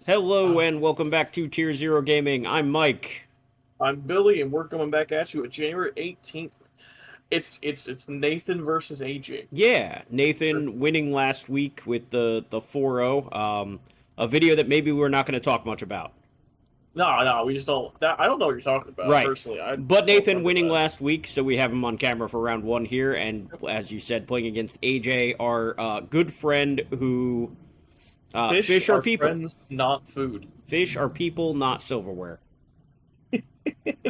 Hello and welcome back to Tier Zero Gaming. I'm Mike. I'm Billy, and we're coming back at you at January 18th. It's Nathan versus AJ. Yeah, Nathan winning last week with the 4-0. A video that maybe we're not going to talk much about. No, we just don't. I don't know what you're talking about Right. personally. I But don't Nathan remember winning that. last week, so we have him on camera for round one here. And as you said, playing against AJ, our good friend who fish are Are people. friends, not food. Fish are people, not silverware.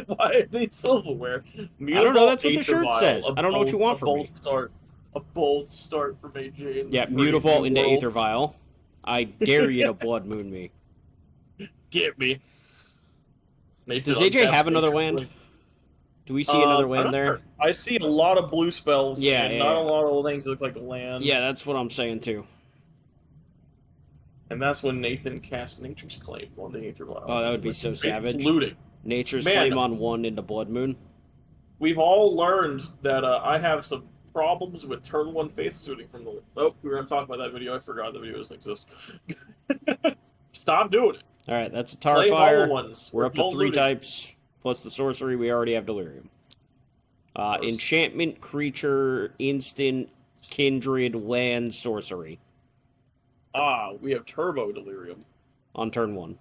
Why are they silverware? I don't know. Mutable That's what the Aether shirt Vial. says. I don't know what you want A from me. bold start. A bold start from AJ in this Yeah, brave Mutavault new into world. Aether Vial. I dare you to Blood Moon me. Get me. Nathan Does AJ untaps have another Nature's land? Blink. Do we see another I'm land not there? sure. I see a lot of blue spells Yeah, and yeah, not a yeah. lot of things that look like land. Yeah, that's what I'm saying too. And that's when Nathan casts Nature's Claim on the Aether Vial. Oh, that would be Like, so it's savage. looting. Nature's Man, Claim on 1 into Blood Moon. we've all learned that I have some problems with turn 1 Faith suiting from the... Oh, we were going to talk about that video. I forgot the video doesn't exist. Stop doing it. Alright, that's a Play Hollow Tarfire. Ones. We're up to all 3 looting. types, plus the sorcery. We already have Delirium. Enchantment, creature, instant, kindred, land, sorcery. Ah, we have Turbo Delirium. On turn 1.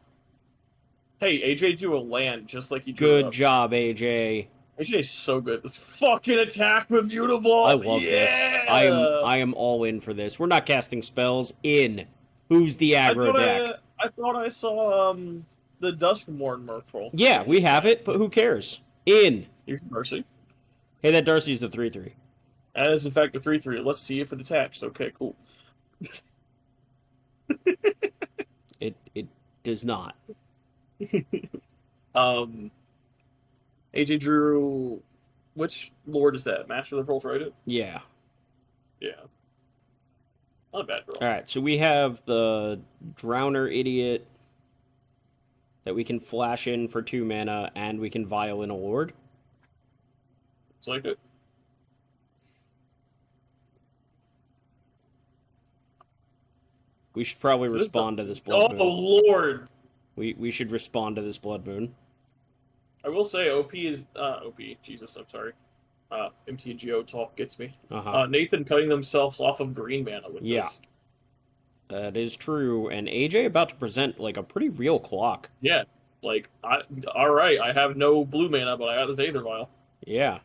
Hey, AJ drew a land just like he drew Good up. job, AJ. AJ's so good. This fucking attack with Mutable. I love this. I am all in for this. We're not casting spells. In. Who's the aggro deck? I thought I saw the Duskmorn Merfolk. Yeah, we have it, but who cares? In. Here's Mercy. Hey, that Darcy's the 3/3. That is in fact a 3/3. Let's see if it attacks. Okay, cool. It does not. AJ drew which lord is that? Master of the Pearl Trident? Yeah. Yeah. Not a bad draw. Alright, so we have the Drowner Idiot that we can flash in for 2 mana, and we can vial in a lord. It's like it. We should probably So respond to this Blood Moon. Oh Lord! We should respond to this Blood Moon. I will say OP is OP. Jesus, I'm sorry. MTGO talk gets me. Nathan cutting themselves off of green mana with this. That is true, and AJ about to present like a pretty real clock. Yeah, like alright, I have no blue mana, but I got this Aether Vial. Yeah.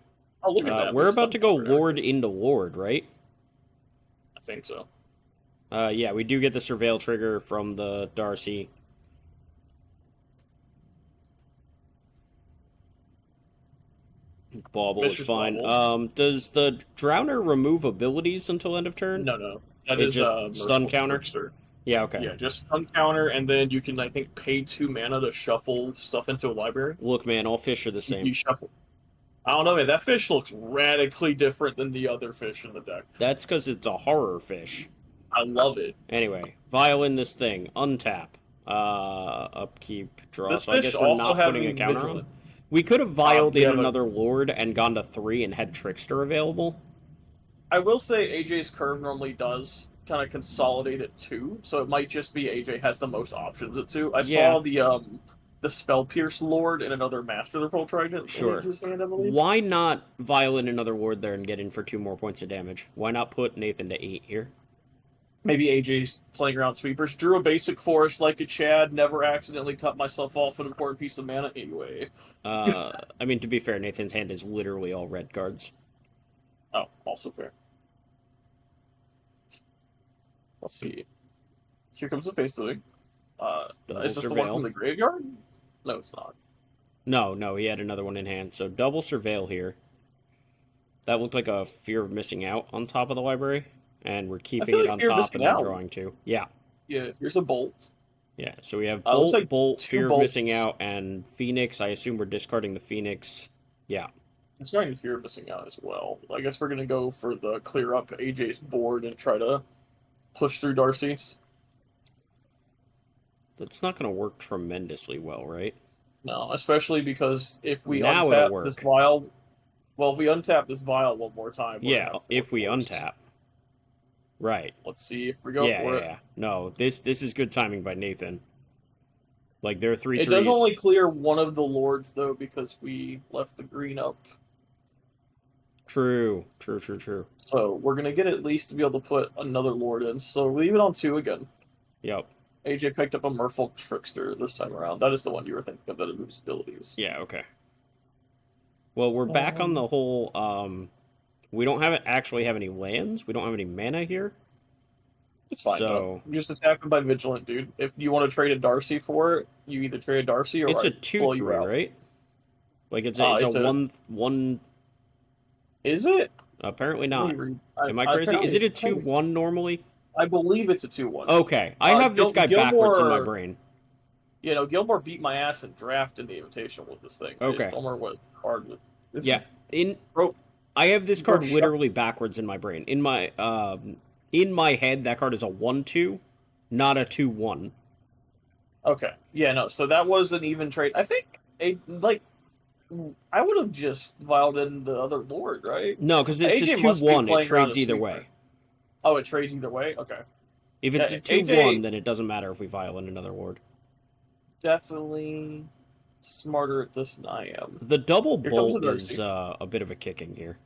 Oh, look at that. We're about to go Lord into Lord, right? I think so. Yeah, we do get the Surveil trigger from the Darcy. Bauble is Mistress fine. Bauble. Does the Drowner remove abilities until end of turn? No. That It is just stun Merciful counter? Trickster. Yeah, okay. Yeah, just stun counter, and then you can, I think, pay 2 mana to shuffle stuff into a library. Look, man, all fish are the same. You shuffle. I don't know, man. That fish looks radically different than the other fish in the deck. That's because it's a horror fish. I love it. Anyway, vial in this thing. Untap. Upkeep, draw. This So I guess fish we're also not putting a having counter Vigilant. on. We could have vialed Yeah, in but- another Lord and gone to 3 and had Trickster available. I will say AJ's curve normally does kind of consolidate at 2, so it might just be AJ has the most options at 2. I Yeah. saw the Spell Pierce Lord and another Master of the Pearl Trident. Sure. In AJ's hand, I believe. Why not vial in another Lord there and get in for 2 more points of damage? Why not put Nathan to 8 here? Maybe AJ's playing around sweepers. Drew a basic forest like a Chad. Never accidentally cut myself off an important piece of mana anyway. I mean, to be fair, Nathan's hand is literally all red cards. Oh, also fair. Let's see. Here comes the face looting. Is this the one from the graveyard? No, it's not. No, he had another one in hand. So double Surveil here. That looked like a Fear of Missing Out on top of the library. And we're keeping it like on Fear of top Missing and then Out. drawing 2. Yeah. Yeah, here's a bolt. Yeah, so we have looks Bolt, like Bolt, 2 Fear of bolts. Missing Out, and Phoenix. I assume we're discarding the Phoenix. Yeah. It's going to Fear of Missing Out as well. I guess we're going to go for the clear up AJ's board and try to push through Darcy's. That's not going to work tremendously well, right? No, especially because if we Now it'll untap work. this vial... Well, if we untap this vial one more time... we're Yeah, gonna have if 4 we forced. untap. Right. Let's see if we go for it. Yeah. No, this is good timing by Nathan. Like, they're 3/3s. It does only clear one of the lords, though, because we left the green up. True. So we're going to get at least to be able to put another lord in. So leave it on 2 again. Yep. AJ picked up a Merfolk Trickster this time around. That is the one you were thinking of that moves abilities. Yeah, okay. Well, we're back on the whole, we don't actually have any lands. We don't have any mana here. It's fine. So just attack him by Vigilant, dude. If you want to trade a Darcy for it, you either trade a Darcy or it's a 2/3, right? Like it's a one. Is it? Apparently not. Am I crazy? Is it a 2/1 normally? I believe it's a 2/1. Okay, I have this guy backwards in my brain. You know, Gilmore beat my ass in draft in the invitation with this thing. Okay. I just don't remember what card. Yeah, I have this card literally backwards in my brain. In my head, that card is a 1/2, not a 2/1. Okay. Yeah, no. So that was an even trade. I think I would have just vialed in the other lord, right? No, because it's a 2/1. It trades either way. Oh, it trades either way? Okay. If it's a 2/1, then it doesn't matter if we vial in another lord. Definitely smarter at this than I am. The double bolt is a bit of a kicking here.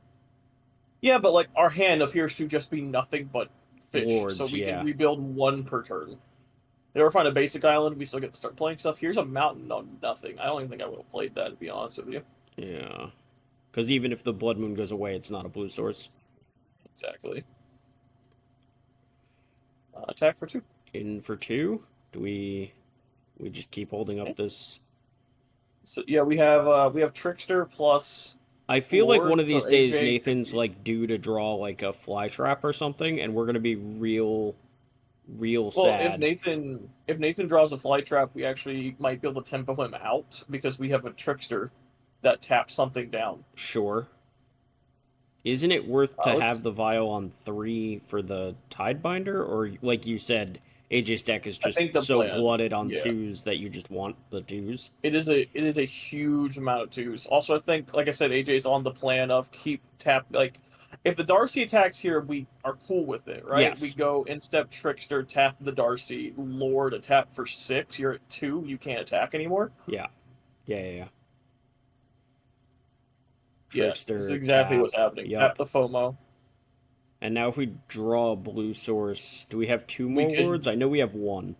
Yeah, but like our hand appears to just be nothing but fish, lords, so we can rebuild 1 per turn. If we ever find a basic island, we still get to start playing stuff. Here's a mountain on nothing. I don't even think I would have played that, to be honest with you. Yeah. Because even if the Blood Moon goes away, it's not a blue source. Exactly. Attack for 2. In for 2? Do we just keep holding up this? So yeah, we have Trickster plus. I feel like one of these days Nathan's like due to draw like a fly trap or something, and we're gonna be real sad. If Nathan draws a fly trap, we actually might be able to tempo him out because we have a Trickster that taps something down. Sure. Isn't it worth to have the vial on 3 for the Tidebinder, or like you said, AJ's deck is just so glutted on 2s that you just want the 2s? It is a huge amount of 2s. Also, I think, like I said, AJ's on the plan of keep tap, like, if the Darcy attacks here, we are cool with it, right? Yes. We go instep Trickster, tap the Darcy, Lord, a tap for 6, you're at 2, you can't attack anymore. Yeah. Trickster, this is exactly what's happening. Yep. Tap the FOMO. And now if we draw a blue source, do we have 2 more lords? I know we have 1.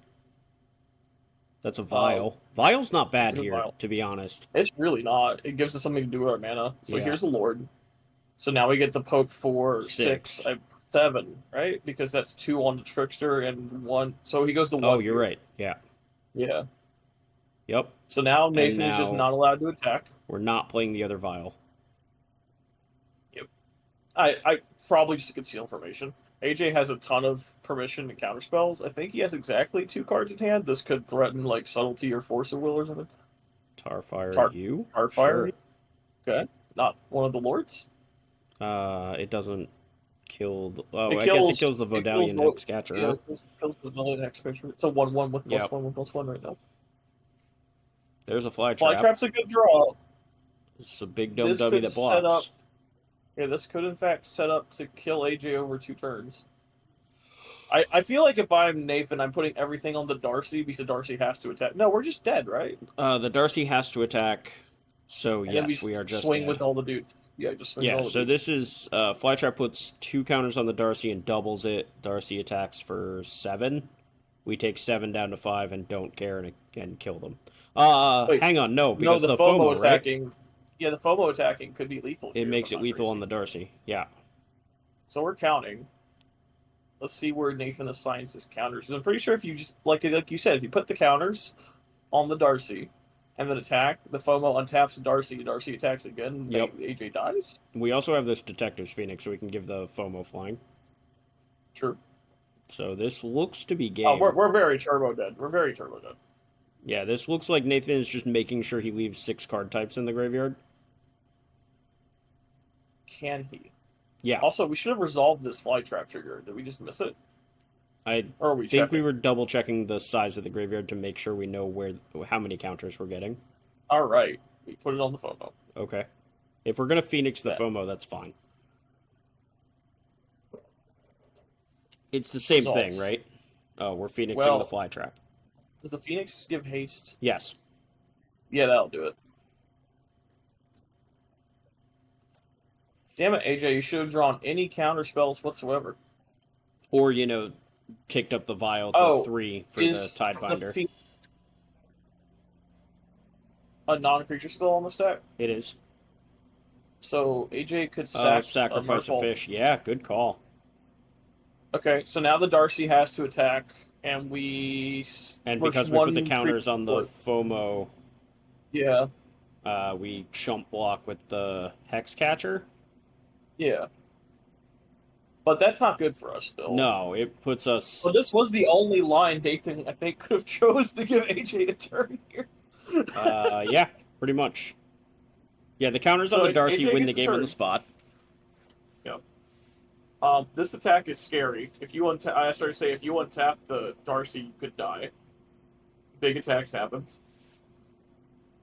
That's a vial. Vial's not bad here, to be honest. It's really not. It gives us something to do with our mana. So here's the lord. So now we get the poke for 6, 7, right? Because that's 2 on the Trickster and 1. So he goes to 1. Oh, you're right. Yeah. Yep. So now Nathan is just not allowed to attack. We're not playing the other vial. Yep. I probably just conceal information. AJ has a ton of permission and counter spells. I think he has exactly 2 cards in hand. This could threaten like Subtlety or Force of Will or something. Tarfire you? Tarfire? Sure. Okay. Not one of the lords? It doesn't kill the... Oh, I guess it kills the Vodalian Hexcatcher. Yeah, it kills the Vodalian Hexcatcher. It's a 1/1 with +1/+1 right now. There's a fly trap. Fly trap's a good draw. It's a big dumb W that blocks. This could in fact set up to kill AJ over 2 turns. I feel like if I'm Nathan, I'm putting everything on the Darcy because the Darcy has to attack. No, we're just dead, right? The Darcy has to attack, so and yes, we are just swing dead. with all the dudes. Yeah, just swing with all the so dudes. This is Flytrap puts 2 counters on the Darcy and doubles it. Darcy attacks for 7. We take 7 down to 5 and don't care and kill them. Wait, hang on, no, because the FOMO attacking. Right? Yeah, the FOMO attacking could be lethal. It makes it lethal on the Darcy. Yeah. So we're counting. Let's see where Nathan assigns his counters. Because I'm pretty sure if you just like you said, if you put the counters on the Darcy and then attack, the FOMO untaps the Darcy. Darcy attacks again. Yep. AJ dies. We also have this Detective's Phoenix, so we can give the FOMO flying. True. So this looks to be game. Oh, we're very turbo dead. We're very turbo dead. Yeah, this looks like Nathan is just making sure he leaves 6 card types in the graveyard. Can he? Yeah. Also, we should have resolved this fly trap trigger. Did we just miss it? I think we were double checking the size of the graveyard to make sure we know how many counters we're getting. All right, we put it on the FOMO. Okay. If we're gonna Phoenix the FOMO, that's fine. It's the same thing, right? Oh, we're Phoenixing the fly trap. Does the Phoenix give haste? Yes. Yeah, that'll do it. Damn it, AJ, you should have drawn any counter spells whatsoever. Or, ticked up the vial to 3 for the Tidebinder. The a non-creature spell on the stack? It is. So AJ could sacrifice a fish. Yeah, good call. Okay, so now the Darcy has to attack, and because we put the counters on the FOMO, yeah, we chump block with the Hex Catcher. Yeah, but that's not good for us still. No, it puts us. So this was the only line Nathan I think could have chose to give AJ a turn here. Yeah, pretty much. Yeah, the counters on the Darcy win the game on the spot. Yep. This attack is scary. If you if you untap the Darcy, you could die. Big attacks happens.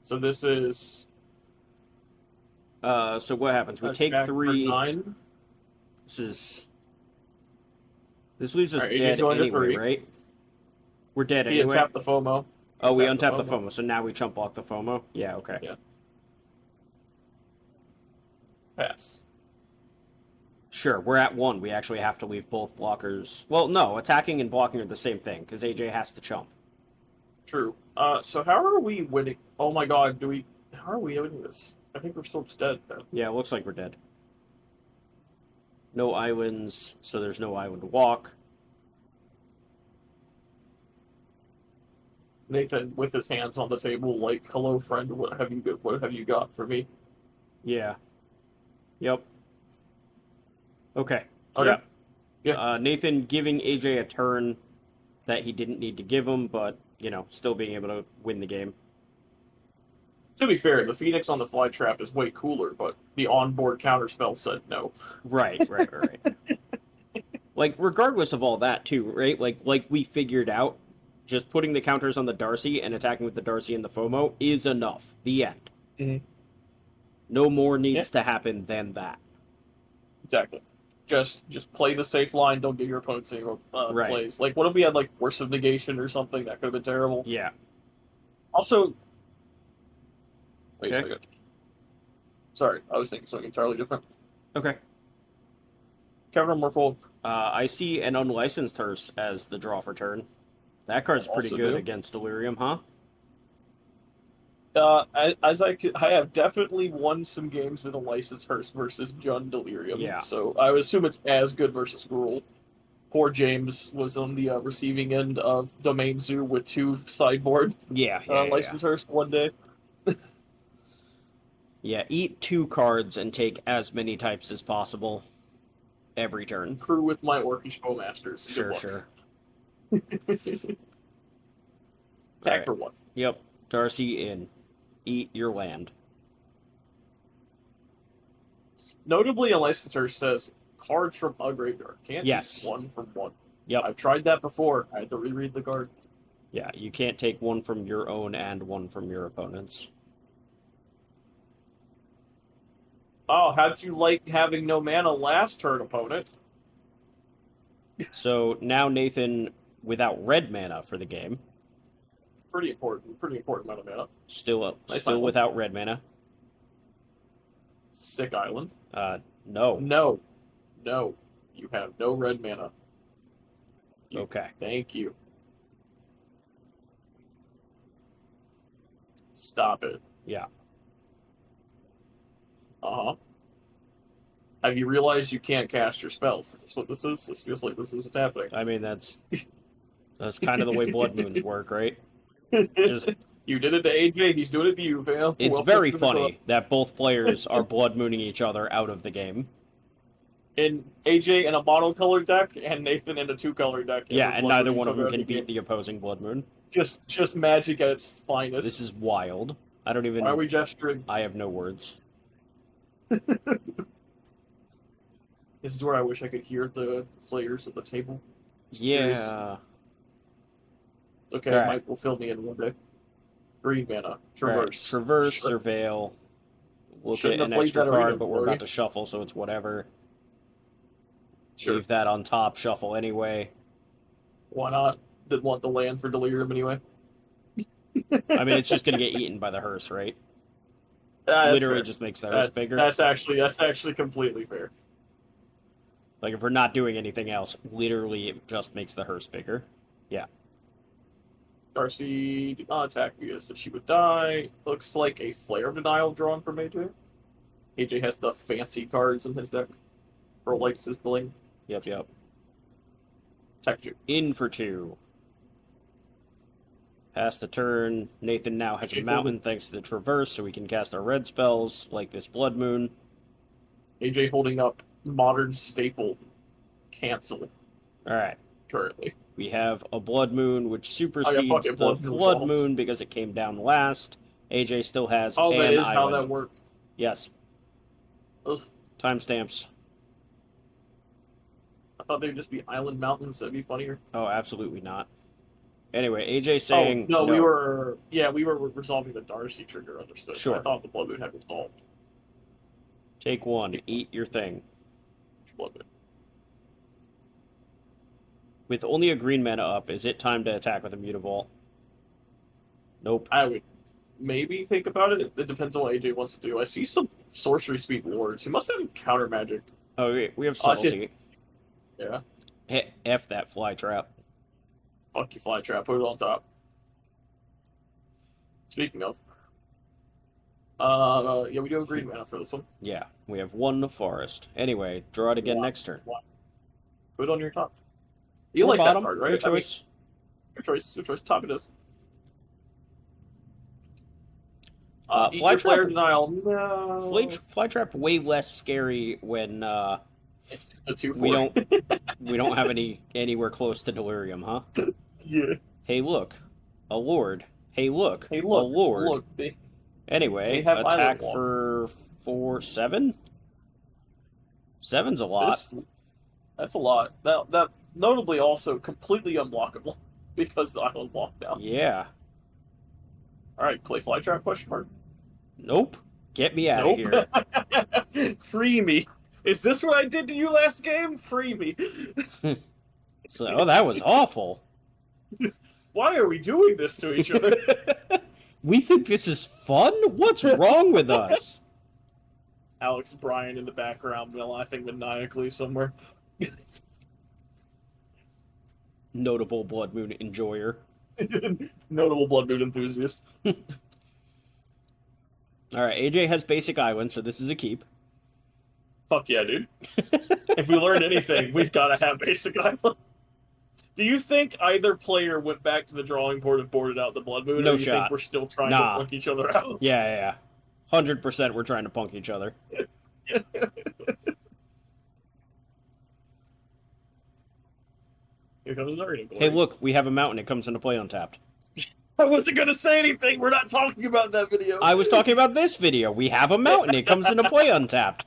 So this is. So what happens? We take 3. 9. This leaves us dead anyway, right? We're dead anyway. We untap the FOMO. We untap the FOMO, so now we chump block the FOMO? Yeah, okay. Yeah. Pass. Sure, we're at 1. We actually have to leave both blockers. Well, no, attacking and blocking are the same thing, because AJ has to chump. True. So how are we winning? Oh my god, how are we winning this? I think we're still dead, though. Yeah, it looks like we're dead. No islands, so there's no island walk. Nathan, with his hands on the table, like, hello, friend, what have you got for me? Yeah. Yep. Okay. Okay. Yeah. Nathan giving AJ a turn that he didn't need to give him, but, still being able to win the game. To be fair, the Phoenix on the fly trap is way cooler, but the onboard counterspell said no. Right. Like, regardless of all that, too, right? Like we figured out, just putting the counters on the Darcy and attacking with the Darcy and the FOMO is enough. The end. Mm-hmm. No more needs to happen than that. Exactly. Just play the safe line. Don't give your opponents any plays. Like, what if we had like Force of Negation or something? That could have been terrible. Yeah. Also, wait a second. Sorry, I was thinking something entirely different. Okay. Kevin Morphle. I see an Unlicensed Hearse as the draw for turn. That card's pretty good against Delirium, huh? I have definitely won some games with a Licensed Hearse versus Jund Delirium. Yeah. So I would assume it's as good versus Gruul. Poor James was on the receiving end of Domain Zoo with 2 sideboard. Licensed Hearse one day. Yeah, eat 2 cards and take as many types as possible every turn. Crew with my Orcish Bowmasters. Sure. Attack for 1. Yep. Darcy in. Eat your land. Notably, a licensor says cards from a graveyard. Can't take 1 from 1. Yep. I've tried that before. I had to reread the card. Yeah, you can't take 1 from your own and 1 from your opponent's. Oh, how'd you like having no mana last turn, opponent? So now Nathan without red mana for the game. Pretty important amount of mana. Still without red mana. Sick island. No. No. You have no red mana. Okay. Thank you. Stop it. Yeah. Uh-huh. Have you realized you can't cast your spells? Is this what this is? This feels like this is what's happening. I mean, that's kind of the way Blood Moons work, right? You did it to AJ, he's doing it to you, fam. It's very funny that both players are Blood Mooning each other out of the game. In AJ in a monocolored deck, and Nathan in a 2-color deck. Yeah, and neither one of them can beat the opposing Blood Moon. Just magic at its finest. This is wild. I don't even... Why are we gesturing? I have no words. This is where I wish I could hear the players at the table. Yeah. It's okay, right. Mike will fill me in one day. 3 mana. Traverse. Right. Traverse, Surveil. We'll get an extra card, but we're about to shuffle, so it's whatever. Sure. Leave that on top, shuffle anyway. Why not? Didn't want the land for Delirium anyway. I mean, it's just going to get eaten by the hearse, right? Literally just makes the hearse bigger. That's actually completely fair. Like, if we're not doing anything else, literally it just makes the hearse bigger. Yeah. Darcy did not attack because that she would die. Looks like a Flare of Denial drawn from AJ. AJ has the fancy cards in his deck. Or likes his bling. Yep. Attack 2. In for 2. Pass the turn. Nathan now has a mountain thanks to the traverse, so we can cast our red spells, like this Blood Moon. AJ holding up modern staple. Cancel. Alright. Currently. We have a Blood Moon, which supersedes the Blood Moon because it came down last. AJ still has an that is island. how that works. Yes. Timestamps. I thought they'd just be island mountains. That'd be funnier. Oh, absolutely not. Anyway, AJ saying... no, we were resolving the Darcy trigger, understood. Sure. I thought the Blood Moon had resolved. Take 1. Eat your thing. Blood Moon. With only a green mana up, is it time to attack with a Mutavault? Nope. I would maybe think about it. It depends on what AJ wants to do. I see some sorcery speed wards. He must have counter magic. Oh, we have subtlety. Yeah. F that fly trap. Fuck you, fly trap. Put it on top. Speaking of, yeah, we do have green mana for this one. Yeah, we have 1 forest. Anyway, draw it again next turn. Put it on your top. You or like bottom, that card, right? Your choice. Your choice. Top it is. Fly trap denial. No. Fly trap way less scary when the 2/4. we don't have anywhere close to delirium, huh? Yeah. Hey, look, a lord. Hey, look, a lord. Look, anyway, they have attack for 7. 7's a lot. That's a lot. That notably also completely unblockable because the island walked down. Yeah. All right, play fly trap ? Nope. Get me out of here. Free me. Is this what I did to you last game? Free me. So that was awful. Why are we doing this to each other? We think this is fun? What's wrong with us? Alex Bryan in the background laughing maniacally somewhere. Notable Blood Moon enjoyer. Notable Blood Moon enthusiast. Alright, AJ has basic island, so this is a keep. Fuck yeah, dude. If we learned anything, we've got to have basic island. Do you think either player went back to the drawing board and boarded out the Blood Moon? No or do you shot. think we're still trying to punk each other out? Yeah. 100% we're trying to punk each other. Here comes the Glory. Hey, look, we have a mountain. It comes into play untapped. I wasn't going to say anything. We're not talking about that video. I was talking about this video. We have a mountain. It comes into play untapped.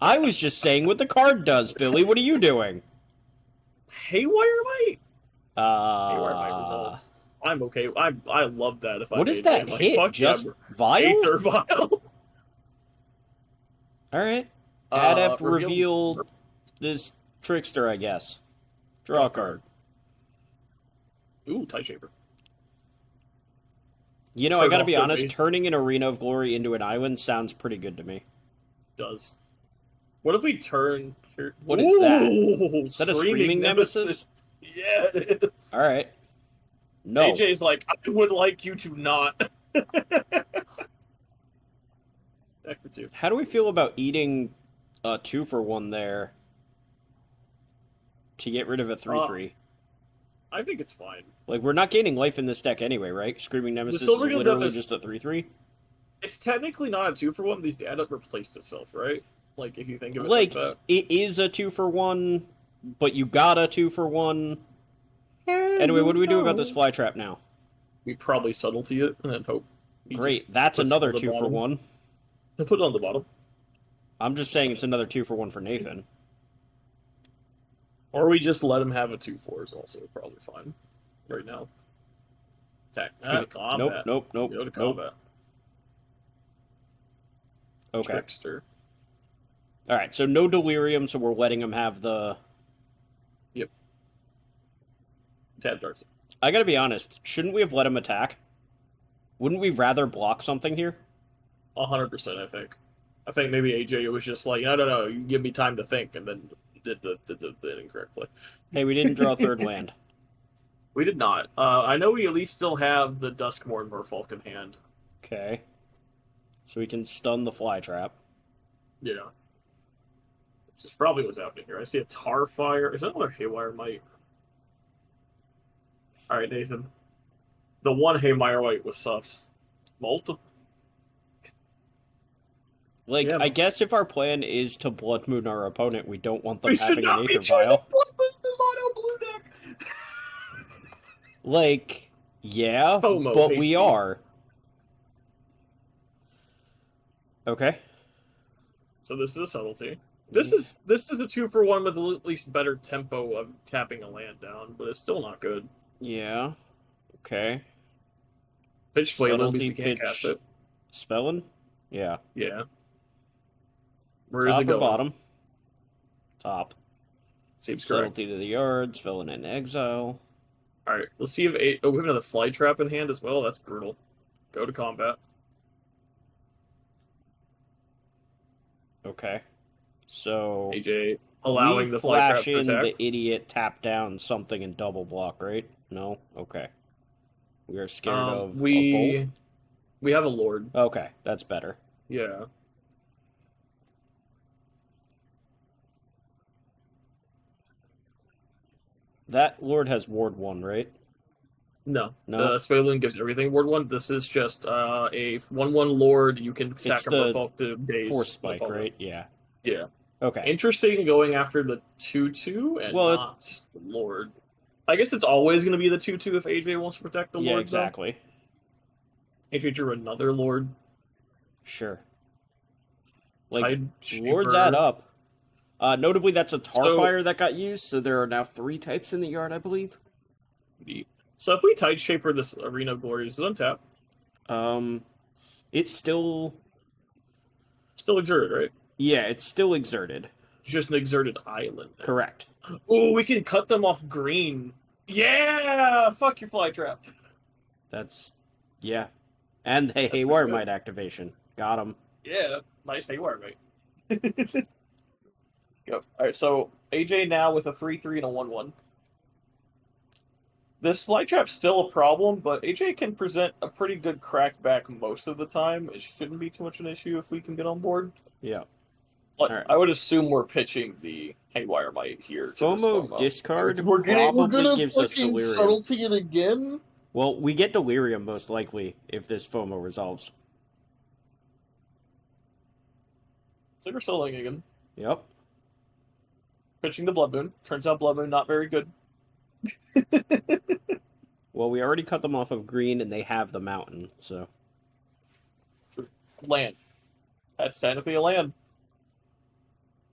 I was just saying what the card does, Billy. What are you doing? Haywire Might? Haywire Might resolves. I'm okay. I love that. What is that hit? Like, just Vial? Aether Vial. Alright. Adept reveal this Trickster, I guess. Draw a card. Ooh, Tie Shaper. You know, I gotta be honest, turning an Arena of Glory into an island sounds pretty good to me. Does. What if we turn... What is that? Is that a Screaming Nemesis? Yeah, it is. Alright. No. AJ's like, I would like you to not. Back for 2. How do we feel about eating a 2-for-1 there to get rid of a 3/3? I think it's fine. Like, we're not gaining life in this deck anyway, right? Screaming Nemesis is literally just a 3/3? It's technically not a 2-for-1. These add up replaced itself, right? Like, if you think of it like that. It is a 2-for-1, but you got a 2-for-1. Anyway, what do we do about this fly trap now? We probably subtlety it and then hope. Great, that's another 2-for-1. Put it on the bottom. I'm just saying it's another 2-for-1 for Nathan. Or we just let him have a 2/4 is also probably fine. Right now. Attack. Combat. Nope. Go to combat. Okay. Trickster. Alright, so no Delirium, so we're letting him have the... Yep. Tab Darcy. I gotta be honest, shouldn't we have let him attack? Wouldn't we rather block something here? 100%, I think. I think maybe AJ was just like, no, you give me time to think, and then did the incorrect play. Hey, we didn't draw a third land. We did not. I know we at least still have the Duskmourn Merfolk in hand. Okay. So we can stun the fly trap. Yeah. This is probably what's happening here. I see a Tarfire. Is that another Haywire Mite? Alright, Nathan. The one Haywire Mite was sus. Multiple. Like, Yeah, I guess if our plan is to Blood Moon our opponent, we don't want them we having should an not be Aether trying Vial. to Blood Moon the mono blue deck! Like, yeah, FOMO, but hasty. we are. Okay. So this is a subtlety. This is a 2-for-1 with at least better tempo of tapping a land down, but it's still not good. Yeah. Okay. Pitch Flail, at least Subtlety, we can't pitch, cast it. Spellin? Yeah. Yeah. Where is Top it or going? bottom? Top. Seems correct. Subtlety to the yards, Spellin in exile. Alright, let's see if... Oh, we have another Fly Trap in hand as well. That's brutal. Go to combat. Okay. So... AJ allowing we the Fly Trap flash to in attack. the idiot tap down something and double block, right? No? Okay. We are scared of a bolt? We have a Lord. Okay, that's better. Yeah. That Lord has Ward 1, right? No. No? The Sphaelun gives everything Ward 1. This is just a 1/1 Lord. You can sack a Merfolk to daze. Force Spike, right? Yeah. Yeah. Okay. Interesting going after the 2/2 and not the Lord. I guess it's always going to be the 2/2 if AJ wants to protect the Lord. Yeah, exactly. Though. AJ drew another Lord. Sure. Like, Tide Lords Shaper. add up. Notably, that's a Tarfire that got used, so there are now 3 types in the yard, I believe. So if we Tide Shaper this Arena of Glory, is it untap? It's still exerted, right? Yeah, it's still exerted. It's just an exerted island. Correct. Oh, we can cut them off green. Yeah! Fuck your Fly Trap. That's yeah. And the Haywire Mite activation. Got him. Yeah, nice Haywire, mate. Go. Alright, so AJ now with a 3/3 and a 1/1. This Fly Trap's still a problem, but AJ can present a pretty good crackback most of the time. It shouldn't be too much an issue if we can get on board. Yeah. But right. I would assume we're pitching the Haywire Mite here. To FOMO discard we're gonna gives us fucking Delirium. subtlety it again? Well, we get Delirium most likely if this FOMO resolves. So we're still again. Yep. Pitching the Blood Moon. Turns out Blood Moon not very good. Well, we already cut them off of green, and they have the mountain, so... Land. That's technically a land.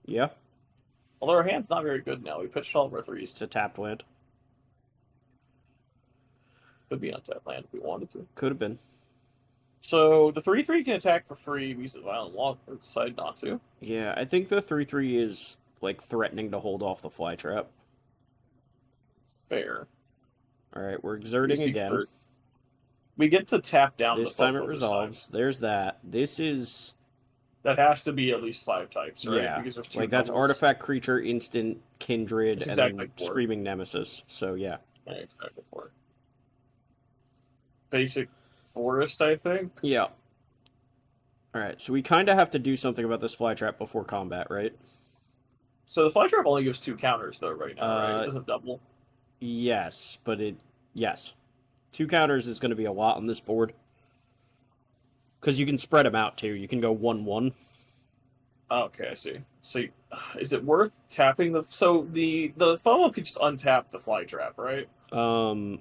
Yeah. Although our hand's not very good now. We pitched all of our 3s. It's a tapped land. Could be untapped land if we wanted to. Could have been. So the 3/3 can attack for free. We use the Violent Walk or decide not to. Yeah, I think the 3/3 is, like, threatening to hold off the Fly Trap. Fair. Alright, we're exerting again. We get to tap down This the time it FOMO resolves. There's that. This is... That has to be at least 5 types, right? Yeah, Because there's 2 like that's doubles. Artifact, Creature, Instant, Kindred, It's and exactly then 4. Screaming Nemesis. So, yeah. Yeah, exactly 4. Basic Forest, I think. Yeah. Alright, so we kind of have to do something about this Fly Trap before combat, right? So the Fly Trap only gives 2 counters, though, right now, right? It doesn't double. Yes, but yes. 2 counters is going to be a lot on this board. Because you can spread them out, too. You can go 1/1. Okay, I see. So, is it worth tapping the... So, the FOMO could just untap the Fly Trap, right? I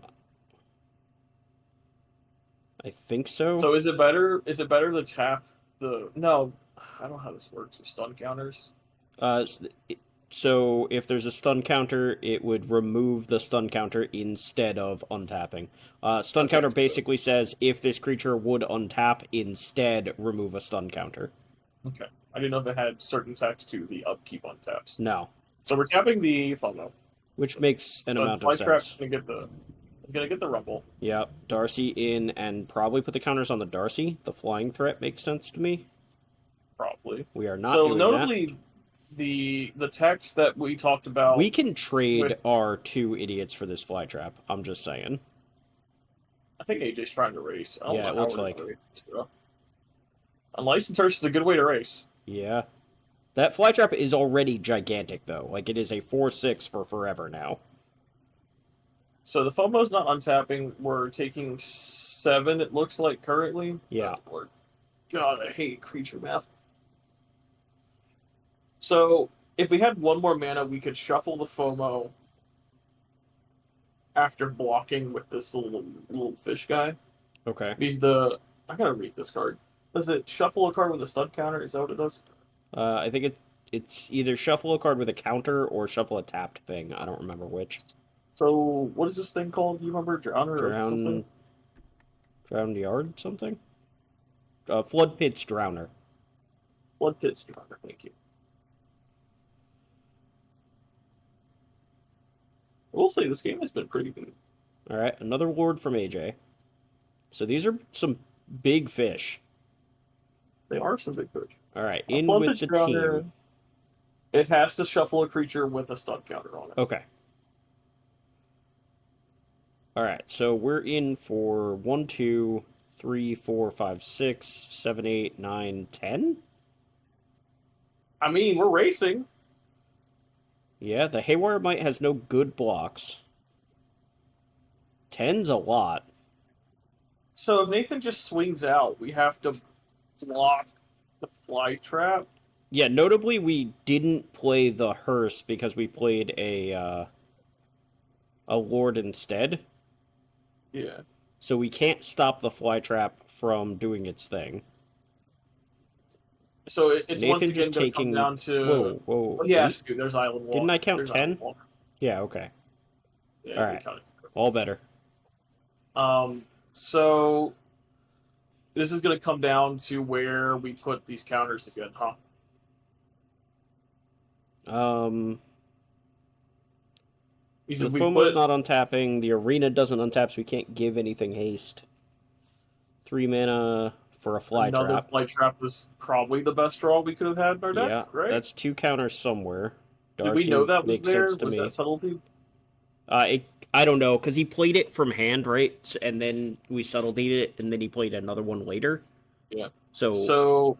think so. So, is it better to tap the... No, I don't know how this works with stun counters. So if there's a stun counter, it would remove the stun counter instead of untapping. Stun counter basically says if this creature would untap, instead remove a stun counter. Okay. I didn't know if it had certain text to the upkeep untaps. No. So we're tapping the FOMO. Which makes an amount Fly of Trap's sense. going to get the I'm gonna get the rumble. Yeah, Darcy in and probably put the counters on the Darcy. The flying threat makes sense to me. Probably. We are not so doing notably, the text that we talked about. We can trade our 2 idiots for this fly trap. I'm just saying. I think AJ's trying to race. I don't know it how looks we're like. gonna race, Unlicensed Hearse is a good way to race. Yeah. That fly trap is already gigantic, though. Like, it is a 4/6 for forever now. So the FOMO's not untapping. We're taking 7, it looks like, currently. Yeah. Lord. God, I hate creature math. So, if we had 1 more mana, we could shuffle the FOMO after blocking with this little fish guy. Okay. I gotta read this card. Does it shuffle a card with a stud counter? Is that what it does? I think it's either shuffle a card with a counter or shuffle a tapped thing. I don't remember which. So, what is this thing called? Do you remember? Drowner or something? Drowned Yard something? Flood Pit's Drowner. Flood Pit's Drowner, thank you. I will say this game has been pretty good. Alright, another ward from AJ. So these are some big fish. They are some big fish. Alright, in with the Drowner, team. It has to shuffle a creature with a stud counter on it. Okay. Alright, so we're in for 1, 2, 3, 4, 5, 6, 7, 8, 9, 10? I mean, we're racing. Yeah, the Haywire Might has no good blocks. 10's a lot. So if Nathan just swings out, we have to block the fly trap. Yeah, notably we didn't play the hearse because we played a Lord instead. Yeah. So we can't stop the fly trap from doing its thing. So it's Nathan once again just going to taking... come down to... Whoa. Well, yeah, there's Island Walk. Didn't I count there's 10? Yeah, okay. Yeah, all right. All better. So this is going to come down to where we put these counters again, huh? The FOMO's not untapping. The arena doesn't untap, so we can't give anything haste. 3 mana for a fly trap. Another fly trap was probably the best draw we could have had in our deck, yeah, right? That's 2 counters somewhere. Did we know that was there? Was me. that subtlety? I don't know, because he played it from hand, right? And then we subtletied it, and then he played another one later. Yeah. So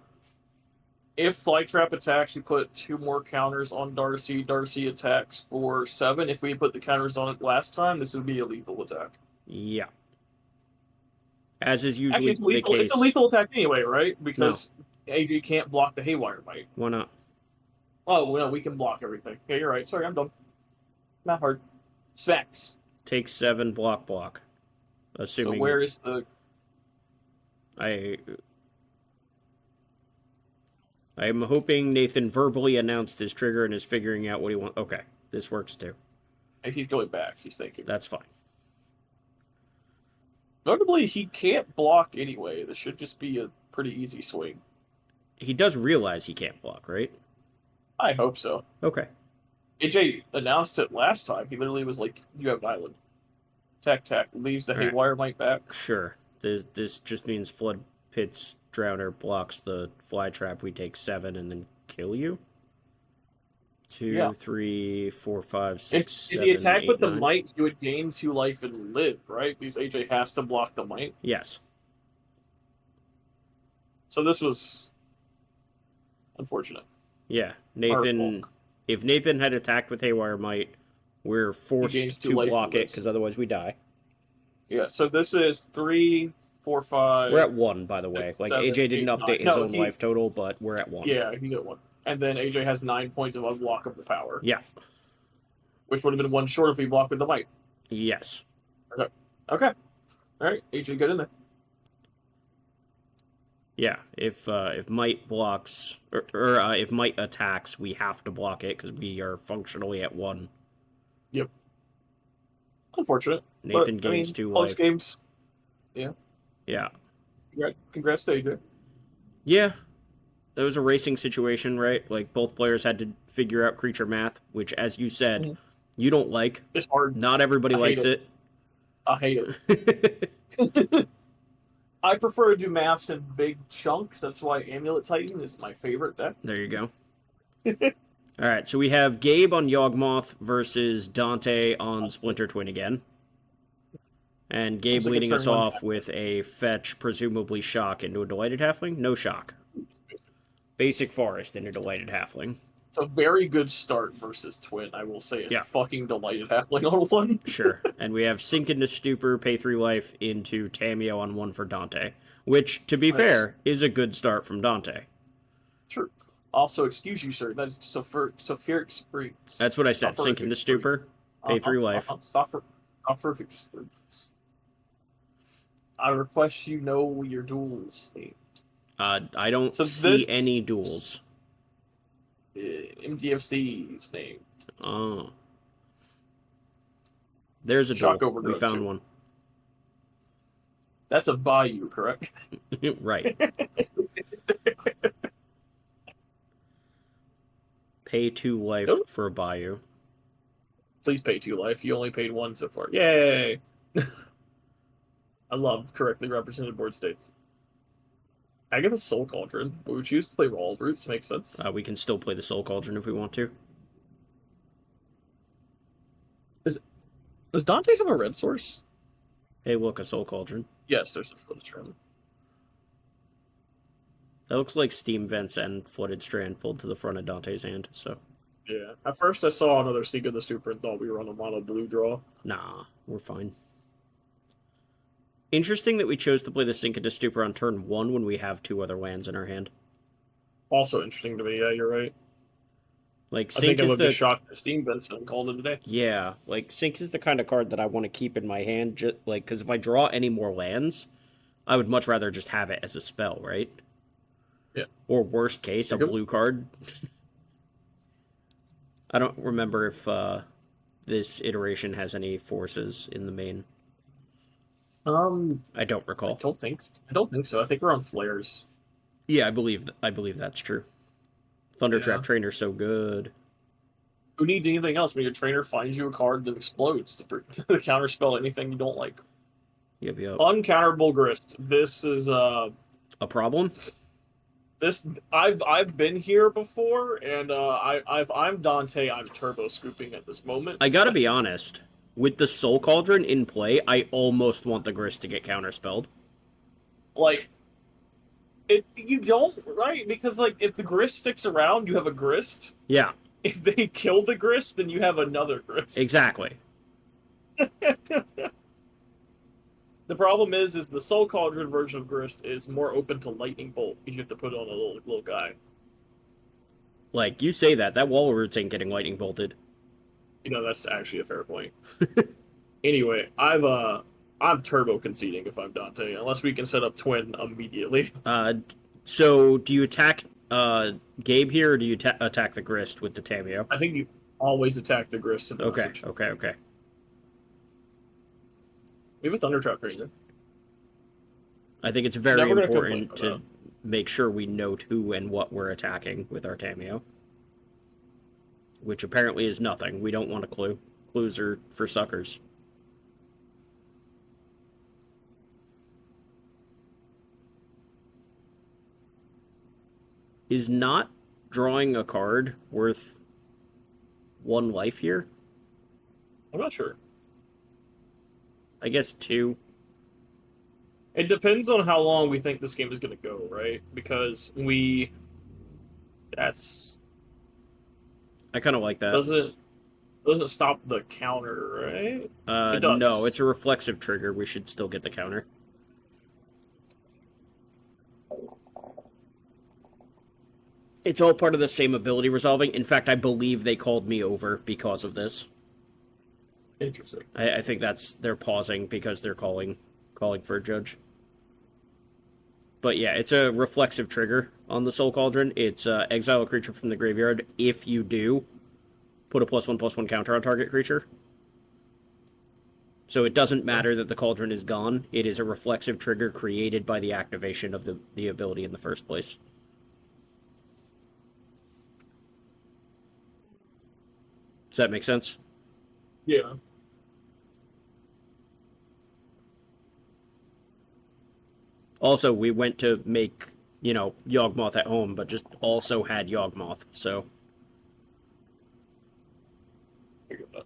if fly trap attacks, we put 2 more counters on Darcy. Darcy attacks for 7. If we put the counters on it last time, this would be a lethal attack. Yeah. As is usually the case. It's a lethal attack anyway, right? Because AJ can't block the Haywire Might. Why not? Oh, no, we can block everything. Yeah, you're right. Sorry, I'm done. Not hard. Smacks. Take 7, block. Assuming... So where is the... I'm hoping Nathan verbally announced his trigger and is figuring out what he wants. Okay, this works too. And he's going back, he's thinking. That's fine. Notably, he can't block anyway. This should just be a pretty easy swing. He does realize he can't block, right? I hope so. Okay. AJ announced it last time. He literally was like, you have an island. Tack, leaves the Haywire Might back. Sure. This just means Flood Pit's Drowner blocks the fly trap. We take 7 and then kill you. 2, 3, 4, 5, 6, 7, if the attack 8, with the 9. Might, you would gain 2 life and live, right? Because AJ has to block the Might. Yes. So this was unfortunate. Yeah. Nathan... If Nathan had attacked with Haywire Might, we're forced to block it, because otherwise we die. Yeah, so this is 3, 4, 5... We're at 1, by the way. Like, 7, AJ didn't 8, update 9. his own life total, but we're at 1. Yeah, he's at 1. And then AJ has 9 points of unblockable power. Yeah. Which would have been 1 short if he blocked with the Might. Yes. Okay. Alright, AJ, get in there. Yeah, if Might blocks, or if Might attacks, we have to block it, because we are functionally at 1. Yep. Unfortunate. Nathan gains 2 close life. games. Yeah. Yeah. Congrats to AJ. Yeah. It was a racing situation, right? Like, both players had to figure out creature math, which, as you said, you don't like. It's hard. Not everybody likes it. I hate it. I prefer to do maths in big chunks. That's why Amulet Titan is my favorite deck. There you go. All right, so we have Gabe on Yawgmoth versus Dante on Splinter Twin again. And Gabe leading us off with a fetch, presumably shock into a Delighted Halfling. No shock. Basic Forest into Delighted Halfling. It's a very good start versus Twin, I will say. It's fucking Delighted Halfling on one. Sure. And we have Sink into Stupor, pay 3 life into Tameo on 1 for Dante. Which, to be fair, is a good start from Dante. Sure. Also, excuse you, sir. That's Sopheric Springs. That's what I said. Sink into Stupor, pay 3 life. Sopheric Springs. I request you know your duels named. I don't see any duels. MDFC's named. Oh. There's a duel. We found one. That's a Bayou, correct? Right. Pay 2 life for a Bayou. Please pay 2 life. You only paid 1 so far. Yay! I love correctly represented board states. I get the Soul Cauldron. We would choose to play Wall of Roots. Makes sense. We can still play the Soul Cauldron if we want to. Does Dante have a red source? Hey, look, a Soul Cauldron. Yes, there's a Flooded Strand. That looks like Steam Vents and Flooded Strand pulled to the front of Dante's hand, so... Yeah. At first I saw another Seek of the Stupor and thought we were on a mono blue draw. Nah, we're fine. Interesting that we chose to play the Sink into Stupor on turn 1 when we have 2 other lands in our hand. Also interesting to me, yeah, you're right. Like, I think I would be shocked if Steam Vents and called it today. Yeah, like, Sink is the kind of card that I want to keep in my hand, because if I draw any more lands, I would much rather just have it as a spell, right? Yeah. Or worst case, a blue card. I don't remember if this iteration has any forces in the main. I don't recall. I don't think so. I think we're on flares. Yeah, I believe that's true. Thundertrap Trainer's so good. Who needs anything else when your trainer finds you a card that explodes to counterspell anything you don't like? Yep. Uncounterable Grist. This is a problem. I've been here before, and I'm Dante. I'm turbo scooping at this moment. I gotta be honest. With the Soul Cauldron in play, I almost want the Grist to get counterspelled. Like, you don't, right? Because, like, if the Grist sticks around, you have a Grist. Yeah. If they kill the Grist, then you have another Grist. Exactly. The problem is the Soul Cauldron version of Grist is more open to Lightning Bolt, because you have to put on a little guy. Like, you say that Wall of Roots ain't getting Lightning Bolted. You know, that's actually a fair point. Anyway, I'm turbo conceding if I'm Dante, unless we can set up Twin immediately. So do you attack Gabe here, or do you attack the Grist with the Tameo? I think you always attack the Grist. Okay. We have a Thundertrap Trainer. I think it's very important to make sure we note who and what we're attacking with our Tameo. Which apparently is nothing. We don't want a clue. Clues are for suckers. Is not drawing a card worth 1 life here? I'm not sure. I guess 2. It depends on how long we think this game is going to go, right? Because I kind of like that. Doesn't stop the counter, right? It does. No, it's a reflexive trigger. We should still get the counter. It's all part of the same ability resolving. In fact, I believe they called me over because of this. Interesting. I think they're pausing because they're calling for a judge. But yeah, it's a reflexive trigger on the Soul Cauldron. It's exile a creature from the graveyard. If you do, put a +1/+1 counter on target creature. So it doesn't matter that the Cauldron is gone. It is a reflexive trigger created by the activation of the ability in the first place. Does that make sense? Yeah. Also, we went to make, Yawgmoth at home, but just also had Yawgmoth, so...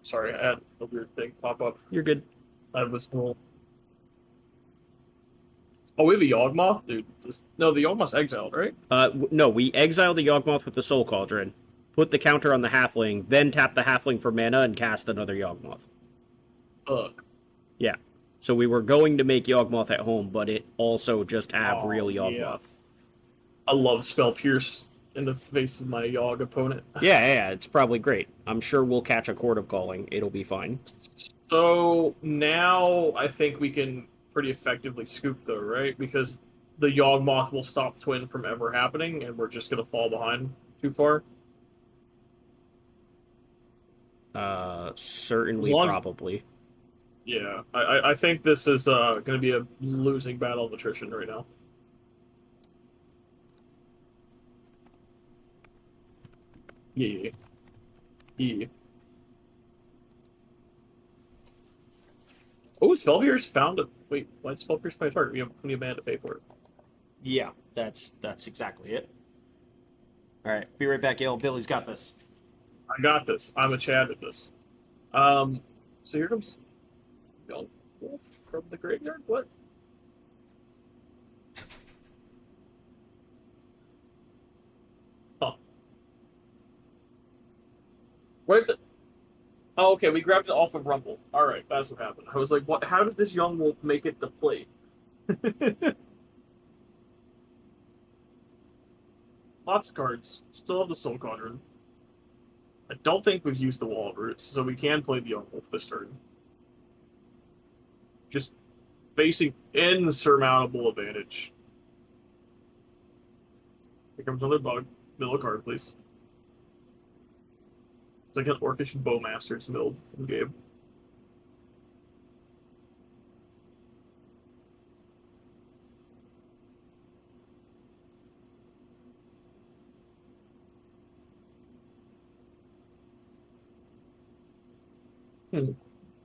Sorry, I had a weird thing pop up. You're good. I was cool. Oh, we have a Yawgmoth? Dude, no, the Yawgmoth's exiled, right? No, we exiled the Yawgmoth with the Soul Cauldron, put the counter on the Halfling, then tap the Halfling for mana and cast another Yawgmoth. Fuck. Yeah. So we were going to make Yawgmoth at home, but it also just have real Yawgmoth. Yeah. I love Spell Pierce in the face of my Yawg opponent. Yeah, it's probably great. I'm sure we'll catch a Chord of Calling. It'll be fine. So now I think we can pretty effectively scoop, though, right? Because the Yawgmoth will stop Twin from ever happening, and we're just going to fall behind too far. Certainly, probably. Yeah, I think this is going to be a losing battle of attrition right now. Yeah. Oh, Spellpierce found a... Wait, why did Spellpierce find a target? We have plenty of mana to pay for it. Yeah, that's exactly it. Alright, be right back, Yale. Billy's got this. I got this. I'm a Chad at this. So here comes... Young Wolf from the graveyard? What? Huh. What the... Oh, okay, we grabbed it off of Rumble. Alright, that's what happened. I was like, what? How did this Young Wolf make it to play? Lots of cards. Still have the Soul Cauldron. I don't think we've used the Wall of Roots, so we can play the Young Wolf this turn. Just facing insurmountable advantage. Here comes another bug. Middle card, please. It's like an Orcish Bowmaster's milled from Gabe. I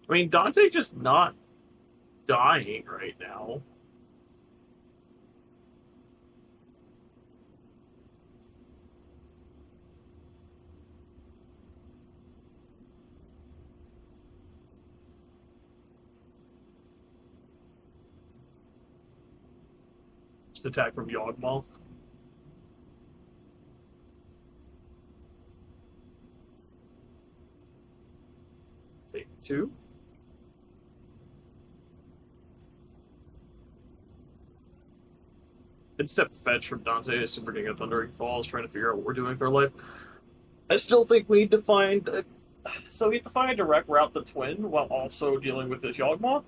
mean, Dante just not dying right now. Just attack from Yawgmoth. Take 2. Instep fetch from Dante, Super King of Thundering Falls, trying to figure out what we're doing with our life. I still think we need to find... So we have to find a direct route to Twin while also dealing with this Yawgmoth.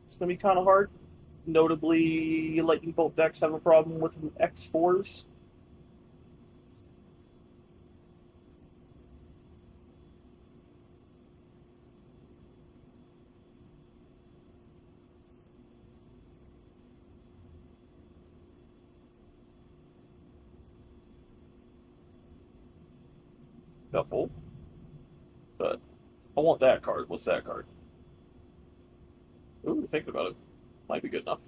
It's going to be kind of hard. Notably, Lightning Bolt decks have a problem with X4s. Shuffle. But I want that card. What's that card? Ooh, thinking about it. Might be good enough.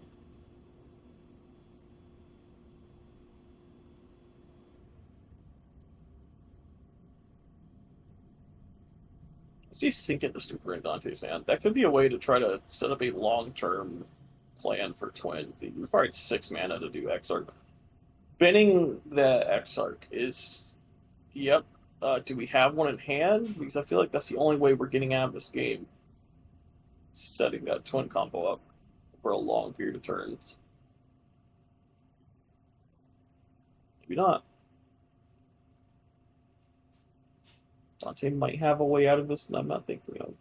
Let's see sink into Stupor in Dante's hand. That could be a way to try to set up a long-term plan for Twin. We required 6 mana to do Exarch. Binning the Exarch is... Yep. Do we have one in hand? Because I feel like that's the only way we're getting out of this game. Setting that Twin combo up for a long period of turns. Maybe not. Dante might have a way out of this, and I'm not thinking of.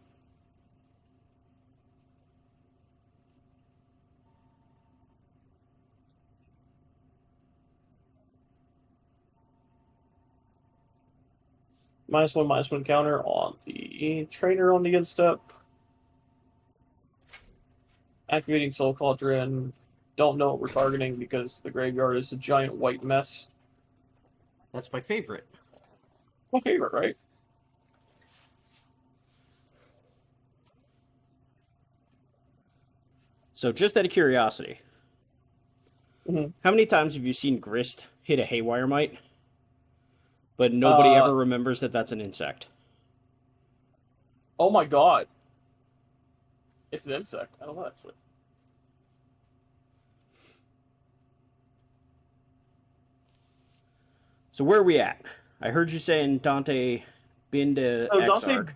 -1/-1 counter on the trainer on the instep. Activating Soul Cauldron. Don't know what we're targeting because the graveyard is a giant white mess. That's my favorite. My favorite, right? So just out of curiosity, Mhm. How many times have you seen Grist hit a haywire mite, but nobody ever remembers that that's an insect? Oh my god. It's an insect. I don't know, actually. So where are we at? I heard you saying Dante been to So X-Arc.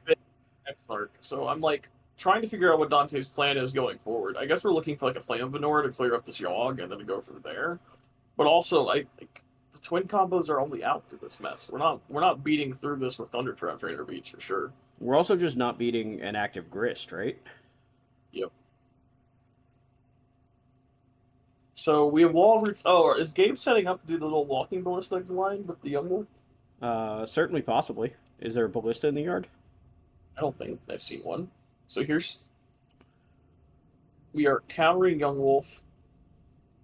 X-Arc. So I'm like trying to figure out what Dante's plan is going forward. I guess we're looking for like a Flame of Venor to clear up this Yogg and then go from there. But also, I think the twin combos are only out through this mess. We're not beating through this with Thunder Trap Trainer Beach for sure. We're also just not beating an active Grist, right? Yep. So we have wall routes. Oh, is Gabe setting up to do the little walking ballista line with the young wolf? Certainly, possibly. Is there a ballista in the yard? I don't think I've seen one. So we are countering young wolf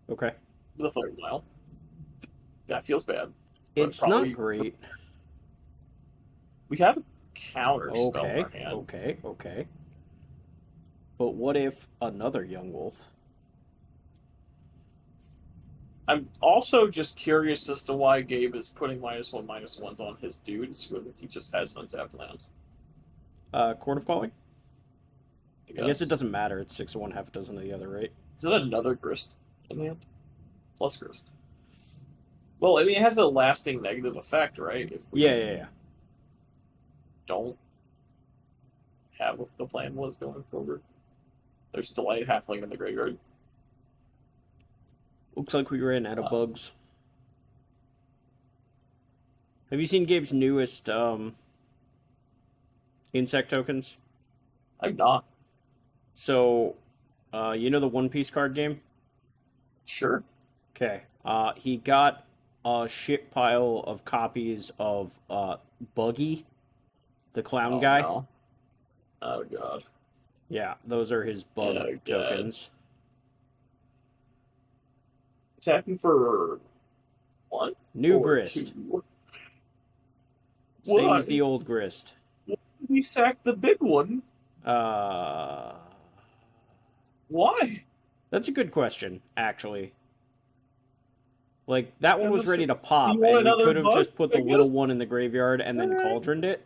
Okay. with a flare mile. That feels bad. It's not great. We have a counter spell in Okay, our hand. okay. But what if another young wolf? I'm also just curious as to why Gabe is putting -1/-1s on his dudes when he just has untapped lands. Court of Calling? I guess it doesn't matter. It's 6 of one, half a dozen of the other, right? Is it another Grist in hand? Plus Grist. Well, I mean, it has a lasting negative effect, right? If we Yeah. don't have what the plan was going forward. There's Delight Halfling in the graveyard. Looks like we ran out of bugs. Have you seen Gabe's newest insect tokens? I'm not. So, you know the One Piece card game? Sure. Okay. He got a shit pile of copies of Buggy, the clown guy. No. Oh god. Yeah, those are his bug Oh, God. tokens. Attacking for one? New or Grist. two? Same Why? as the old Grist. We sacked the big one. Uh, Why? that's a good question, actually. Like, that one It was was- ready to pop, you want and we another could have bug, just put the I little guess? one in the graveyard and then Alright. cauldroned it.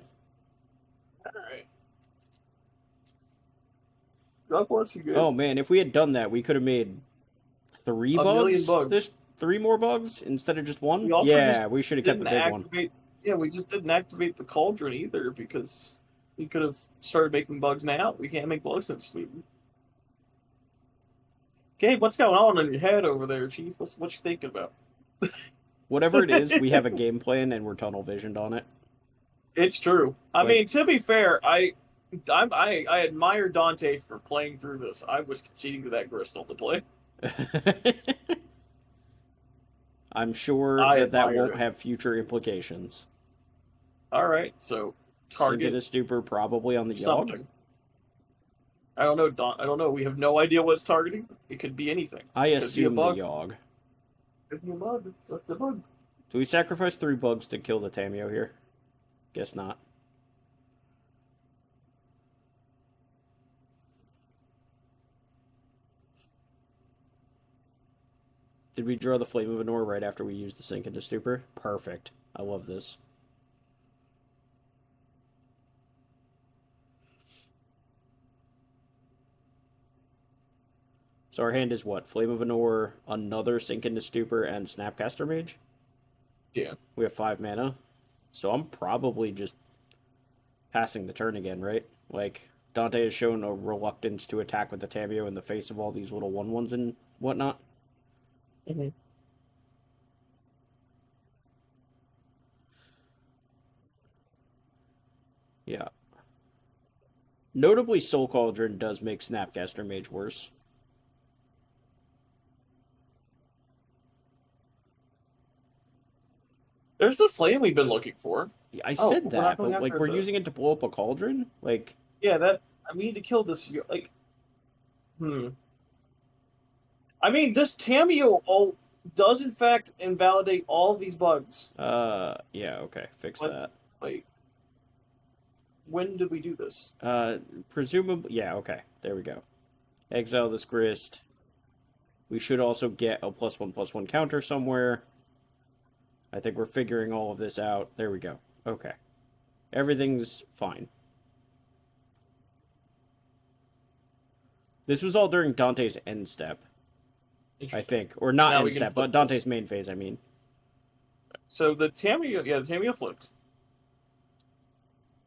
Alright. God bless you, good. Oh man, if we had done that, we could have made 3 A million bugs. bugs. There's 3 more bugs instead of just 1. We also Yeah, just we should have kept the big one. Yeah, we just didn't activate the cauldron either because we could have started making bugs now. We can't make bugs in Sweden. Gabe, what's going on in your head over there, Chief? What you thinking about? Whatever it is, we have a game plan and we're tunnel visioned on it. It's true. I Like- mean, to be fair, I admire Dante for playing through this. I was conceding to that Gristle to play. I'm sure I that admire won't it. have future implications. All right, so Target target a stupor probably on the Yogg. something. I don't know, I don't know. We have no idea what it's targeting. It could be anything. I Could be a assume the bug. Yogg. Could be a bug. That's the bug. Do we sacrifice 3 bugs to kill the Tameo here? Guess not. Did we draw the Flame of Venor right after we used the Sink into Stupor? Perfect. I love this. So our hand is what? Flame of Venor, another Sink into Stupor, and Snapcaster Mage? Yeah. We have 5 mana. So I'm probably just passing the turn again, right? Like, Dante has shown a reluctance to attack with the Tameo in the face of all these little 1/1s and whatnot. Mm-hmm. Yeah. Notably, Soul Cauldron does make Snapcaster Mage worse. There's the flame we've been looking for. Yeah, I Oh, said we're that, not but going like after we're the- using it to blow up a cauldron? Like, Yeah, that we need to kill this. Like, I mean, this Tameo does in fact invalidate all these bugs. yeah, okay, fix What? that. Wait, when did we do this? Presumably, yeah, okay, there we go. Exile this Grist. We should also get a +1/+1 counter somewhere. I think we're figuring all of this out. There we go. Okay. Everything's fine. This was all during Dante's end step, I think. Or not end step, but Dante's main phase, I mean. So the Tamiyo flipped.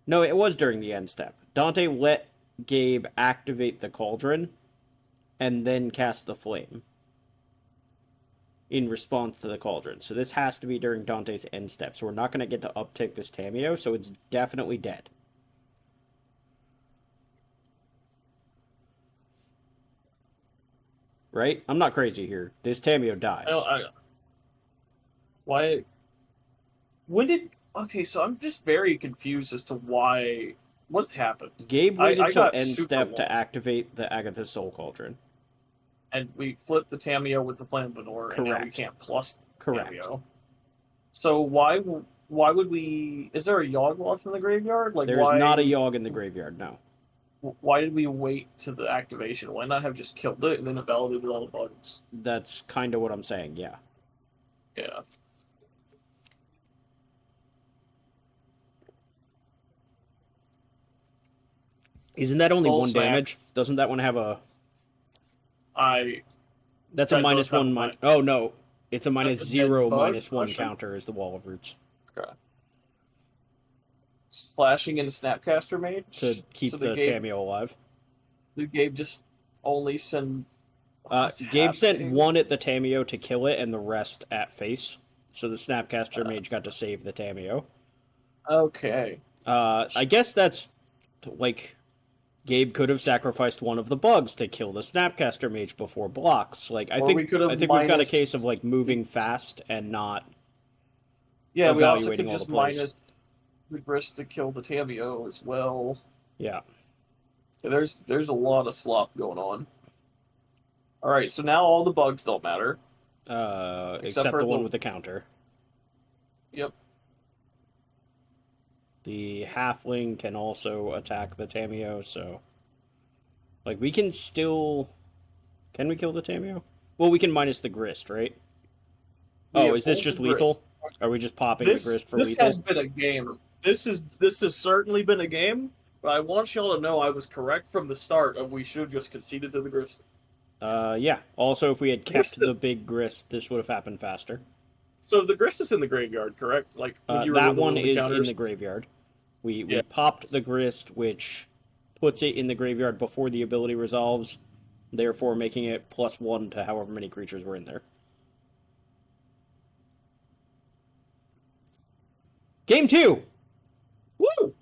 No, it was during the end step. Dante let Gabe activate the cauldron and then cast the flame in response to the cauldron. So this has to be during Dante's end step. So we're not going to get to uptick this Tamiyo, so it's definitely dead. Right? I'm not crazy here. This Tamiyo dies. Why? When did... Okay, so I'm just very confused as to why... What's happened? Gabe waited till end step to activate the Agatha's Soul Cauldron. And we flipped the Tamiyo with the Flambenor, and now we can't plus Tamiyo. So why would we... Is there a Yawgmoth in the graveyard? Like, There's not a Yawg in the graveyard, no. Why did we wait to the activation? Why not have just killed it and then validated all the bugs? That's kind of what I'm saying, yeah. Yeah. Isn't that only one damage? Doesn't that one have a... That's a -1... Oh, no. It's a -0, -1 counter is the Wall of Roots. Okay. Slashing in Snapcaster Mage? To keep the Tamiyo alive. Did Gabe just only send... Gabe sent one at the Tamiyo to kill it and the rest at face. So the Snapcaster Mage got to save the Tamiyo. Okay. I guess that's... Like... Gabe could have sacrificed one of the bugs to kill the Snapcaster Mage before blocks. Like I think we've got a case of like moving fast and not. Yeah, we also could just minus the grist to kill the Tamiyo as well. Yeah. There's a lot of slop going on. All right, so now all the bugs don't matter. Except the one with the counter. Yep. The halfling can also attack the Tamiyo, so... Like, we can still... Can we kill the Tamiyo? Well, we can minus the grist, right? Oh, is this just lethal? Are we just popping the grist for lethal? This has been a game. This has certainly been a game, but I want y'all to know I was correct from the start of we should have just conceded to the grist. Yeah. Also, if we had kept the big grist, this would have happened faster. So the grist is in the graveyard, correct? Like that one is in the graveyard. We popped the grist, which puts it in the graveyard before the ability resolves, therefore making it +1 to however many creatures were in there. Game 2! Woo!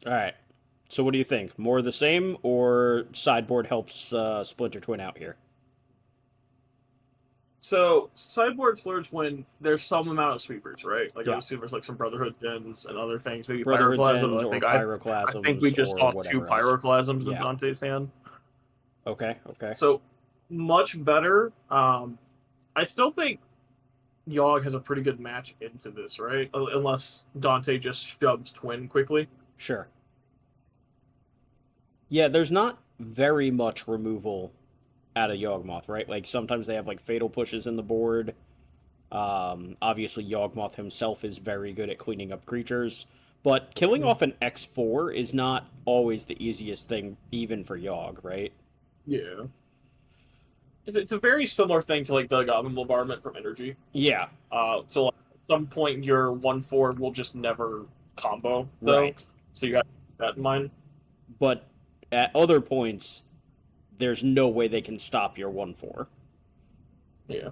Alright. So what do you think? More of the same, or sideboard helps Splinter Twin out here? So, sideboard splurge when there's some amount of sweepers, right? Like, I assume there's like some Brotherhood gens and other things. Maybe Pyroclasm. I think we just saw 2 Pyroclasms in Dante's hand. Okay. So, much better. I still think Yawg has a pretty good match into this, right? Unless Dante just shoves Twin quickly. Sure. Yeah, there's not very much removal out of Yawgmoth, right? Like, sometimes they have, like, fatal pushes in the board. Obviously, Yawgmoth himself is very good at cleaning up creatures. But killing off an X4 is not always the easiest thing, even for Yawg, right? Yeah. It's a very similar thing to, like, the Gavin bombardment from Energy. Yeah. So, like, at some point, your 1/4 will just never combo, though. Right. So you got that in mind. But at other points, there's no way they can stop your 1/4. Yeah.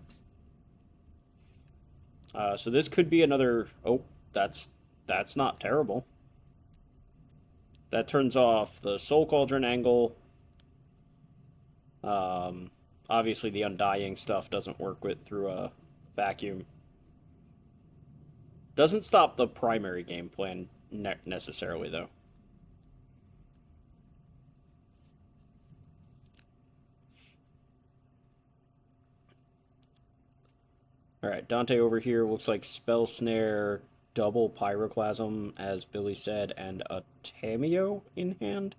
So this could be another... Oh, that's not terrible. That turns off the Soul Cauldron angle. Obviously, the Undying stuff doesn't work through a vacuum. Doesn't stop the primary game plan necessarily, though. Alright, Dante over here looks like Spell Snare, double Pyroclasm, as Billy said, and a Tameo in hand.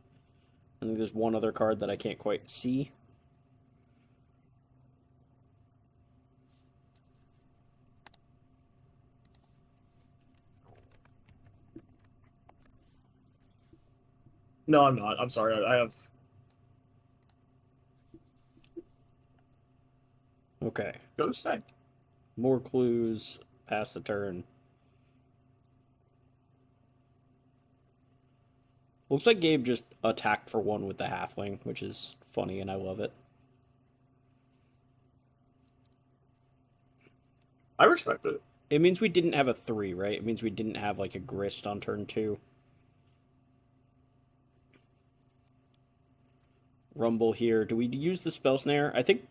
I think there's one other card that I can't quite see. No, I'm not. I'm sorry. I have. Okay. Go to stack. More clues past the turn. Looks like Gabe just attacked for 1 with the halfling, which is funny and I love it. I respect it. It means we didn't have a 3, right? It means we didn't have like a grist on turn 2. Rumble here. Do we use the spell snare? I think.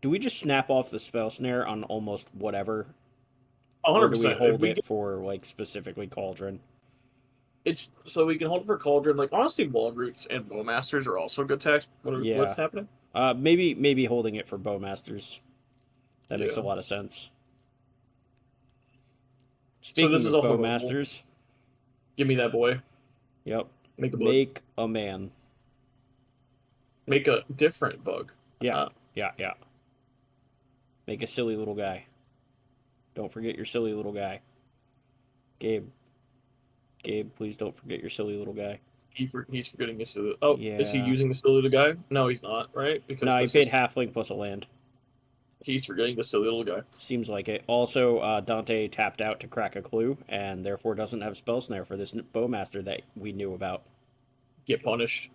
Do we just snap off the spell snare on almost whatever? 100%. Or do we hold it for like specifically Cauldron? It's so we can hold it for Cauldron. Like honestly, Wall Roots and Bowmasters are also good text. What's happening? Maybe holding it for Bowmasters. That makes a lot of sense. Speaking so this is of Bowmasters, give me that boy. Yep. Make a man. Make a different bug. Yeah. Yeah. Make a silly little guy. Don't forget your silly little guy. Gabe, please don't forget your silly little guy. He's forgetting his silly... Oh, yeah. Is he using the silly little guy? No, he's not, right? Because no, he paid halfling plus a land. He's forgetting the silly little guy. Seems like it. Also, Dante tapped out to crack a clue, and therefore doesn't have spell snare for this Bowmaster that we knew about. Get punished.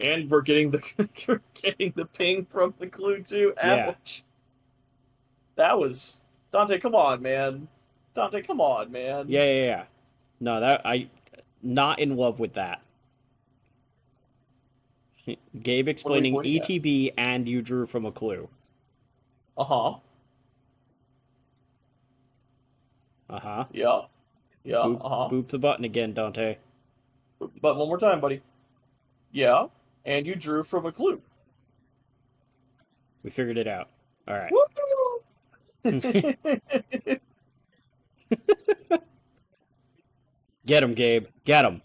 And we're getting the ping from the clue too. Ouch. Yeah. That was Dante. Come on, man. Dante, come on, man. Yeah. No, I not in love with that. Gabe explaining ETB and you drew from a clue. Uh-huh. Yeah. Boop the button again, Dante. Boop the button one more time, buddy. Yeah. And you drew from a clue. We figured it out. All right. Get him, Gabe. Get him.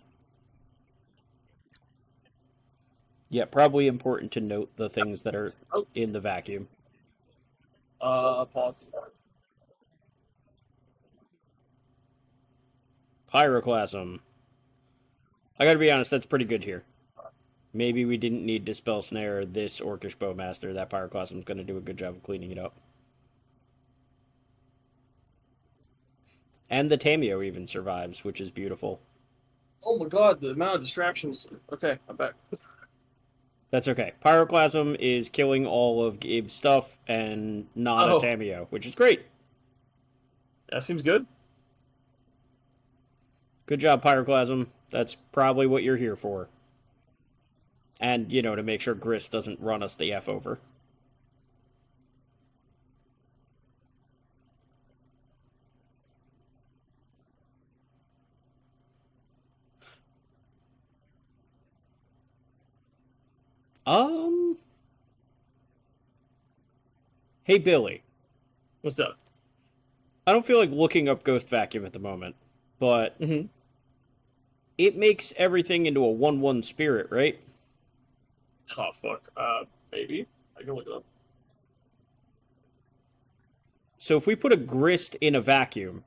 Yeah, probably important to note the things that are in the vacuum. Pause. Pyroclasm. I gotta be honest, that's pretty good here. Maybe we didn't need to spell snare this Orcish Bowmaster. That Pyroclasm's gonna do a good job of cleaning it up. And the Tameo even survives, which is beautiful. Oh my god, the amount of distractions. Okay, I'm back. That's okay. Pyroclasm is killing all of Gabe's stuff and not a Tameo, which is great. That seems good. Good job, Pyroclasm. That's probably what you're here for. And, to make sure Grist doesn't run us the F over. Hey, Billy. What's up? I don't feel like looking up Ghost Vacuum at the moment, but it makes everything into a 1/1 spirit, right? Oh, fuck. Maybe. I can look it up. So if we put a Grist in a vacuum,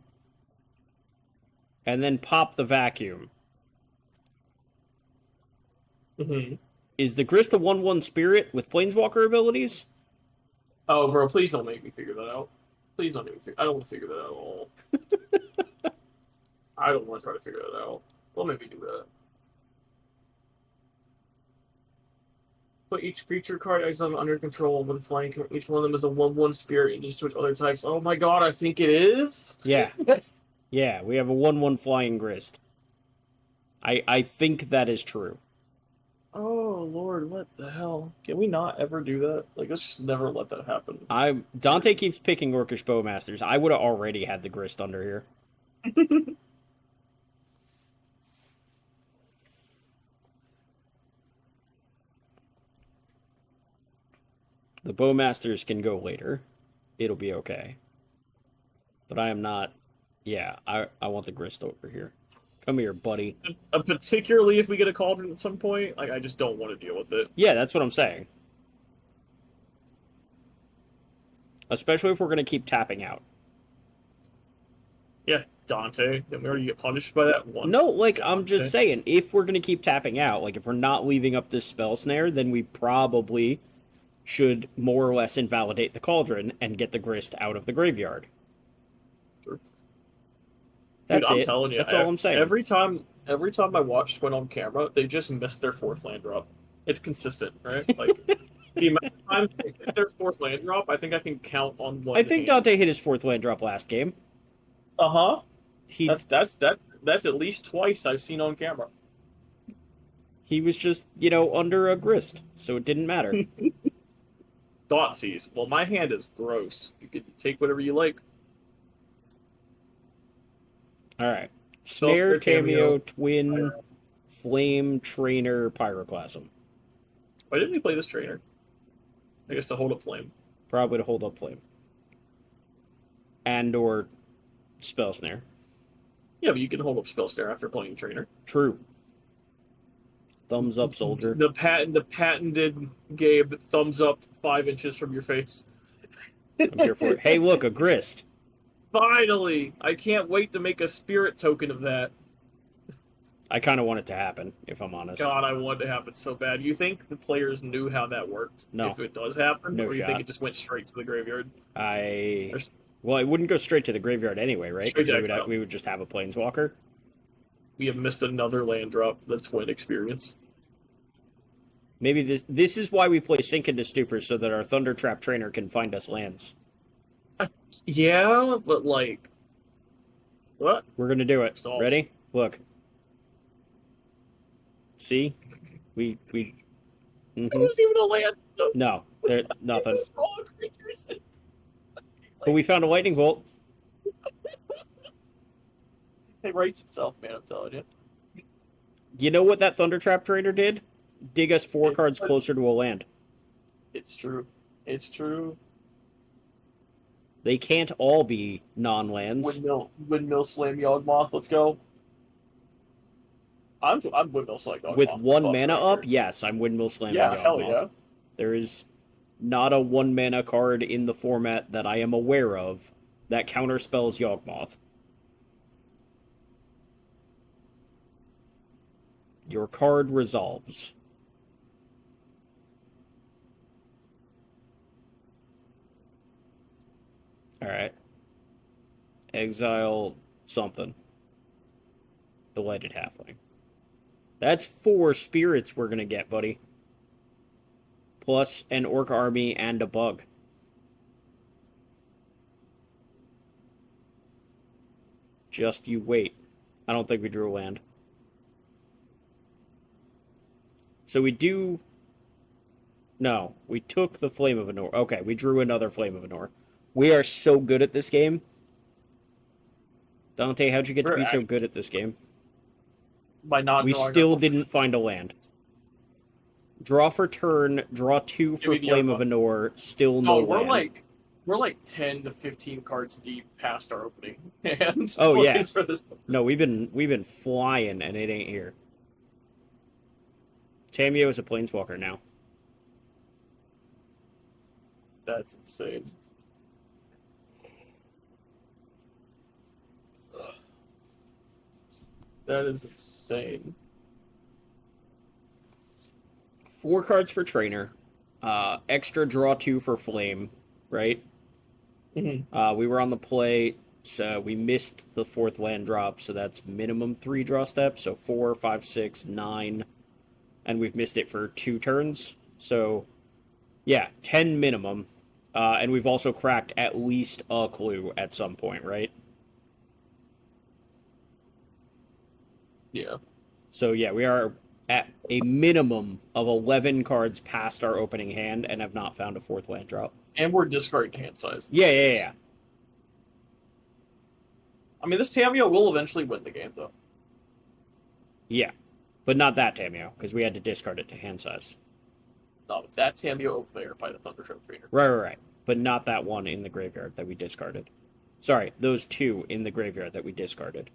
and then pop the vacuum, is the Grist a 1/1 spirit with Planeswalker abilities? Oh, bro, please don't make me figure that out. Please don't make me I don't want to figure that out at all. I don't want to try to figure that out. Don't make me do that. Put each creature card exile under control when flying. Each one of them is a 1/1 spirit and just switch other types. Oh my god, I think it is? Yeah. Yeah, we have a 1/1 flying Grist. I think that is true. Oh, Lord, what the hell? Can we not ever do that? Like, let's just never let that happen. Dante keeps picking Orcish Bowmasters. I would have already had the Grist under here. The Bowmasters can go later. it'll be okay. But I am not... Yeah, I want the grist over here. Come here, buddy. Particularly if we get a cauldron at some point, like, I just don't want to deal with it. Yeah, that's what I'm saying. Especially if we're going to keep tapping out. Yeah, Dante. Didn't we already get punished by that once? No, like, Dante. I'm just saying, if we're going to keep tapping out, like, if we're not leaving up this spell snare, then we probably should more or less invalidate the cauldron and get the grist out of the graveyard. Sure. That's Dude, I'm it. telling you, That's all I'm saying. Every time I watch Twin on camera, they just miss their 4th land drop. It's consistent, right? Like, the amount of times they hit their 4th land drop, I think I can count on one I think hand. Dante hit his 4th land drop last game. Uh-huh. He That's at least twice I've seen on camera. He was just, under a grist, so it didn't matter. Dotsies. Well, my hand is gross. You can take whatever you like. Alright. Snare, Tameo, Twin, Flame, Trainer, Pyroclasm. Why didn't we play this trainer? I guess to hold up Flame. Probably to hold up Flame. And or Spell Snare. Yeah, but you can hold up Spell Snare after playing trainer. True. Thumbs up, soldier. The patented Gabe thumbs up 5 inches from your face. I'm here for it. Hey, look, a grist. Finally! I can't wait to make a spirit token of that. I kind of want it to happen, if I'm honest. God, I want it to happen so bad. You think the players knew how that worked? No. If it does happen? No or you shot. think it just went straight to the graveyard? Well, it wouldn't go straight to the graveyard anyway, right? Because Straight to we would just have a Planeswalker. We have missed another land drop. That's Win experience. Maybe this is why we play Sink into Stupor, so that our Thunder Trap trainer can find us lands. Yeah, but like... What? We're going to do it. Stalls. Ready? Look. See? We It wasn't even a land. No, nothing. It was all creatures. But we found a lightning bolt. It writes itself, man, I'm telling you. You know what that Thunder Trap trainer did? Dig us 4 cards closer to a land. It's true. It's true. They can't all be non-lands. Windmill Slam Yawgmoth, let's go. I'm Windmill Slam Yawgmoth. With 1 mana up, yes, I'm Windmill Slamming Yeah, Yawgmoth. hell yeah. There is not a 1 mana card in the format that I am aware of that counterspells Yawgmoth. Your card resolves. Alright. Exile something. Delighted Halfling. That's 4 spirits we're gonna get, buddy. Plus an orc army and a bug. Just you wait. I don't think we drew a land. So we do... No, we took the Flame of Anor. Okay, we drew another Flame of Anor. We are so good at this game. Dante, how'd you get to be so good at this game? By not We still didn't find a land. Draw for turn, draw 2 for Flame of Anor, still no land. We're like 10 to 15 cards deep past our opening hand. Oh yeah. For this. No, we've been flying and it ain't here. Tameo is a planeswalker now. That's insane. That is insane. 4 cards for trainer. Extra draw 2 for flame, right? Mm-hmm. We were on the play, so we missed the 4th land drop, so that's minimum 3 draw steps. So 4, 5, 6, 9. And we've missed it for 2 turns. So, yeah, 10 minimum. And we've also cracked at least a clue at some point, right? Yeah. So, yeah, we are at a minimum of 11 cards past our opening hand and have not found a 4th land drop. And we're discarding hand size. Yeah. I mean, this Tameo will eventually win the game, though. Yeah. But not that Tameo, because we had to discard it to hand size. No, that Tameo open there by the Thunder Trap Trainer. Right. but not that one in the graveyard that we discarded. Sorry, those 2 in the graveyard that we discarded.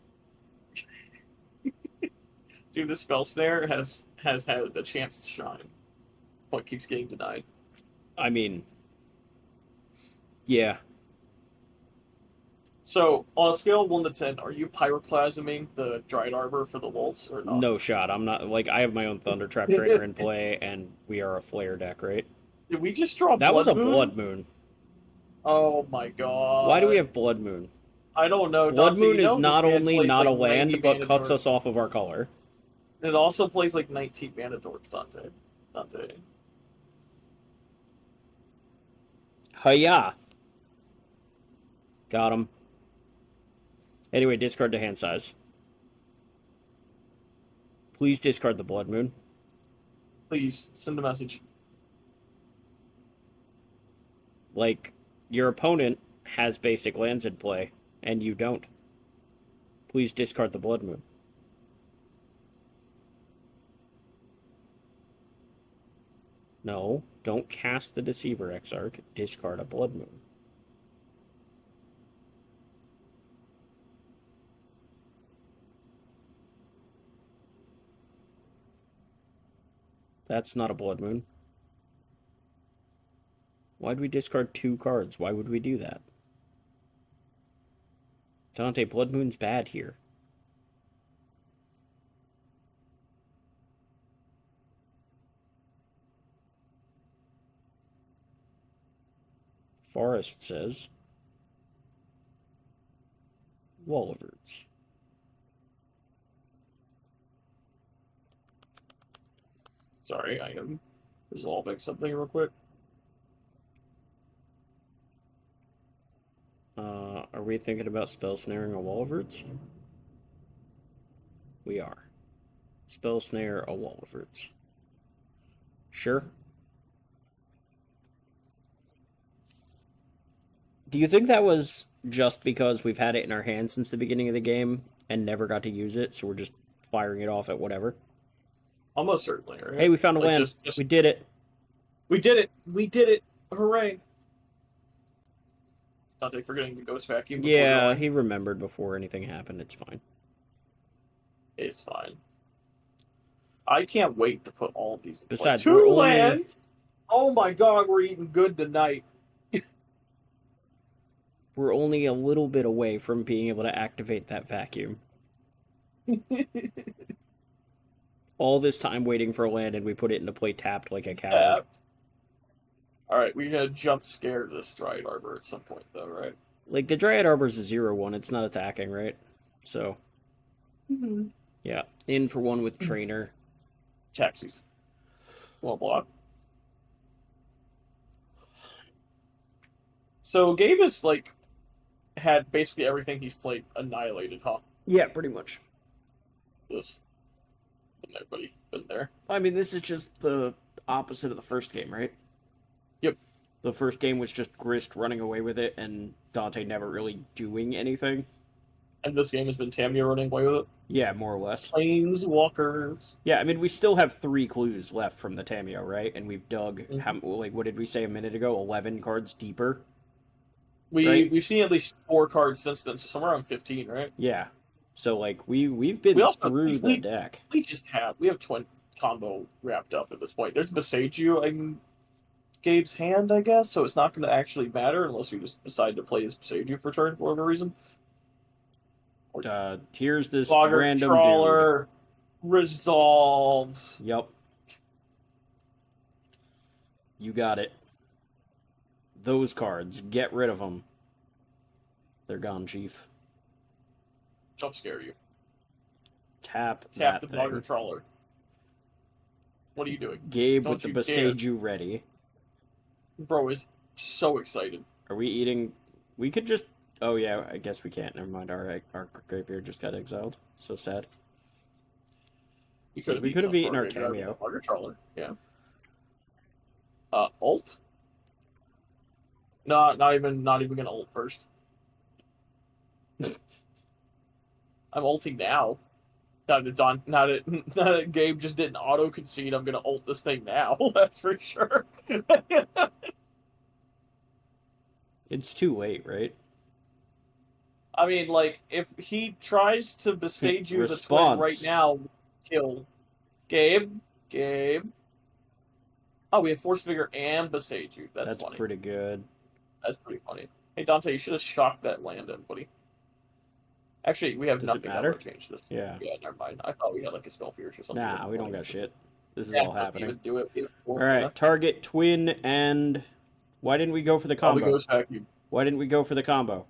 Dude, the spell snare has had a chance to shine, but keeps getting denied. I mean, yeah. So, on a scale of 1 to 10, are you pyroclasming the Dried Arbor for the Wolves, or not? No shot. I'm not, like, I have my own Thundertrap Trainer in play, and we are a Flare deck, right? Did we just draw That Blood was a Moon? Blood Moon. Oh my god. Why do we have Blood Moon? I don't know. Blood Dante, Moon you know is this not man only plays not like a land, 90 but mana cuts dorks. us off of our color. It also plays like 19 mana dorks, Dante. Dante. Hiya! Got him. Anyway, discard to hand size. Please discard the Blood Moon. Please, send a message. Like, your opponent has basic lands in play, and you don't. Please discard the Blood Moon. No, don't cast the Deceiver Exarch. Discard a Blood Moon. That's not a Blood Moon. Why'd we discard 2 cards? Why would we do that? Dante, Blood Moon's bad here. Forest says Walliverts. Sorry, I am resolving something real quick. Are we thinking about spell snaring a Walliverts? We are. Spell snare a Walliverts. Sure. Do you think that was just because we've had it in our hands since the beginning of the game and never got to use it, so we're just firing it off at whatever? Almost certainly, right? Hey, we found a Like, land. We did it. We did it! We did it! Hooray! Dante forgetting the ghost vacuum before Yeah, going. he remembered before anything happened. It's fine. It's fine. I can't wait to put all of these. Besides, 2 we're only- lands. Oh my god, we're eating good tonight. We're only a little bit away from being able to activate that vacuum. All this time waiting for a land, and we put it into play tapped like a coward. All right, we're gonna jump scare this Dried Arbor at some point, though, right? Like, the Dryad Arbor's a 0/1. It's not attacking, right? So, yeah. In for 1 with Trainer. Taxis. Well, block. So Gabe is like had basically everything he's played annihilated, huh? Yeah, pretty much. Yes. Everybody been there. I mean, this is just the opposite of the first game, right? Yep. The first game was just Grist running away with it, and Dante never really doing anything. And this game has been Tamia running away with it. Yeah, more or less. Planeswalkers. Yeah, I mean, we still have 3 clues left from the Tamio, right? And we've dug, what did we say a minute ago? 11 cards deeper? We've seen at least 4 cards since then, so somewhere around 15, right? Yeah. So, like, we've been through the deck. We have twin combo wrapped up at this point. There's Beseiju in Gabe's hand, I guess, so it's not going to actually matter unless we just decide to play as Beseiju for turn for whatever reason. Here's this Logger random Trawler resolves. Yep. You got it. Those cards, get rid of them. They're gone, Chief. Jump scare you. Tap the thing. Logger Trawler. What are you doing? Gabe Don't with the you dare. Beseiju ready. Bro is so excited. Are we eating? We could just. Oh yeah, I guess we can't. Never mind. Our graveyard just got exiled. So sad. We So we could have eaten our Tamio. Tamio. Logger Trawler. Yeah. Ult. No, not even gonna ult first. I'm ulting now. Now that Gabe just didn't auto concede, I'm gonna ult this thing now. That's for sure. It's too late, right? I mean, like, if he tries to besage you the twin Response. right now, kill. Gabe? Oh, we have Force Vigor and besage you. That's funny. Pretty good. That's pretty funny. Hey, Dante, you should have shocked that Landon, buddy. Actually, we have Does it nothing matter? that will change this. Yeah. Yeah, never mind. I thought we had, like, a spell pierce or something. Nah, we don't got shit. This is Yeah, all happening. Even do it. Alright, target, twin, and... Why didn't we go for the combo? Why didn't we go for the combo?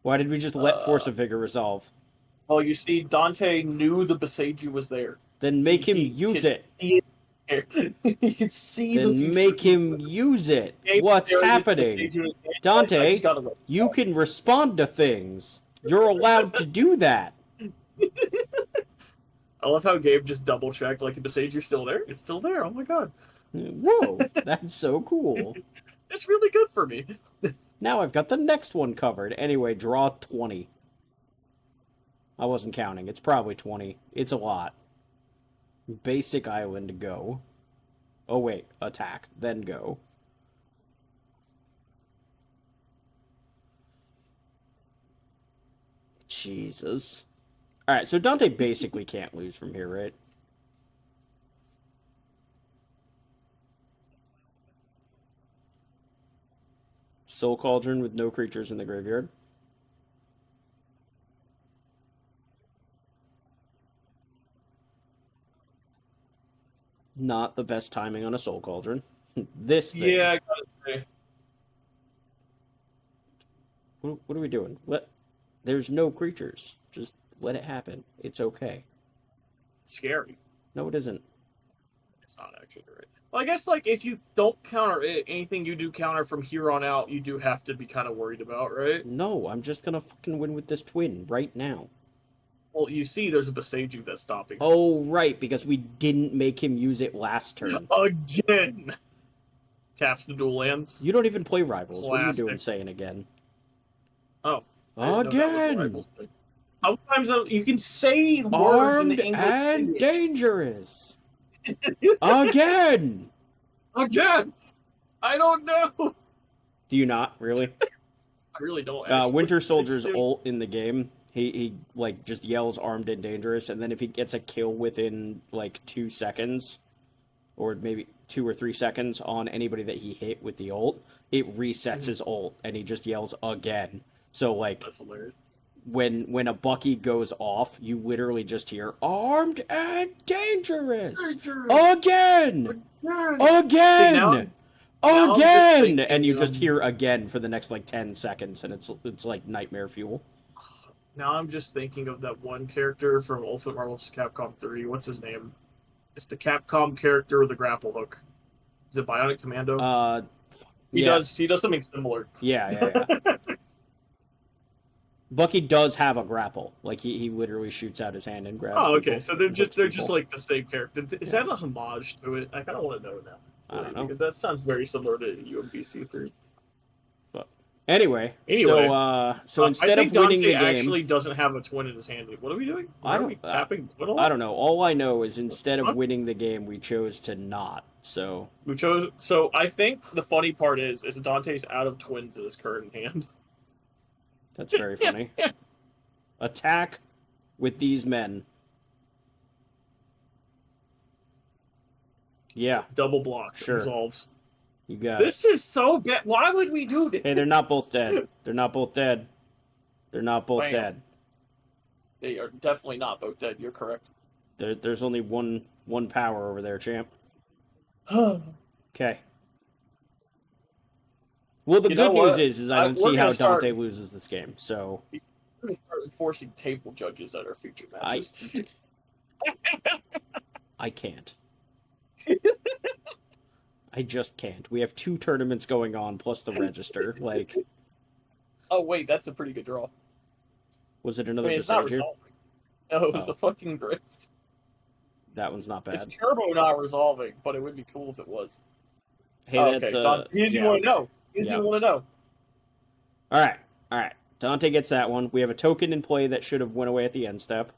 Why did we just let Force of Vigor resolve? Well, you see, Dante knew the Beseiju was there. Then make him use it. He can see the future. Then make him use it. What's happening? Dante, you can respond to things. You're allowed to do that. I love how Gabe just double-checked, like, the Beseiju's still there? It's still there, oh my god. Whoa, that's so cool. It's really good for me. Now I've got the next one covered. Anyway, draw 20. I wasn't counting. It's probably 20. It's a lot. Basic island, go. Oh wait, attack, then go. Jesus. Alright, so Dante basically can't lose from here, right? Soul Cauldron with no creatures in the graveyard. Not the best timing on a Soul Cauldron. This thing. Yeah, I gotta say. What are we doing? There's no creatures. Just let it happen. It's okay. It's scary. No, it isn't. It's not actually right. Well, I guess, like, if you don't counter it, anything you do counter from here on out, you do have to be kind of worried about, right? No, I'm just gonna fucking win with this twin right now. Well, you see there's a Beseiju that's stopping. Oh, right, because we didn't make him use it last turn. Again! Taps the dual lands. You don't even play Rivals. Classic. What are you doing saying again? Oh. Again! Sometimes you can say words Armed in the English and language. dangerous! Again! Again! I don't know! Do you not, really? I really don't, actually. Winter Soldier's ult in the game, he like, just yells armed and dangerous, and then if he gets a kill within, like, 2 seconds, or maybe 2 or 3 seconds on anybody that he hit with the ult, it resets his ult, and he just yells again. So, like, that's hilarious. When a Bucky goes off, you literally just hear, armed and dangerous! Again! Again! Again! And you just hear again for the next, like, 10 seconds, and it's like nightmare fuel. Now I'm just thinking of that one character from Ultimate Marvel vs. Capcom 3. What's his name? It's the Capcom character with the grapple hook. Is it Bionic Commando? He does something similar. Yeah. Bucky does have a grapple. Like, he literally shoots out his hand and grabs. Oh, okay. People, so they're just like the same character. Is that a homage to it? I kind of want to know now. I don't know. Because that sounds very similar to UMVC 3. But anyway, so instead of winning the game, actually doesn't have a twin in his hand. What are we doing? Are we tapping twin a lot? I don't know. All I know is instead of winning the game, we chose to not. So I think the funny part is Dante's out of twins in his current hand. That's very funny. Attack with these men. Yeah. Double block. Sure. Resolves. You got this is so bad. Why would we do this? Hey, they're not both dead. They're not both dead. They're not both dead. They are definitely not both dead. You're correct. There's only one power over there, champ. Okay. Well, the good news is I don't see how Dante loses this game, so... We're going to start enforcing table judges at our future matches. I can't. I just can't. We have 2 tournaments going on, plus the register, like... Oh, wait, that's a pretty good draw. Was it another it's not resolving. No, it was a fucking grist. That one's not bad. It's turbo not resolving, but it would be cool if it was. Hey, okay, he doesn't want to know. He doesn't want to know. Alright. Dante gets that one. We have a token in play that should have went away at the end step.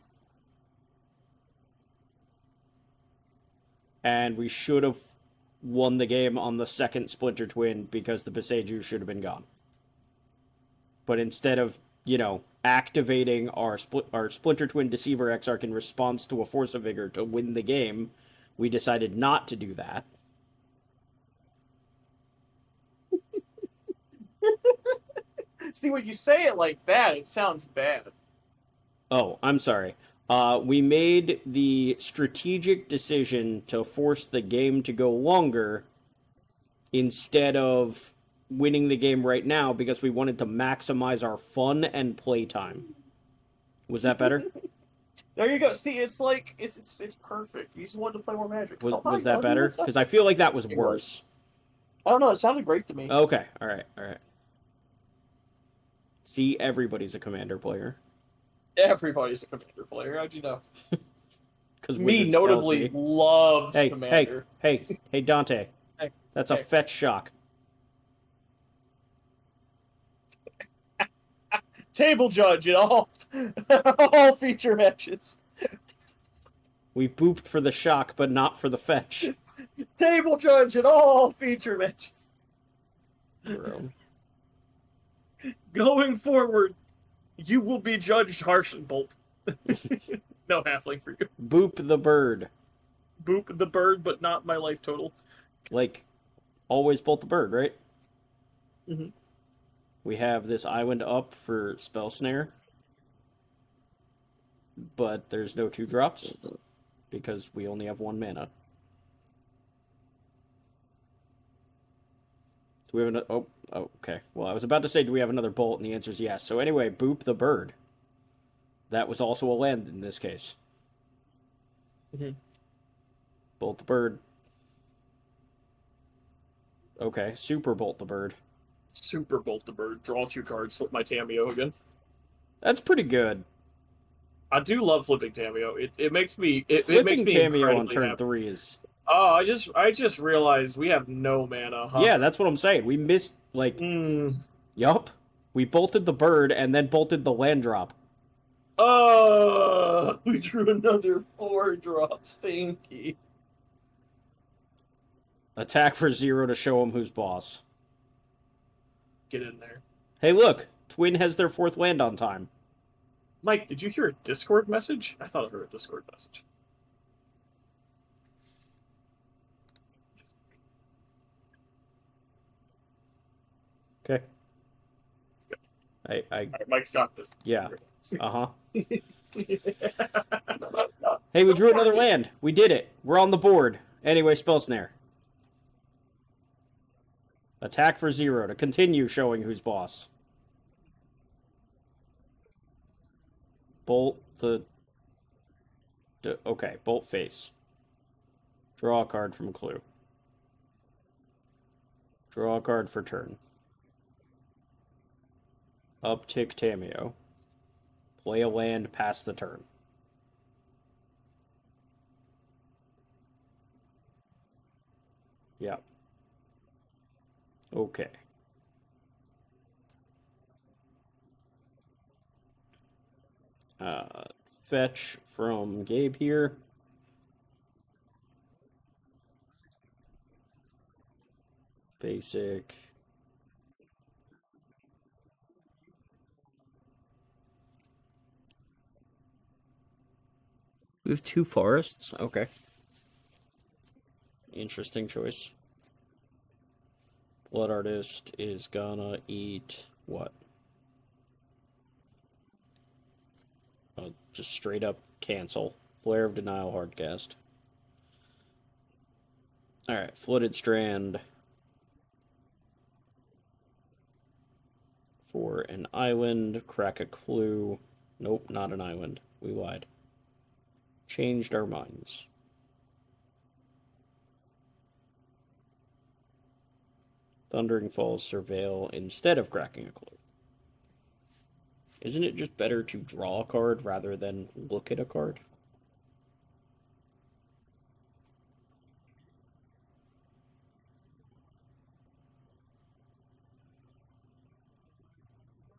And we should have won the game on the second Splinter Twin because the Beseju should have been gone. But instead of, activating our Splinter Twin Deceiver Exarch in response to a Force of Vigor to win the game, we decided not to do that. See, when you say it like that, it sounds bad. Oh, I'm sorry. We made the strategic decision to force the game to go longer instead of winning the game right now because we wanted to maximize our fun and playtime. Was that better? There you go. See, it's like it's perfect. You just wanted to play more Magic. Was that better? Because I feel like that was worse. I don't know. It sounded great to me. Okay. All right. See, everybody's a Commander player. Everybody's a Commander player. How'd you know? Because me notably loves Commander. Hey, Dante. Hey, that's a fetch shock. Table judge in all feature matches. We booped for the shock, but not for the fetch. Table judge in all feature matches. Going forward, you will be judged harsh and bold. No halfling for you. Boop the bird. Boop the bird, but not my life total. Like, always bolt the bird, right? Mm-hmm. We have this island up for Spell Snare. But there's no 2-drops. Because we only have 1 mana. Do we have another... Oh, okay. Well, I was about to say, do we have another bolt? And the answer is yes. So anyway, boop the bird. That was also a land in this case. Mm-hmm. Bolt the bird. Okay, super bolt the bird. Super bolt the bird. Draw 2 cards. Flip my Tamiyo again. That's pretty good. I do love flipping Tamiyo. It makes me. Flipping Tamiyo on turn happy. 3 is. Oh, I just realized we have no mana. Huh? Yeah, that's what I'm saying. We missed Yup. We bolted the bird and then bolted the land drop. Oh, we drew another 4-drop. Stinky. Attack for 0 to show him who's boss. Get in there. Hey, look! Twin has their 4th land on time. Mike, did you hear a Discord message? I thought I heard a Discord message. Okay. All right, Mike's got this. Yeah. Uh-huh. Hey, we drew another land. We did it. We're on the board. Anyway, Spell Snare. Attack for 0 to continue showing who's boss. Bolt the... Okay, bolt face. Draw a card from Clue. Draw a card for turn. Uptick Tamiyo. Play a land past the turn. Yeah. Okay. Fetch from Gabe here. Basic. We have 2 forests? Okay. Interesting choice. Blood Artist is gonna eat what? Just straight up cancel. Flare of Denial hardcast. Alright, Flooded Strand. For an island. Crack a Clue. Nope, not an island. We lied. Changed our minds. Thundering Falls Surveil instead of cracking a Clue. Isn't it just better to draw a card rather than look at a card?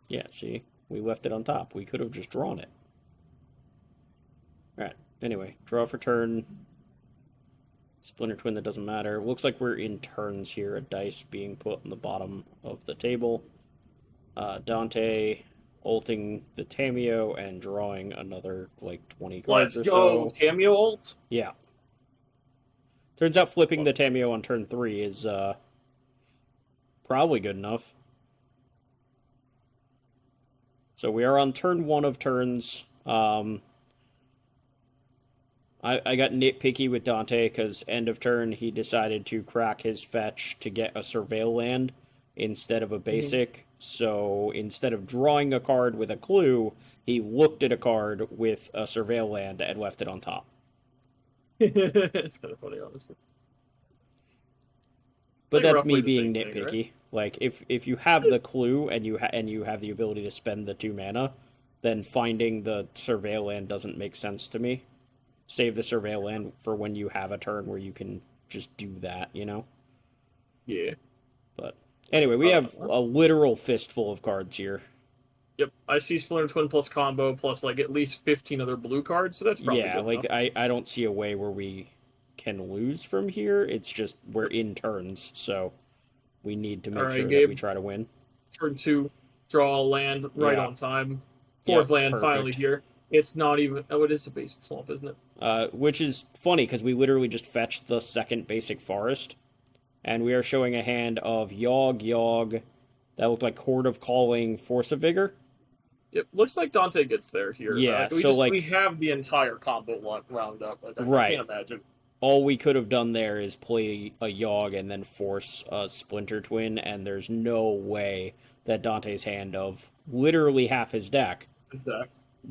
Yeah, see? We left it on top. We could have just drawn it. Alright, anyway. Draw for turn. Splinter Twin, that doesn't matter. Looks like we're in turns here, a dice being put on the bottom of the table. Dante ulting the Tameo and drawing another, like, 20 cards Let's or go, so. Tameo ult. Yeah. Turns out flipping the Tameo on turn 3 is, probably good enough. So we are on turn 1 of turns. I got nitpicky with Dante because end of turn he decided to crack his fetch to get a surveil land instead of a basic. So instead of drawing a card with a clue, he looked at a card with a surveil land and left it on top. It's kind of funny, honestly. But that's me being nitpicky. Right? Like if you have the clue and you have the ability to spend the 2 mana, then finding the surveil land doesn't make sense to me. Save the surveil land for when you have a turn where you can just do that, you know? Yeah. But anyway, we have a literal fistful of cards here. Yep, I see Splinter Twin plus combo plus like at least 15 other blue cards, so that's probably good like enough. I don't see a way where we can lose from here. It's just we're in turns, so we need to make sure that we try to win. Turn 2, draw a land right on time. 4th land perfect. Finally here. It's not even... Oh, it is a basic swamp, isn't it? Which is funny, because we literally just fetched the 2nd basic forest. And we are showing a hand of Yogg. That looked like Horde of Calling, Force of Vigor. It looks like Dante gets there here. Yeah, we have the entire combo round up. I can't imagine. All we could have done there is play a Yogg and then force a Splinter Twin, and there's no way that Dante's hand of literally half his deck...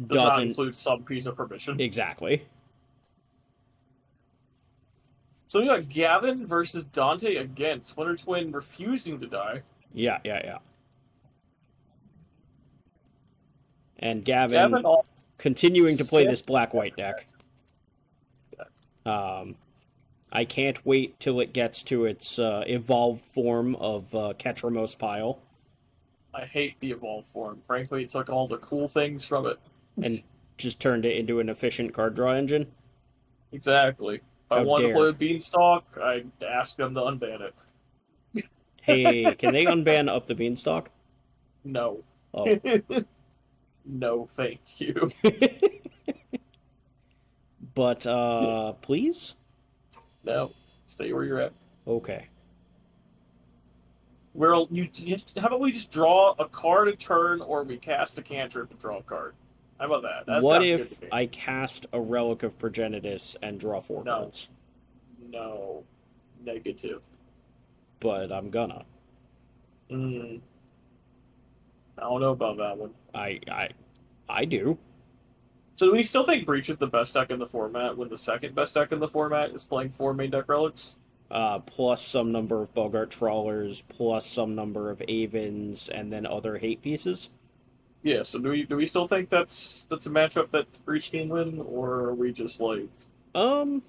Does not include some piece of permission. Exactly. So we got Gavin versus Dante again. Splinter Twin refusing to die. Yeah. And Gavin continuing to play this black-white deck. I can't wait till it gets to its evolved form of Ketramos Pile. I hate the evolved form. Frankly, it took all the cool things from it. And just turned it into an efficient card draw engine? Exactly. If I wanted to play with Beanstalk, I'd ask them to unban it. Hey, can they unban up the Beanstalk? No. Oh. No, thank you. But, please? No. Stay where you're at. Okay. How about we just draw a card a turn, or we cast a cantrip and draw a card? How about that? What if I cast a Relic of Progenitus and draw 4 cards? No. Negative. But I'm gonna. I don't know about that one. I do. So do we still think Breach is the best deck in the format when the 2nd best deck in the format is playing 4 main deck relics? Plus some number of Bogart Trawlers, plus some number of Avens, and then other hate pieces? Yeah, so do we still think that's a matchup that Breach can win, or are we just like... Oh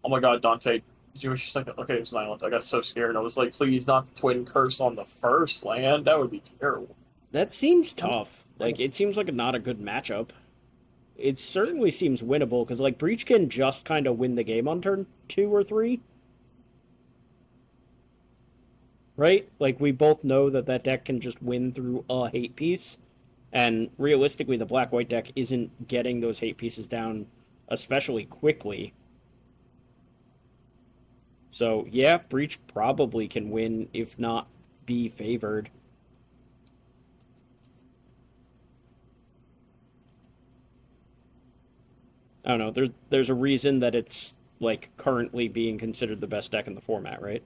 my god, Dante, did you wish just like... Okay, it was an island. I got so scared. I was like, please not the Twin Curse on the 1st land. That would be terrible. That seems tough. Like, it seems like not a good matchup. It certainly seems winnable, because, like, Breach can just kind of win the game on turn 2 or 3. Right? Like, we both know that deck can just win through a hate piece. And realistically, the black-white deck isn't getting those hate pieces down especially quickly. So, yeah, Breach probably can win, if not be favored. I don't know, there's a reason that it's, like, currently being considered the best deck in the format, right?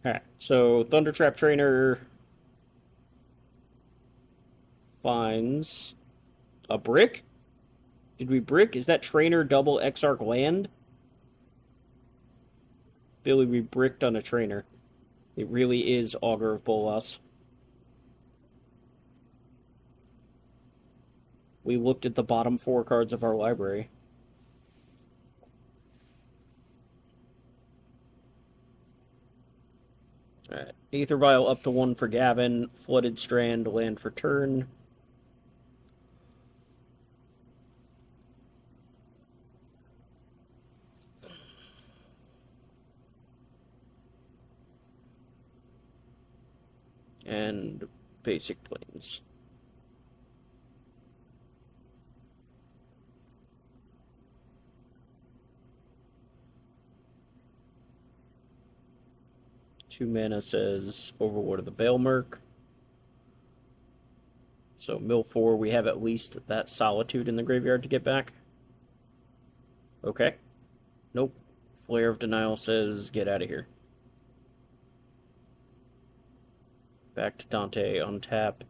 Alright, so Thundertrap Trainer finds a brick? Did we brick? Is that Trainer double Exarch land? Billy, we bricked on a Trainer. It really is Augur of Bolas. We looked at the bottom 4 cards of our library. Aether Vial up to 1 for Gavin. Flooded Strand, land for turn. And basic planes. Two mana says Overlord of the Baelmerk. So mill 4, we have at least that Solitude in the graveyard to get back. Okay. Nope. Flare of Denial says get out of here. Back to Dante, untap.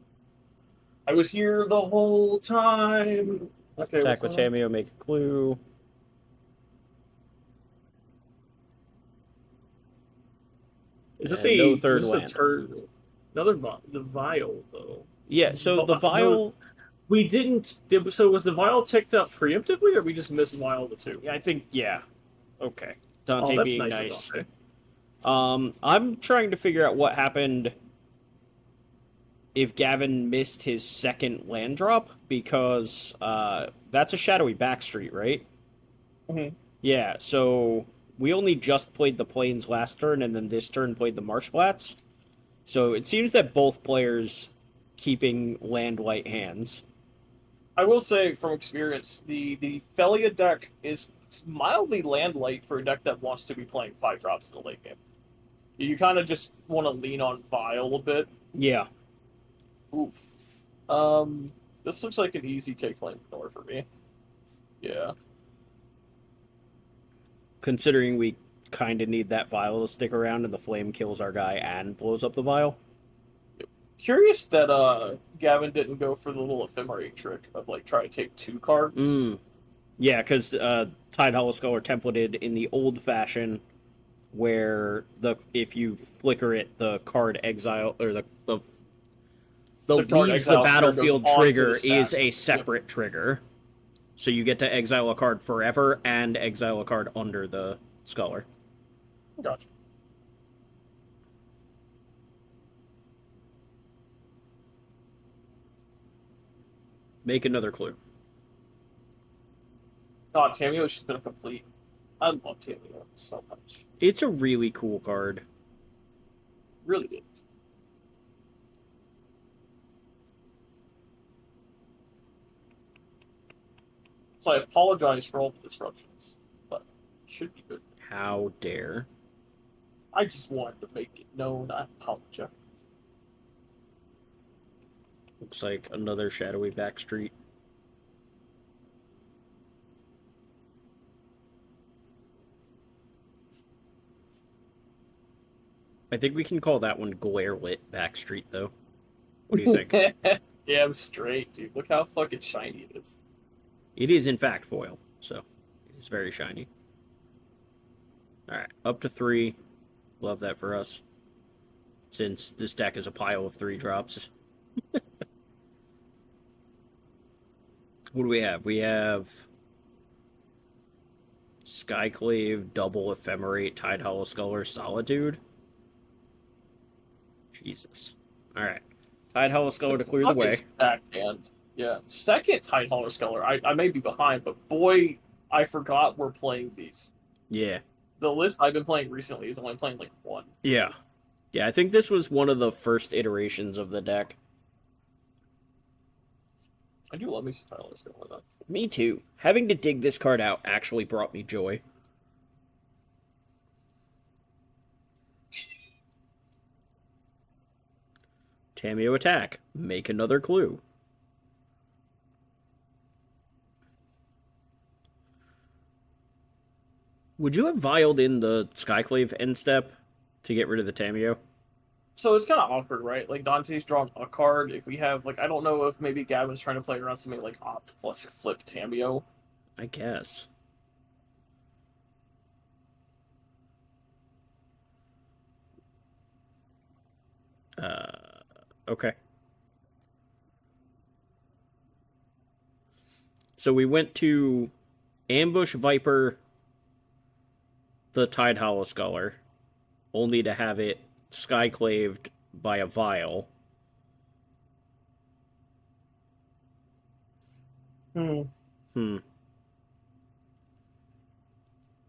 I was here the whole time. Okay, Attack with Tamiyo, make a clue. Is this no third land? The vial though. Yeah, so the vial. We didn't. So was the vial ticked up preemptively, or we just missed vial the two? I think yeah. Okay, Dante being nice. Dante. I'm trying to figure out what happened if Gavin missed his second land drop, because that's a shadowy backstreet, right? Mm-hmm. Yeah, so we only just played the plains last turn, and then this turn played the marsh flats. So it seems that both players keeping land light hands. I will say from experience, the Felia deck is mildly land light for a deck that wants to be playing 5 drops in the late game. You kind of just want to lean on Vial a bit. Yeah. Oof. This looks like an easy take flamethrower for me. Yeah. Considering we kind of need that vial to stick around and the flame kills our guy and blows up the vial. Curious that Gavin didn't go for the little ephemerate trick of like try to take 2 cards. Yeah, because Tide Hollow Scholar templated in the old fashion, where if you flicker it, the card exile or the leaves the battlefield trigger is a separate trigger. So you get to exile a card forever and exile a card under the Scholar. Gotcha. Make another clue. God, Tamio's just been a complete. I love Tamio so much. It's a really cool card. Really good. So I apologize for all the disruptions, but it should be good. How dare. I just wanted to make it known I apologize. Looks like another shadowy backstreet. I think we can call that one glare lit backstreet, though. What do you think? Yeah, I'm straight, dude. Look how fucking shiny it is. It is, in fact, foil, so it's very shiny. Alright, up to 3. Love that for us. Since this deck is a pile of 3 drops. What do we have? We have Skyclave, Double Ephemerate, Tide Hollow Scholar, Solitude. Jesus. Alright. Tide Hollow Scholar to clear the way. Backhand. Yeah. Second Tide Hollow Scholar. I may be behind, but boy, I forgot we're playing these. Yeah. The list I've been playing recently is only playing like 1. Yeah. Yeah, I think this was one of the first iterations of the deck. I do love me some Tide Hollow Scholar though. Me too. Having to dig this card out actually brought me joy. Tamiyo attack. Make another clue. Would you have vialed in the Skyclave end step to get rid of the Tamiyo? So it's kind of awkward, right? Like, Dante's drawn a card. If we have, like, I don't know if maybe Gavin's trying to play around something like Opt plus Flip Tamiyo. I guess. Okay. So we went to Ambush Viper, the Tide Hollow Scholar, only to have it skyclaved by a vial.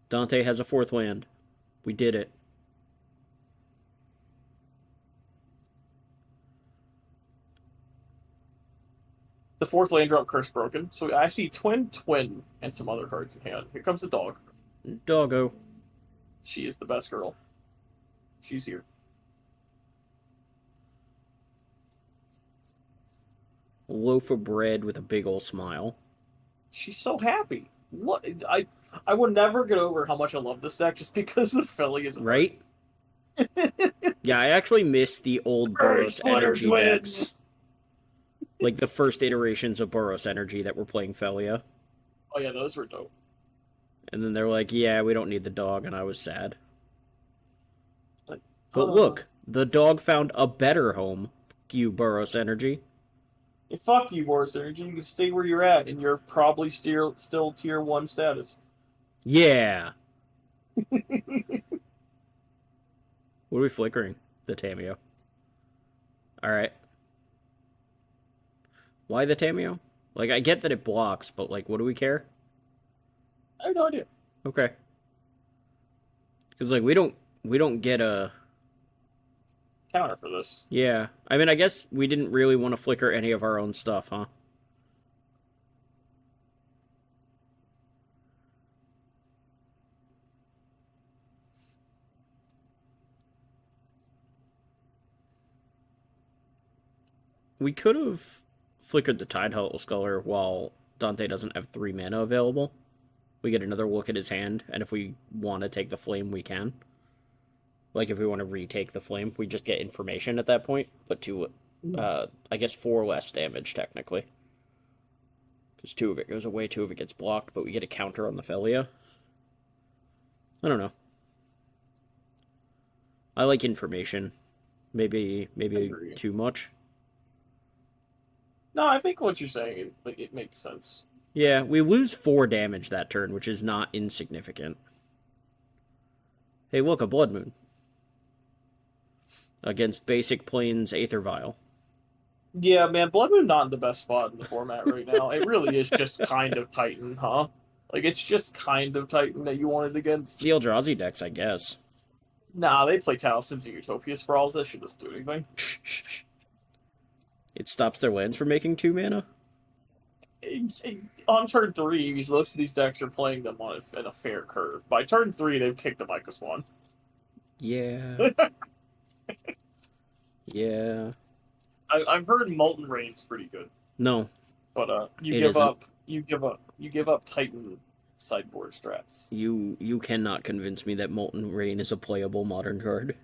Dante has a 4th land. We did it. The 4th land drop curse broken. So I see twin, and some other cards in hand. Here comes the dog. Doggo. She is the best girl. She's here. Loaf of bread with a big old smile. She's so happy. What I will never get over how much I love this deck just because the Philly is right. Yeah, I actually miss the old Boros Energy decks. Like the first iterations of Boros Energy that were playing Felia. Oh yeah, those were dope. And then they're like, yeah, we don't need the dog, and I was sad. But look, the dog found a better home. Fuck you, Boros Energy. Hey, fuck you, Boros Energy. You can stay where you're at, and you're probably still tier 1 status. Yeah. What are we flickering? The Tamiyo. Alright. Why the Tamiyo? Like, I get that it blocks, but, like, what do we care? I have no idea. Okay. Because, like, we don't get a counter for this. Yeah. I mean, I guess we didn't really want to flicker any of our own stuff, huh? We could have flickered the Tidehuttle Sculler while Dante doesn't have 3 mana available. We get another look at his hand, and if we want to take the flame, we can. Like, if we want to retake the flame, we just get information at that point, but I guess 4 less damage, technically. Because 2 of it goes away, 2 of it gets blocked, but we get a counter on the Felia. I don't know. I like information. Maybe too much. No, I think what you're saying, it makes sense. Yeah, we lose 4 damage that turn, which is not insignificant. Hey, look, a Blood Moon. Against basic plains Aether Vial. Yeah, man, Blood Moon not in the best spot in the format right now. It really is just kind of Titan, huh? Like, it's just kind of Titan that you wanted against. The Eldrazi decks, I guess. Nah, they play Talismans and Utopia Sprawls. That shit doesn't do anything. It stops their lands from making 2 mana? On turn 3, most of these decks are playing them in a fair curve. By turn 3, they've kicked the -1. Yeah. Yeah. I've heard Molten Rain's pretty good. No. But you give up Titan sideboard strats. You cannot convince me that Molten Rain is a playable modern card.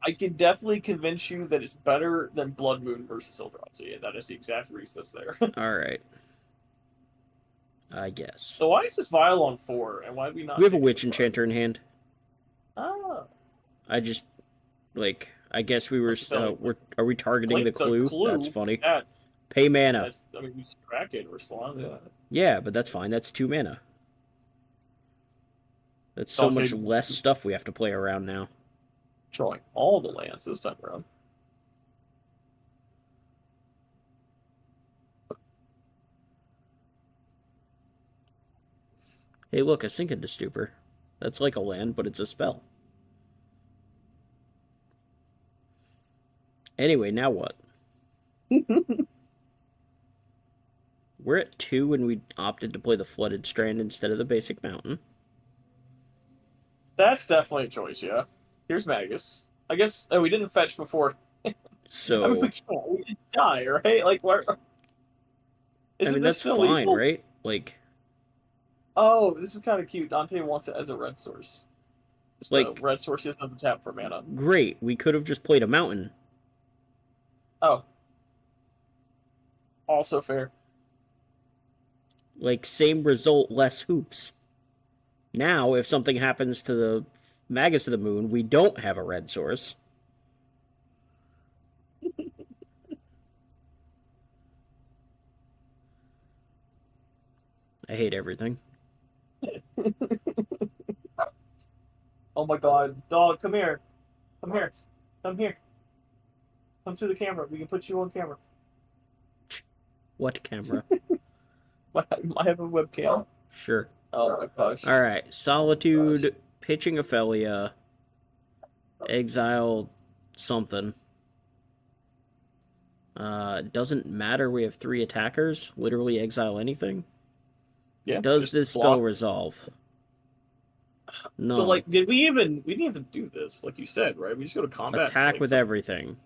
I can definitely convince you that it's better than Blood Moon versus Eldrazi, and that is the exact reason it's there. Alright. I guess. So why is this Vial on 4, and why do we not... We have a Witch Enchanter in hand. Ah. I just, like, I guess we were, are we targeting the clue? That's funny. Pay mana. I mean, we just track it and respond. Yeah, but that's fine. That's 2 mana. That's so much less stuff we have to play around now. Drawing all the lands this time around. Hey, look, a Sink into Stupor. That's like a land, but it's a spell. Anyway, now what? We're at 2 and we opted to play the Flooded Strand instead of the basic mountain. That's definitely a choice, yeah. Here's Magus. I guess we didn't fetch before. So I mean, we just die, right? Like, where? I mean, that's fine, legal? right? Like, oh, this is kind of cute. Dante wants it as a red source. Like, red source he doesn't have to tap for mana. Great. We could have just played a mountain. Oh. Also fair. Like, same result, less hoops. Now, if something happens to the Magus of the Moon, we don't have a red source. I hate everything. Oh my god. Dog, come here. Come here. Come here. Come to the camera. We can put you on camera. What camera? I have a webcam. Sure. Oh my gosh. All right. Solitude, pitching Ophelia, exile something. Doesn't matter. We have 3 attackers. Literally exile anything. Yeah. Does this block. spell resolve? No. So, like, didn't even do this, like you said, right? We just go to combat. Attack with everything.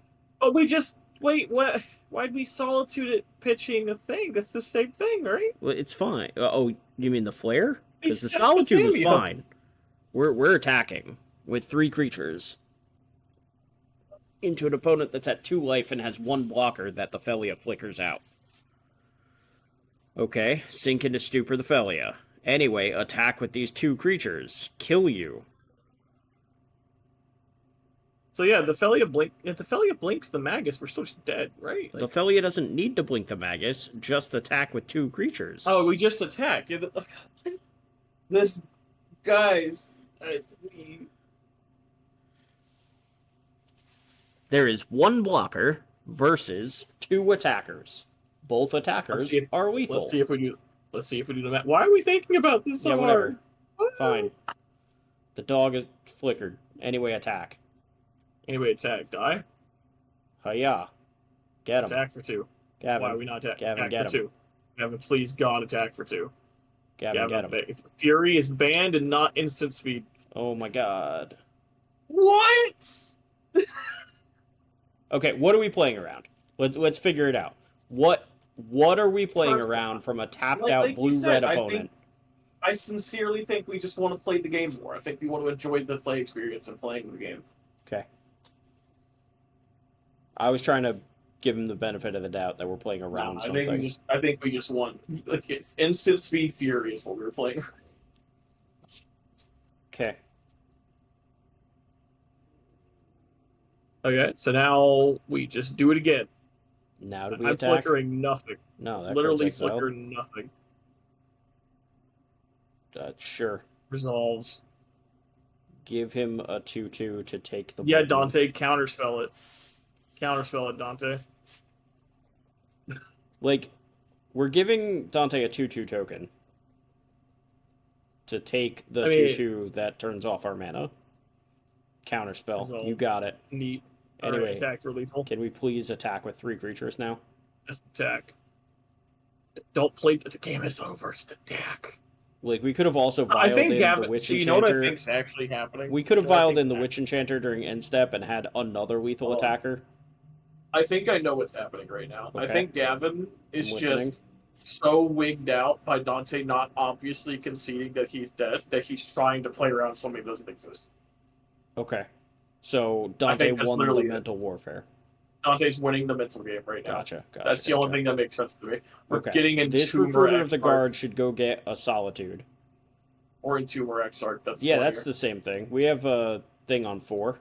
Oh, we just wait. What? Why'd we solitude it pitching a thing? That's the same thing, right? Well, it's fine. Oh, you mean the flare? Because the solitude was fine. We're attacking with 3 creatures into an opponent that's at 2 life and has 1 blocker that the Felia flickers out. Okay, sink into stupor the Felia. Anyway, attack with these 2 creatures. Kill you. So yeah, the Felia blink. If the Felia blinks the Magus, we're still just dead, right? The Felia doesn't need to blink the Magus, just attack with 2 creatures. Oh, we just attack. Yeah, this, guys, There is 1 blocker versus 2 attackers. Both attackers are lethal. Let's see if we do the math. Why are we thinking about this so hard? Fine. The dog is flickered. Anyway, attack. Anyway, attack. Die. Hiya. Get him. Attack for 2. Gavin. Why are we not attack? Gavin, attack get for him. 2. Gavin, please God, attack for 2. Gavin, get him. If Fury is banned and not instant speed. Oh my god. What? Okay, what are we playing around? Let's figure it out. What are we playing around from a tapped out blue-red opponent? I sincerely think we just want to play the game more. I think we want to enjoy the play experience of playing the game. Okay. I was trying to give him the benefit of the doubt that we're playing around something. I think we just want instant speed Fury is what we were playing. Okay. Okay, so now we just do it again. Now do we I'm attack? flickering nothing. No, that literally flickering nothing. Sure. Resolves. Give him a 2/2 to take the. Yeah, Dante, counterspell it. Counterspell it, Dante. Like, we're giving Dante a 2/2 token to take the 2/2 that turns off our mana. Counterspell. Resolve. You got it. Neat. Anyway, right, attack for lethal. Can we please attack with 3 creatures now? Just attack. Don't play the game is over. Just attack. Like, we could have also violed in the Witch Enchanter. You know what I think's actually happening? We could have violed in the Witch Enchanter during end step and had another lethal attacker. I think I know what's happening right now. Okay. I think Gavin is just so wigged out by Dante not obviously conceding that he's dead that he's trying to play around something that doesn't exist. Okay. So Dante won the mental warfare. Dante's winning the mental game right now. Gotcha. That's the only thing that makes sense to me. We're Okay. getting into this recruiter of the guard should go get a solitude. Or in Tumor Exarch. That's that's the same thing. We have a thing on 4.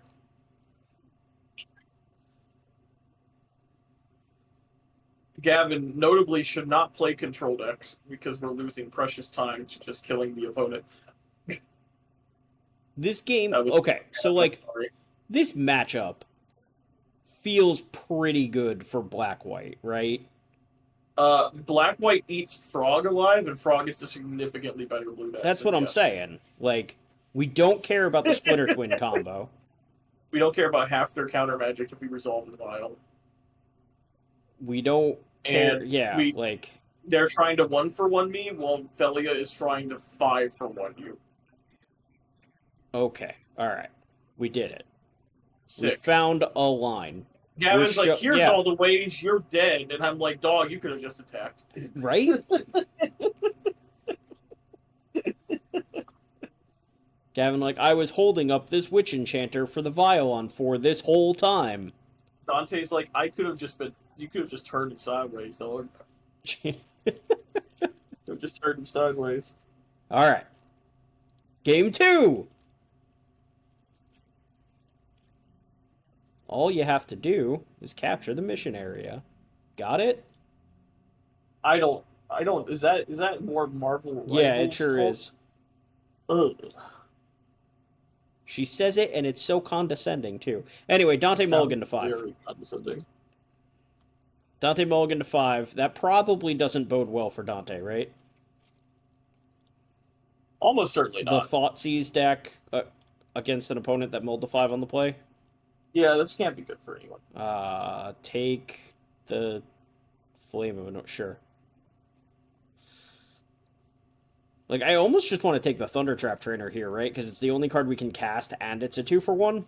Gavin notably should not play control decks because we're losing precious time to just killing the opponent. This game, okay, so like this matchup feels pretty good for Black-White, right? Black-White eats Frog alive, and Frog is the significantly better blue deck. That's what I'm saying. Like, we don't care about the Splinter Twin combo. We don't care about half their counter magic if we resolve the vial. We don't care. And like they're trying to 1-for-1 me, while Felia is trying to 5-for-1 you. Okay, all right, we did it. Sick. We found a line. Gavin's like, here's all the ways you're dead, and I'm like, dog, you could have just attacked. Right? Gavin, like, I was holding up this Witch Enchanter for the vial on 4 this whole time. Dante's like, you could have just turned him sideways, dog. You could have just turned him sideways. Alright. Game 2! All you have to do is capture the mission area. Got it? I don't, is that more Marvel Rivals Yeah, it sure talk? is. Ugh. She says it, and it's so condescending, too. Anyway, Dante mulligan to 5. Very condescending. Dante mulligan to 5. That probably doesn't bode well for Dante, right? Almost certainly not. The Thoughtseize deck against an opponent that mulled to 5 on the play? Yeah, this can't be good for anyone. Take the Flame of a... Sure. Like, I almost just want to take the Thundertrap Trainer here, right? Because it's the only card we can cast, and it's a 2-for-1.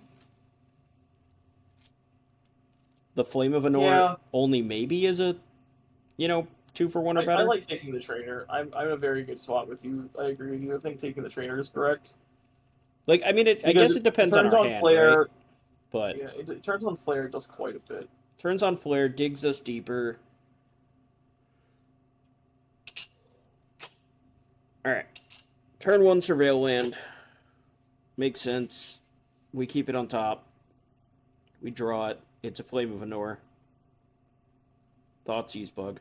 The Flame of Anor only maybe is a, 2-for-1 or better. I like taking the Trainer. I'm in a very good spot with you. I agree with you. I think taking the Trainer is correct. Like, I mean, I guess it depends on our hand, flare, right? But yeah, it turns on Flare, it does quite a bit. Turns on Flare, digs us deeper. Alright. Turn 1 Surveil Land. Makes sense. We keep it on top. We draw it. It's a Flame of Anor. Thoughtseize Bug.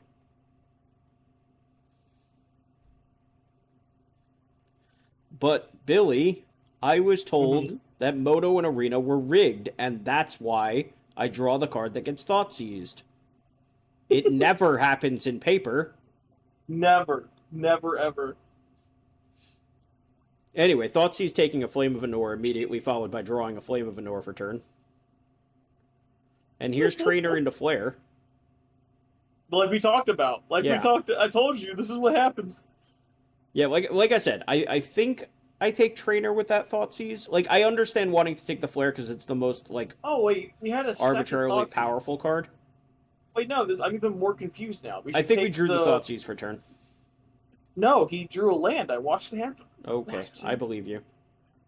But, Billy, I was told that Moto and Arena were rigged, and that's why I draw the card that gets Thoughtseized. It never happens in paper. Never. Never, ever. Anyway, Thoughtseize taking a Flame of Anor, immediately followed by drawing a Flame of Anor for turn. And here's Trainer into Flare. Like we talked about. I told you, this is what happens. Yeah, like I said, I think I take Trainer with that Thoughtseize. Like, I understand wanting to take the Flare because it's the most, like... Oh, wait, we had a arbitrarily powerful card. Wait, no, I'm even more confused now. I think we drew the Thoughtseize for turn. No, he drew a land. I watched it happen. Okay, I believe you.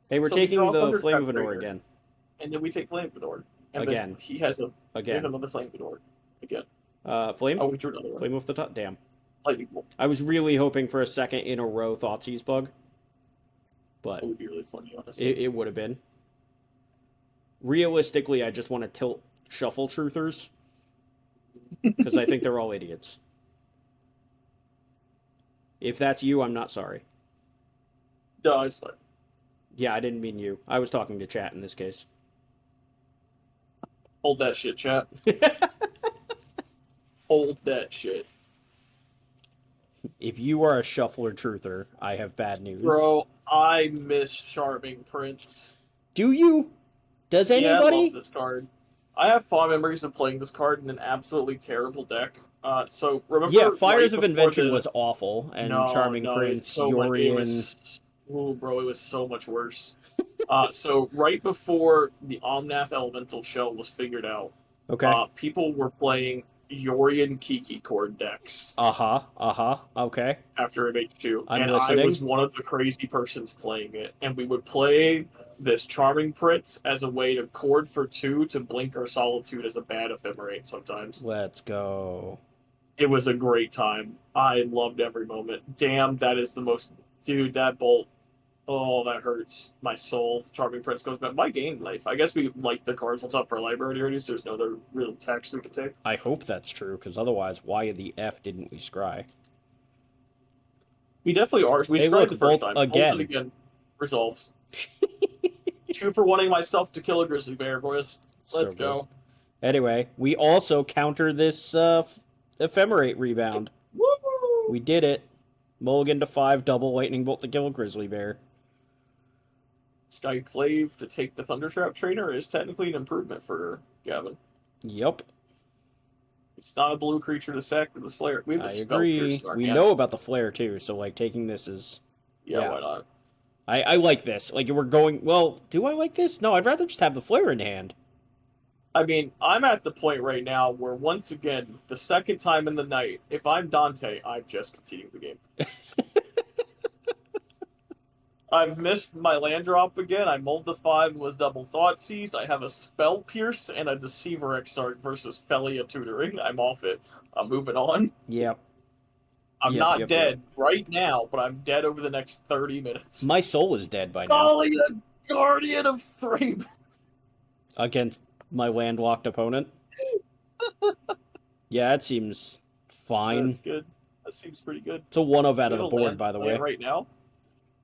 Hey, we're taking the Flame of Anor again. And then we take Flame of Anor. And again. Then he has another Flame of Anor. Again. Flame? Oh, we drew another one. Flame of the top. Damn. Lightning Bolt. I was really hoping for a second in a row Thoughtseize Bug. But it would be really funny, honestly. It would have been. Realistically, I just want to tilt Shuffle Truthers. Because I think they're all idiots. If that's you, I'm not sorry. No, it's fine. Yeah, I didn't mean you. I was talking to chat in this case. Hold that shit, chat. Hold that shit. If you are a Shuffler Truther, I have bad news. Bro, I miss Charming Prince. Do you? Does anybody? Yeah, I love this card. I have fond memories of playing this card in an absolutely terrible deck. So remember, yeah, Fires of Invention was awful, and Charming Prince, Yorion. Oh, bro, it was so much worse. So right before the Omnath Elemental Shell was figured out, people were playing Yorion Kiki Chord decks. Okay. After MH2, I'm and listening. I was one of the crazy persons playing it, and we would play this Charming Prince as a way to chord for 2 to blink our Solitude as a bad ephemerate sometimes. Let's go. It was a great time. I loved every moment. Damn, that is the most... Dude, that bolt... Oh, that hurts my soul. Charming Prince goes back. My gained life. I guess we like the cards on top for our library already, so there's no other real text we could take. I hope that's true, because otherwise, why the F didn't we scry? We definitely are. We scryed the first time. Again. Again. Resolves. 2 for wanting myself to kill a grizzly bear, boys. Let's go. Anyway, we also counter this ephemerate rebound. Woo! We did it. Mulligan to 5, double lightning bolt to kill a grizzly bear. Skyclave to take the Thundertrap Trainer is technically an improvement for Gavin. Yep. It's not a blue creature to sack with this flare. We have I agree. We know about the flare too, so like taking this is why not? I like this. Like we're going well, do I like this? No, I'd rather just have the flare in hand. I mean, I'm at the point right now where once again, the second time in the night, if I'm Dante, I'm just conceding the game. I've missed my land drop again. I mulled the 5 and was double Thoughtseize. I have a Spell Pierce and a Deceiver Exarch versus Felia Tutoring. I'm off it. I'm moving on. Yep. I'm not dead right now, but I'm dead over the next 30 minutes. My soul is dead by now. Golly, a Guardian of Frame. Against my landlocked opponent. Yeah, it seems fine. That's good. That seems pretty good. It's a 1-of out of the board, by the way. Right now?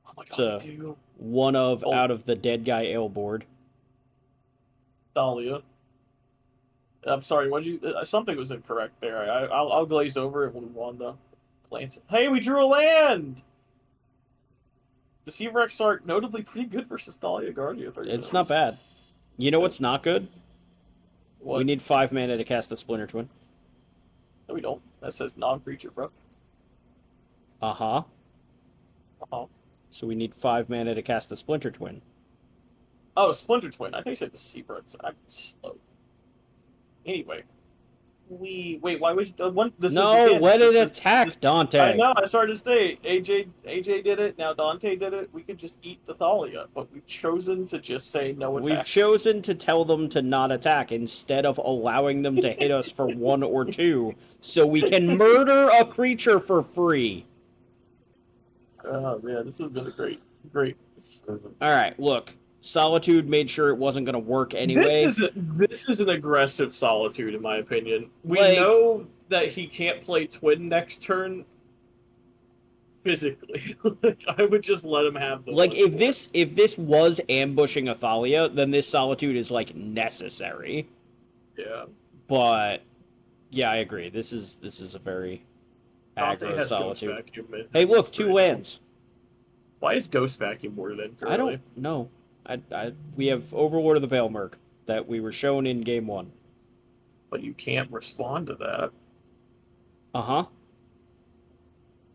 Oh my god, So, we do. one of out of the dead guy ale board. Thalia. I'm sorry, something was incorrect there. I'll glaze over it when we won the plants. Hey, we drew a land! Deceiver Exarch, notably pretty good versus Thalia Guardia. It's not bad. You know what's not good? What? We need 5 mana to cast the Splinter Twin. No, we don't. That says non-creature, bro. Uh-huh. Uh-huh. So we need 5 mana to cast the Splinter Twin. Oh, Splinter Twin. I think you said Deceiver Exarch. I'm slow. Anyway. Wait, why would you... Let it attack, Dante. I know, I started to say, AJ did it, now Dante did it. We could just eat the Thalia, but we've chosen to just say no attacks. We've chosen to tell them to not attack instead of allowing them to hit us for 1 or 2, so we can murder a creature for free. Oh man, this has been a great. Alright, look. Solitude made sure it wasn't going to work anyway. This is an aggressive Solitude, in my opinion. We Like, know that he can't play Twin next turn physically. I would just let him have the like if this was ambushing a Thalia, then this Solitude is like necessary. Yeah. But yeah, I agree. This is a very aggro Solitude. Hey, look, 2 lands. Why is Ghost Vacuum worded in currently? I don't know. We have Overlord of the Veilmerk that we were shown in game 1. But you can't respond to that. Uh-huh.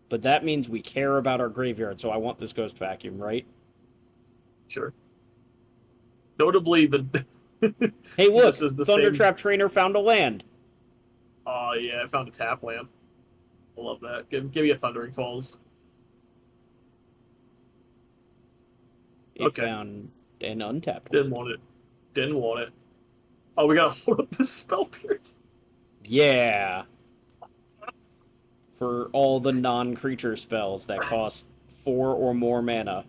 But that means we care about our graveyard, so I want this Ghost Vacuum, right? Sure. Notably, the... Hey, look! Thundertrap Trainer found a land! Oh, yeah, I found a tap land. I love that. Give me a Thundering Falls. It found an untapped Didn't one. want it. Oh, we gotta hold up this spell period. Yeah. For all the non-creature spells that cost 4 or more mana.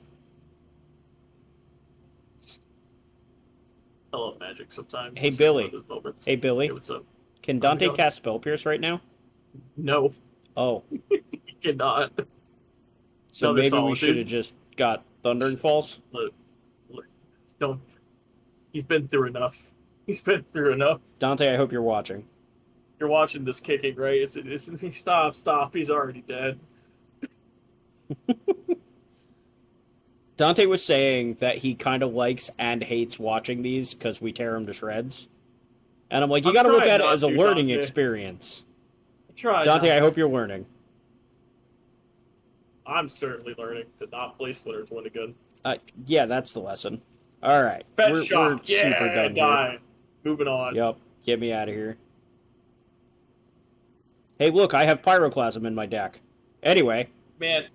I love Magic sometimes. Hey, Billy. Hey, Billy. Hey, what's up? Can Dante cast Spell Pierce right now? No. Oh. He cannot. So maybe we should have just got Thundering Falls? Look, don't. He's been through enough. Dante, I hope you're watching. You're watching this kicking, right? It's stop. He's already dead. Dante was saying that he kind of likes and hates watching these because we tear him to shreds. And I'm like, you gotta look at it as a learning experience. Dante, I hope you're learning. I'm certainly learning to not play Splinter Twin again. Yeah, that's the lesson. Alright. We're super done here. Moving on. Yep. Get me out of here. Hey, look, I have Pyroclasm in my deck. Anyway. Man.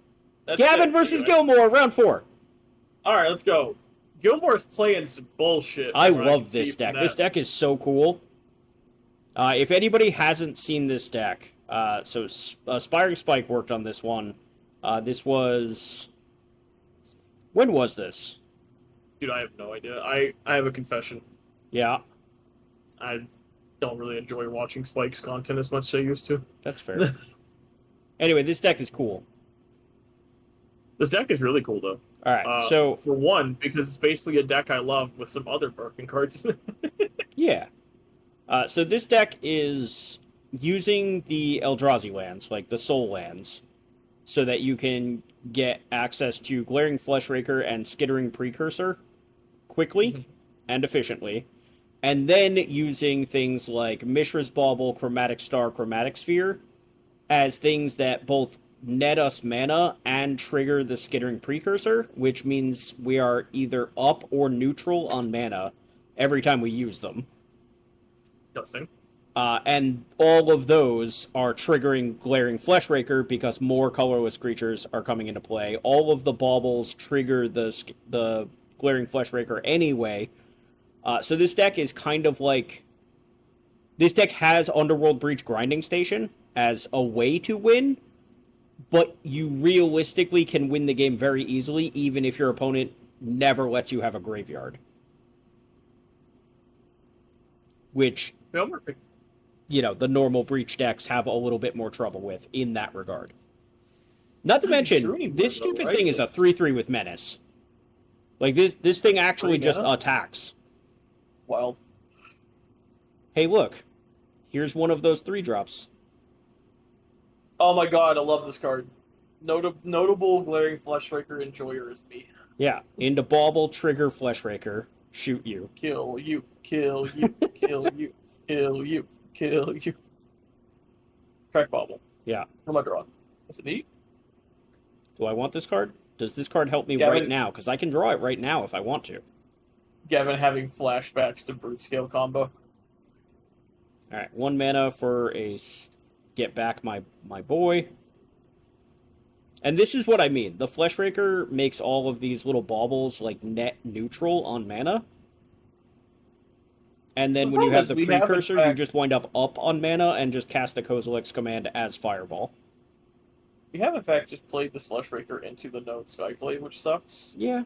Gavin versus Gilmore, round 4. Alright, let's go. Gilmore's playing some bullshit. I love this deck. This deck is so cool. If anybody hasn't seen this deck, so Aspiring Spike worked on this one. This was... When was this? Dude, I have no idea. I have a confession. Yeah. I don't really enjoy watching Spike's content as much as I used to. That's fair. Anyway, this deck is cool. This deck is really cool, though. Alright, so... For one, because it's basically a deck I love with some other broken cards. Yeah. So this deck is using the Eldrazi lands, like the Soul lands, so that you can get access to Glaring Fleshraker and Skittering Precursor quickly and efficiently, and then using things like Mishra's Bauble, Chromatic Star, Chromatic Sphere as things that both net us mana and trigger the Skittering Precursor, which means we are either up or neutral on mana every time we use them. Interesting. And all of those are triggering Glaring Fleshraker because more colorless creatures are coming into play. All of the baubles trigger the Glaring Fleshraker anyway. So this deck is kind of like... This deck has Underworld Breach Grinding Station as a way to win, but you realistically can win the game very easily, even if your opponent never lets you have a graveyard. Which... you know, the normal Breach decks have a little bit more trouble with in that regard. Not to Not even true mention, anymore, this though, stupid right? thing is a 3/3 with menace. Like, this thing actually Three just mana? attacks. Wild. Hey, look. Here's one of those 3-drops. Oh my god, I love this card. Notable glaring Fleshraker enjoyer is me. Yeah, into bauble, trigger, Fleshraker, shoot you. Kill you, kill you, kill you, kill you, kill you. Track bobble. Yeah. What am I drawing? Is it neat? Do I want this card? Does this card help me Gavin- right now? Because I can draw it right now if I want to. Gavin having flashbacks to brute scale combo. Alright, 1 mana for a get back my boy. And this is what I mean. The Fleshraker makes all of these little baubles like net neutral on mana. And then The when you problem have is the we have, in precursor, you fact- just wind up on mana and just cast the Kozilek's command as Fireball. We have in fact just played this Fleshraker into the node Skyblade, which sucks. Yeah.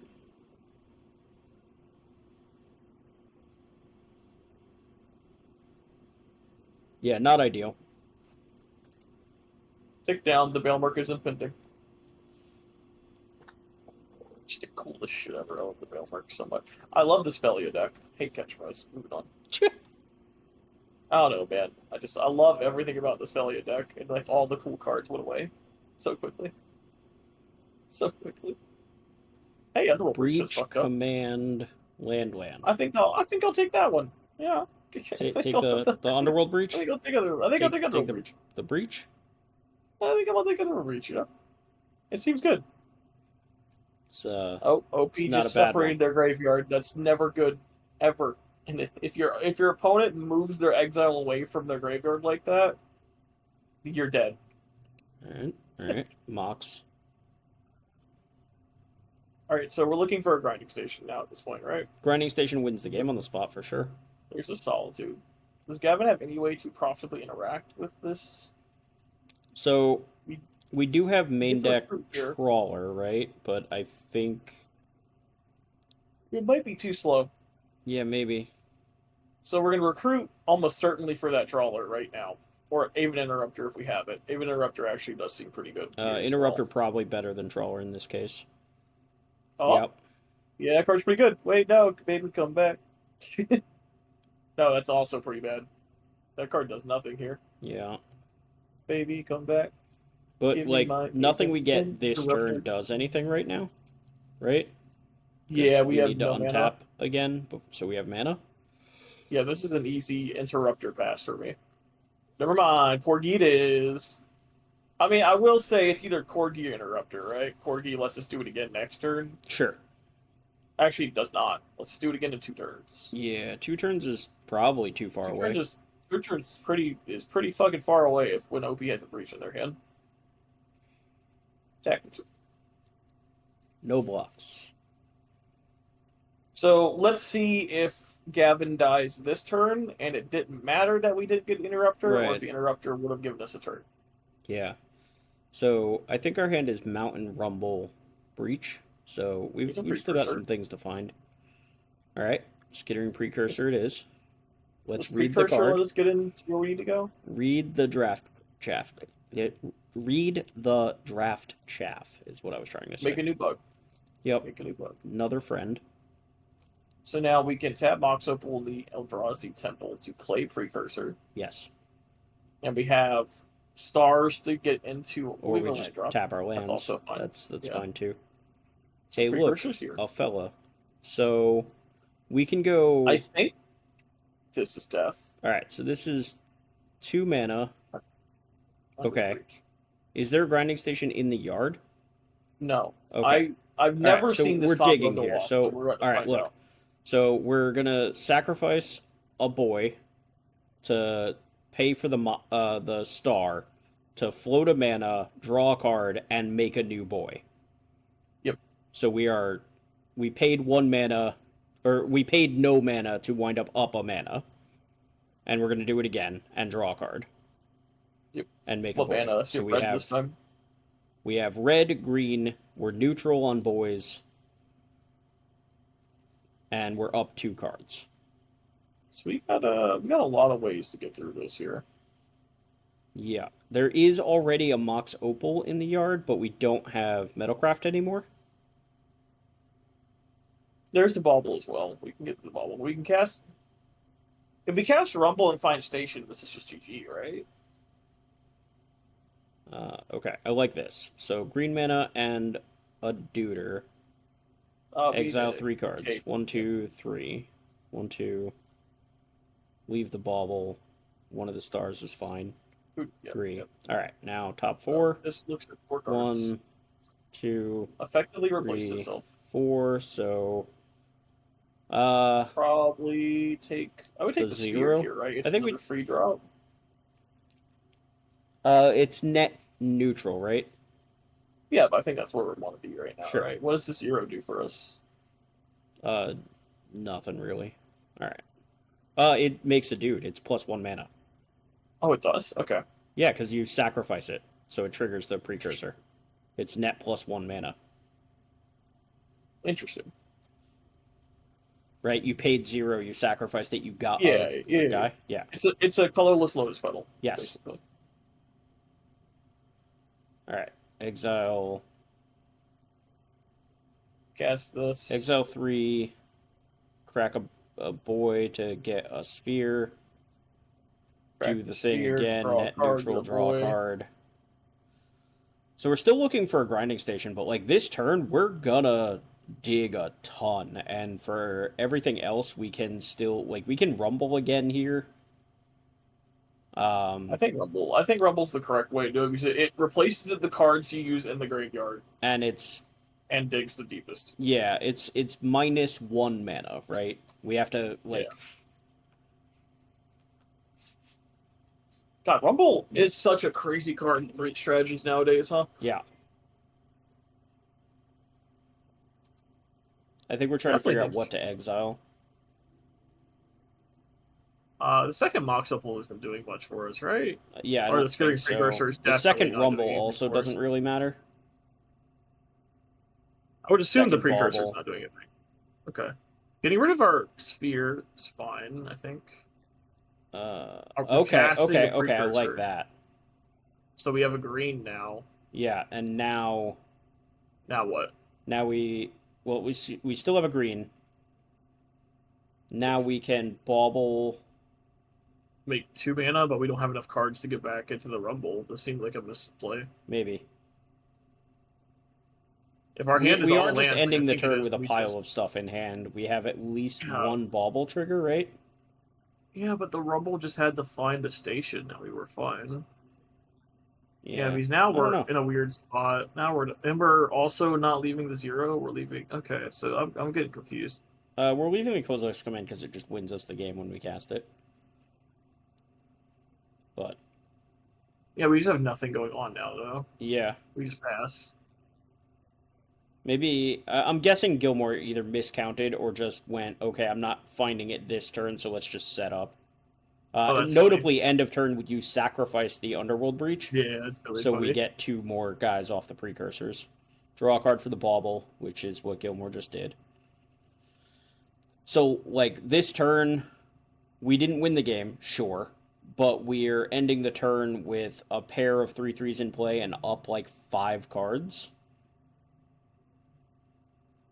Yeah, not ideal. Take down, the Bailmark is impending. Just the coolest shit ever. I love the Bailmark so much. I love this Velia deck. Hate Catchphrase. Moving on. I don't know, man. I love everything about this Velia deck, and like all the cool cards went away so quickly. So quickly. Hey, Underworld Breach is Breach, fucked up. command, land. I think I'll take that one. Yeah. Take the Underworld Breach? I think I'll take Underworld Breach. The Breach? I think I'll take Underworld Breach, yeah. It seems good. It's, OP it's not just a bad separated one. their graveyard. That's never good, ever. And if your opponent moves their exile away from their graveyard like that, you're dead. Alright. Mox. Alright, so we're looking for a grinding station now at this point, right? Grinding Station wins the game on the spot for sure. There's a Solitude. Does Gavin have any way to profitably interact with this? So, we do have main Get to deck recruit here. Trawler, right? But I think... It might be too slow. Yeah, maybe. So we're going to recruit almost certainly for that Trawler right now. Or Aven Interrupter if we have it. Aven Interrupter actually does seem pretty good. here as Interrupter well. probably better than Trawler in this case. Oh, Yep. yeah, that card's pretty good. Wait, no, baby, come back. No, that's also pretty bad. That card does nothing here. Yeah. Baby, come back. But, Give me like, my nothing we get this Interrupter. turn does anything right now. Right? 'Cause Yeah, we have need to no untap mana. again, so we have mana. Yeah, this is an easy Interrupter pass for me. Never mind, Corgi it is. I mean, I will say it's either Corgi or Interrupter, right? Corgi lets us do it again next turn. Sure. Actually, it does not. Let's do it again in 2 turns. Yeah, 2 turns is probably too far away. 2 turns is pretty fucking far away if when OP has a breach in their hand. Attack for 2. No blocks. So let's see if Gavin dies this turn, and it didn't matter that we didn't get the Interrupter, or Right. if the Interrupter would have given us a turn. Yeah. So, I think our hand is Mountain Rumble Breach. So, we've He's a still got precursor. some things to find. Alright. Skittering Precursor it is. Let's This read the precursor card. let us get into where we need to go. Read the draft chaff. Read the draft chaff is what I was trying to say. Make a new bug. Yep. Make a new bug. Another friend. So now we can tap Mox Opal the Eldrazi Temple to play Precursor. Yes. And we have stars to get into. Or we will just land drop. tap our lands. also fine. That's Yeah. fine too. So Hey, look, Precursor's here. a fella. So we can go. I think this is death. All right. So this is 2 mana. Under Okay. Breach. Is there a grinding station in the yard? No. Okay. I've never so seen this we're combo digging go here. off, So but we're about to all right, find look. out. So we're gonna sacrifice a boy to pay for the star to float a mana, draw a card, and make a new boy. Yep. So we paid 1 mana, or we paid no mana to wind up a mana, and we're gonna do it again and draw a card. Yep. And make What a boy. mana? Let's So do red this time. we have red, green. We're neutral on boys. And we're up 2 cards. So we got a lot of ways to get through this here. Yeah. There is already a Mox Opal in the yard, but we don't have Metalcraft anymore. There's the bauble as well. We can get the bauble. We can cast. If we cast Rumble and find Station, this is just GG, right? Okay, I like this. So green mana and a Deuter. Exile 3 cards. Take. 1, 2, 3. 1, 2. Leave the bauble. One of the stars is fine. Yep, 3. Yep. Alright, now top 4. This looks at 4 cards. 1, 2. Effectively 3, replace itself. 4, so. Probably take. I would take the zero sphere here, right? It's I think another free drop. It's net neutral, right? Yeah, but I think that's where we want to be right now, Sure. right? What does the 0 do for us? Nothing really. Alright. It makes a dude. It's +1 mana. Oh, it does? Okay. Yeah, because you sacrifice it, so it triggers the precursor. It's net +1 mana. Interesting. Right? You paid 0, you sacrificed it, you got Yeah. guy. Yeah. It's a colorless lotus petal. Yes. Basically. Alright. Exile. Cast this. Exile 3. Crack a boy to get a sphere. Crack Do the sphere, thing again. draw a Net card, neutral, get a draw a boy. card. So we're still looking for a grinding station, but like this turn, we're gonna dig a ton. And for everything else, we can still we can rumble again here. I think Rumble. I think Rumble's the correct way to do it because it replaces the cards you use in the graveyard And it's and digs the deepest. yeah, it's -1 mana, right? We have to Yeah. God, Rumble is such a crazy card in breach strategies nowadays, huh? Yeah. I think we're trying Definitely to figure out what to exile. The second Mox Opal isn't doing much for us, right? Yeah, I Or don't the Scary think so. Precursor is The definitely second not rumble doing anything also for us. doesn't really matter. I would assume the Second Precursor's bauble. not doing anything. Okay. Getting rid of our sphere is fine, I think. Okay, casting okay, the okay, I like precursor. that. So we have a green now. Yeah, and now Now what? we still have a green. Now we can bauble. Make 2 mana, but we don't have enough cards to get back into the Rumble. This seemed like a misplay. Maybe. If our hand is we all are just lands, ending I the think it turn is, with a we pile just- of stuff in hand. We have at least Yeah. one bauble trigger, right? Yeah, but the Rumble just had to find a station, and we were fine. Yeah, because I now don't we're know. in a weird spot. Now we're also not leaving the 0. We're leaving. Okay, so I'm getting confused. We're leaving the Kozilek's Command because it just wins us the game when we cast it. But Yeah, we just have nothing going on now, though. yeah, We just pass. maybe I'm guessing Gilmore either miscounted or just went, okay, I'm not finding it this turn, so let's just set up. That's Notably, end of turn, would you sacrifice the Underworld Breach? Yeah, that's really So funny. we get 2 more guys off the precursors. Draw a card for the bauble, which is what Gilmore just did. So, this turn, we didn't win the game, sure, but we're ending the turn with a pair of 3/3s in play and up 5 cards.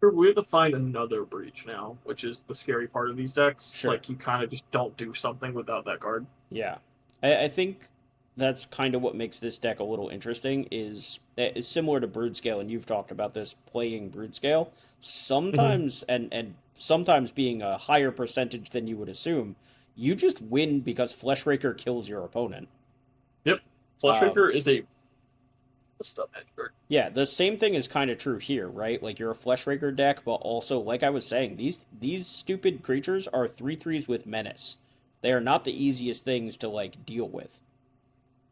We have to find another breach now, which is the scary part of these decks. Sure. You kind of just don't do something without that card. Yeah. I think that's kind of what makes this deck a little interesting, is similar to Brood-Scale, and you've talked about this, playing Brood-Scale. Sometimes, and sometimes being a higher percentage than you would assume, you just win because Fleshraker kills your opponent. Yep. Fleshraker is a stuff card. Yeah, the same thing is kind of true here, right? You're a Fleshraker deck, but also, like I was saying, these stupid creatures are 3/3s with menace. They are not the easiest things to deal with.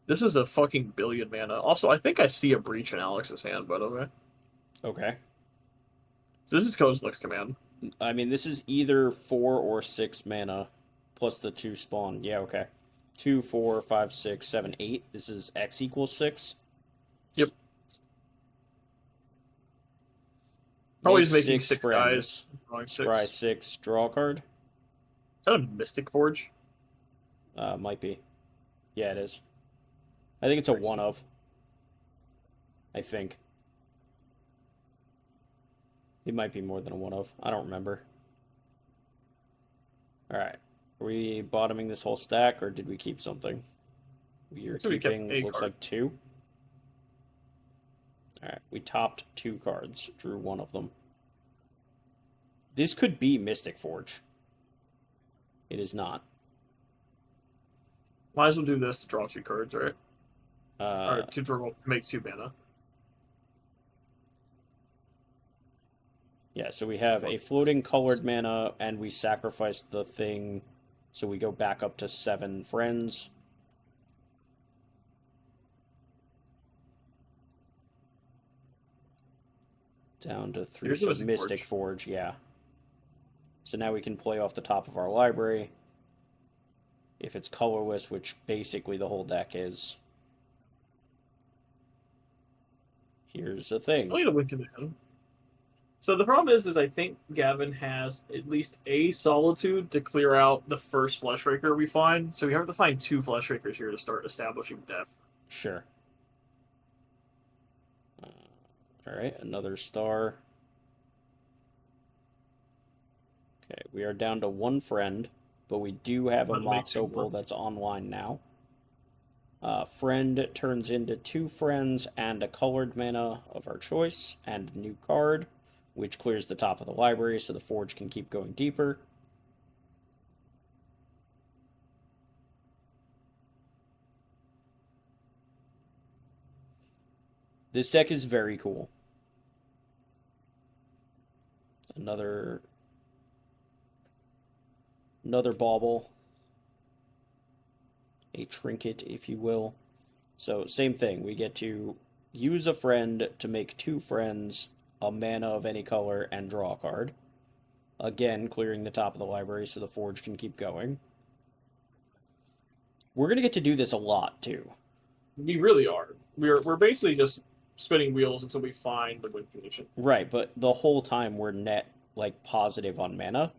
This is a fucking billion mana. Also, I think I see a breach in Alex's hand, by the way. Okay. So this is Kozilek's Command. I mean, this is either 4 or 6 mana, plus the 2 spawn. Yeah, okay. 2, 4, 5, 6, 7, 8. This is X equals 6. Yep. Probably just Make making 6 friends. guys. Drawing 6. Scry 6, draw a card. Is that a Mystic Forge? Might be. Yeah, it is. I think it's a one of. I think. It might be more than a one of. I don't remember. Alright. Are we bottoming this whole stack, or did we keep something? We are keeping, looks like 2. Alright, we topped 2 cards. Drew one of them. This could be Mystic Forge. It is not. Might as well do this to draw 2 cards, right? Or to make 2 mana. Yeah, so we have a floating colored mana, and we sacrifice the thing, so we go back up to 7 friends. Down to 3, so Mystic Forge, yeah. So now we can play off the top of our library. If it's colorless, which basically the whole deck is. Here's the thing. I need a win command. So the problem is I think Gavin has at least a Solitude to clear out the first Fleshraker we find. So we have to find 2 Fleshrakers here to start establishing death. Sure. Alright, another star. Okay, we are down to 1 friend, but we do have a Mox Opal that's online now. Friend turns into 2 friends and a colored mana of our choice, and a new card, which clears the top of the library so the Forge can keep going deeper. This deck is very cool. Another bauble. A trinket, if you will. So, same thing. We get to use a friend to make 2 friends, a mana of any color, and draw a card. Again, clearing the top of the library so the Forge can keep going. We're going to get to do this a lot, too. We really are. We're basically just spinning wheels until we find the win condition. Right, but the whole time we're net, like, positive on mana.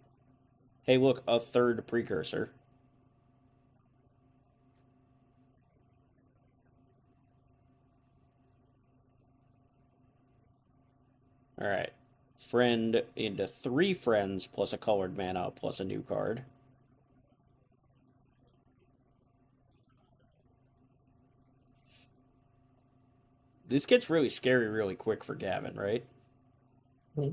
Hey, look, a 3rd precursor. Alright. Friend into 3 friends plus a colored mana plus a new card. This gets really scary really quick for Gavin, right? Mm-hmm.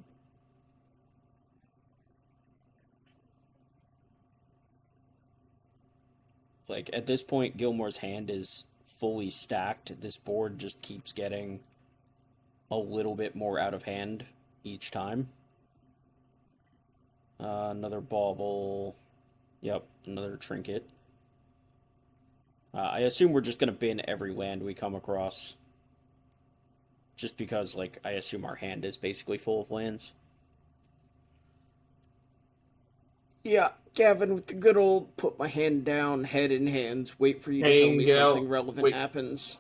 Like, at this point, Gilmore's hand is fully stacked. This board just keeps getting a little bit more out of hand each time. Another bauble. Yep, another trinket. I assume we're just going to bin every land we come across. Just because, like, I assume our hand is basically full of lands. Yeah, Gavin with the good old put my hand down, head in hands, wait for you to tell me something relevant happens.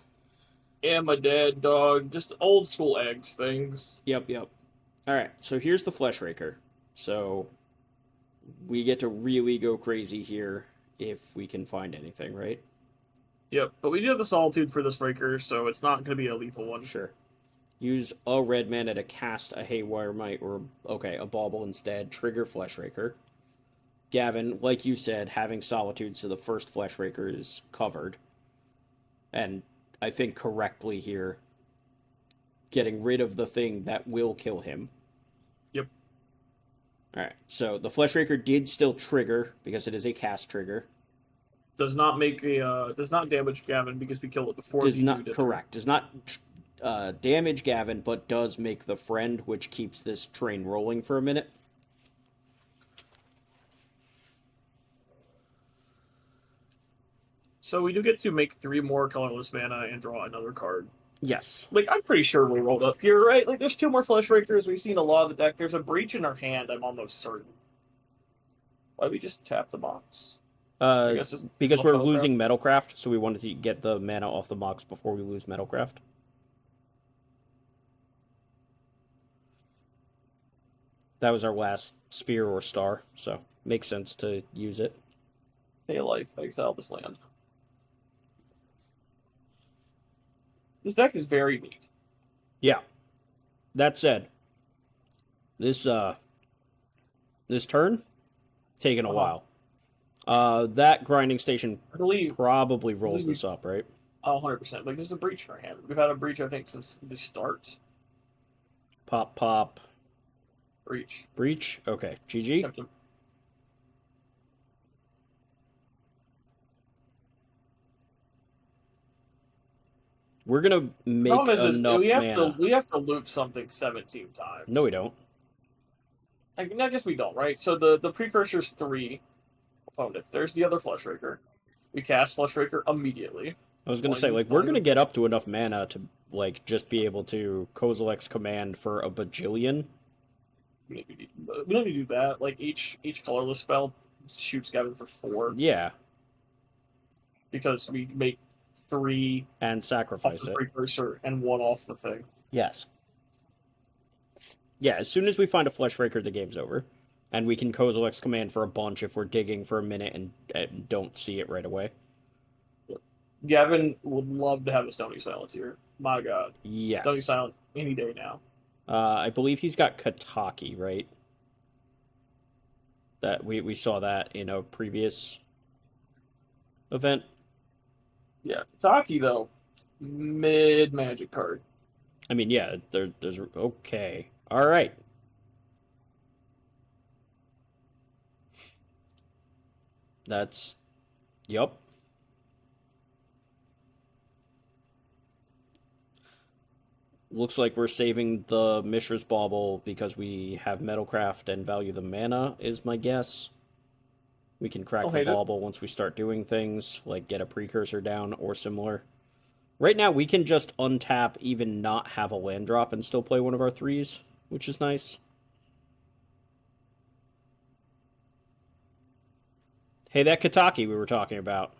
Am I dead, dog? Just old school eggs things. Yep. Alright, so here's the Fleshraker. So, we get to really go crazy here if we can find anything, right? Yep, but we do have the Solitude for this Raker, so it's not going to be a lethal one. Sure. Use a red mana to cast a Haywire Might, or, okay, a Bauble instead. Trigger Fleshraker. Gavin, like you said, having Solitude, so the first Fleshraker is covered. And I think correctly here, getting rid of the thing that will kill him. Yep. Alright, so the Fleshraker did still trigger, because it is a cast trigger. Does not damage Gavin because we killed it before. Does not damage Gavin, but does make the friend, which keeps this train rolling for a minute. So we do get to make 3 more colorless mana and draw another card. Yes. Like, I'm pretty sure we rolled up here, right? Like, there's 2 more Fleshrakers. We've seen a lot of the deck. There's a Breach in our hand, I'm almost certain. Why don't we just tap the box? Because we're losing Metalcraft, so we wanted to get the mana off the box before we lose Metalcraft. That was our last sphere or star, so makes sense to use it. Pay a life, exile this land. This deck is very neat. Yeah. That said, this turn taking a while. That grinding station probably rolls this up, right? Oh, 100%. Like, there's a breach in our hand. We've had a breach, I think, since the start. Pop. Breach. Breach? Okay. GG. We're gonna make enough mana. We have to loop something 17 times. No, we don't. I guess we don't, right? So the precursor's 3 opponents. There's the other Fleshraker. We cast Fleshraker immediately. I was gonna say, like, we're gonna get up to enough mana to, like, just be able to Kozilek's command for a bajillion. We don't need to do that. Like, each colorless spell shoots Gavin for 4. Yeah. Because we make 3 and sacrifice off the precursor and 1 off the thing. Yes. Yeah, as soon as we find a Fleshraker, the game's over. And we can Kozilek's command for a bunch if we're digging for a minute and don't see it right away. Gavin would love to have a Stony Silence here. My god. Yes. Stony Silence any day now. I believe he's got Kataki, right? That we saw that in a previous event. Yeah, Kataki, though, mid-magic card. I mean, yeah, there's... Okay. All right. That's... Yup. Looks like we're saving the Mishra's Bauble because we have Metalcraft and value the mana, is my guess. We can crack the Bauble once we start doing things, like get a precursor down or similar. Right now, we can just untap, even not have a land drop, and still play one of our 3s, which is nice. Hey, that Kataki we were talking about.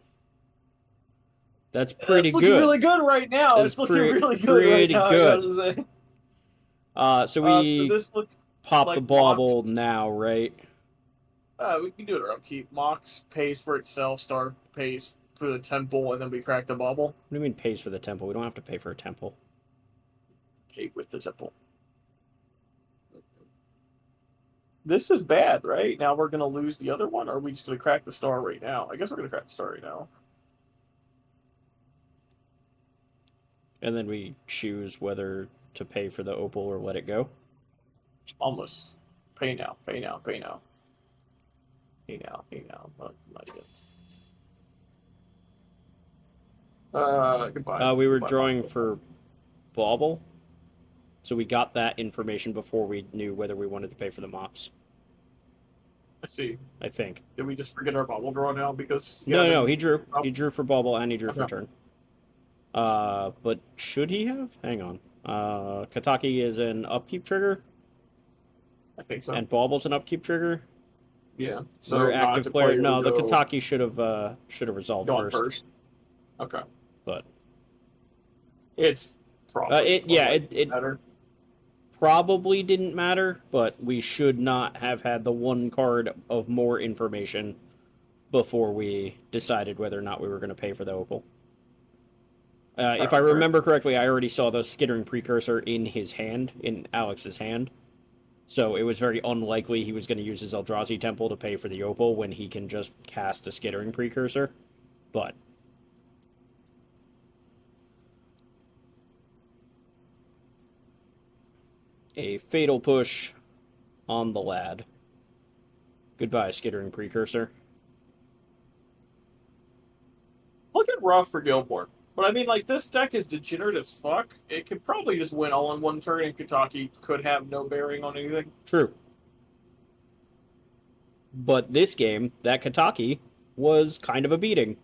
That's pretty good. It's looking really good right now. It's looking really good right now. Good. So we pop like the Bauble now, right? We can do it around keep. Mox pays for itself, Star pays for the temple, and then we crack the Bauble. What do you mean pays for the temple? We don't have to pay for a temple. Pay with the temple. This is bad, right? Now we're going to lose the other one, or are we just going to crack the star right now? I guess we're going to crack the star right now. And then we choose whether to pay for the opal or let it go? Almost. Pay now, pay now, pay now. Pay now, pay now. Not good. Goodbye. We were drawing for Bauble, so we got that information before we knew whether we wanted to pay for the mops. I see. I think. Did we just forget our Bauble draw now? Because no, he drew. He drew for Bauble and he drew for turn. But should he have? Hang on. Kataki is an upkeep trigger. I think so. And Bauble's an upkeep trigger. Yeah. So we're active player. No, the Kataki should have resolved first. Okay. But it's probably it probably didn't matter, but we should not have had the one card of more information before we decided whether or not we were going to pay for the opal. If I remember correctly, I already saw the Skittering Precursor in his hand, in Alex's hand. So it was very unlikely he was going to use his Eldrazi Temple to pay for the opal when he can just cast a Skittering Precursor. But a fatal push on the lad. Goodbye, Skittering Precursor. Looking rough for Gilmore. But I mean, like, this deck is degenerate as fuck. It could probably just win all in one turn, and Kataki could have no bearing on anything. True. But this game, that Kataki was kind of a beating.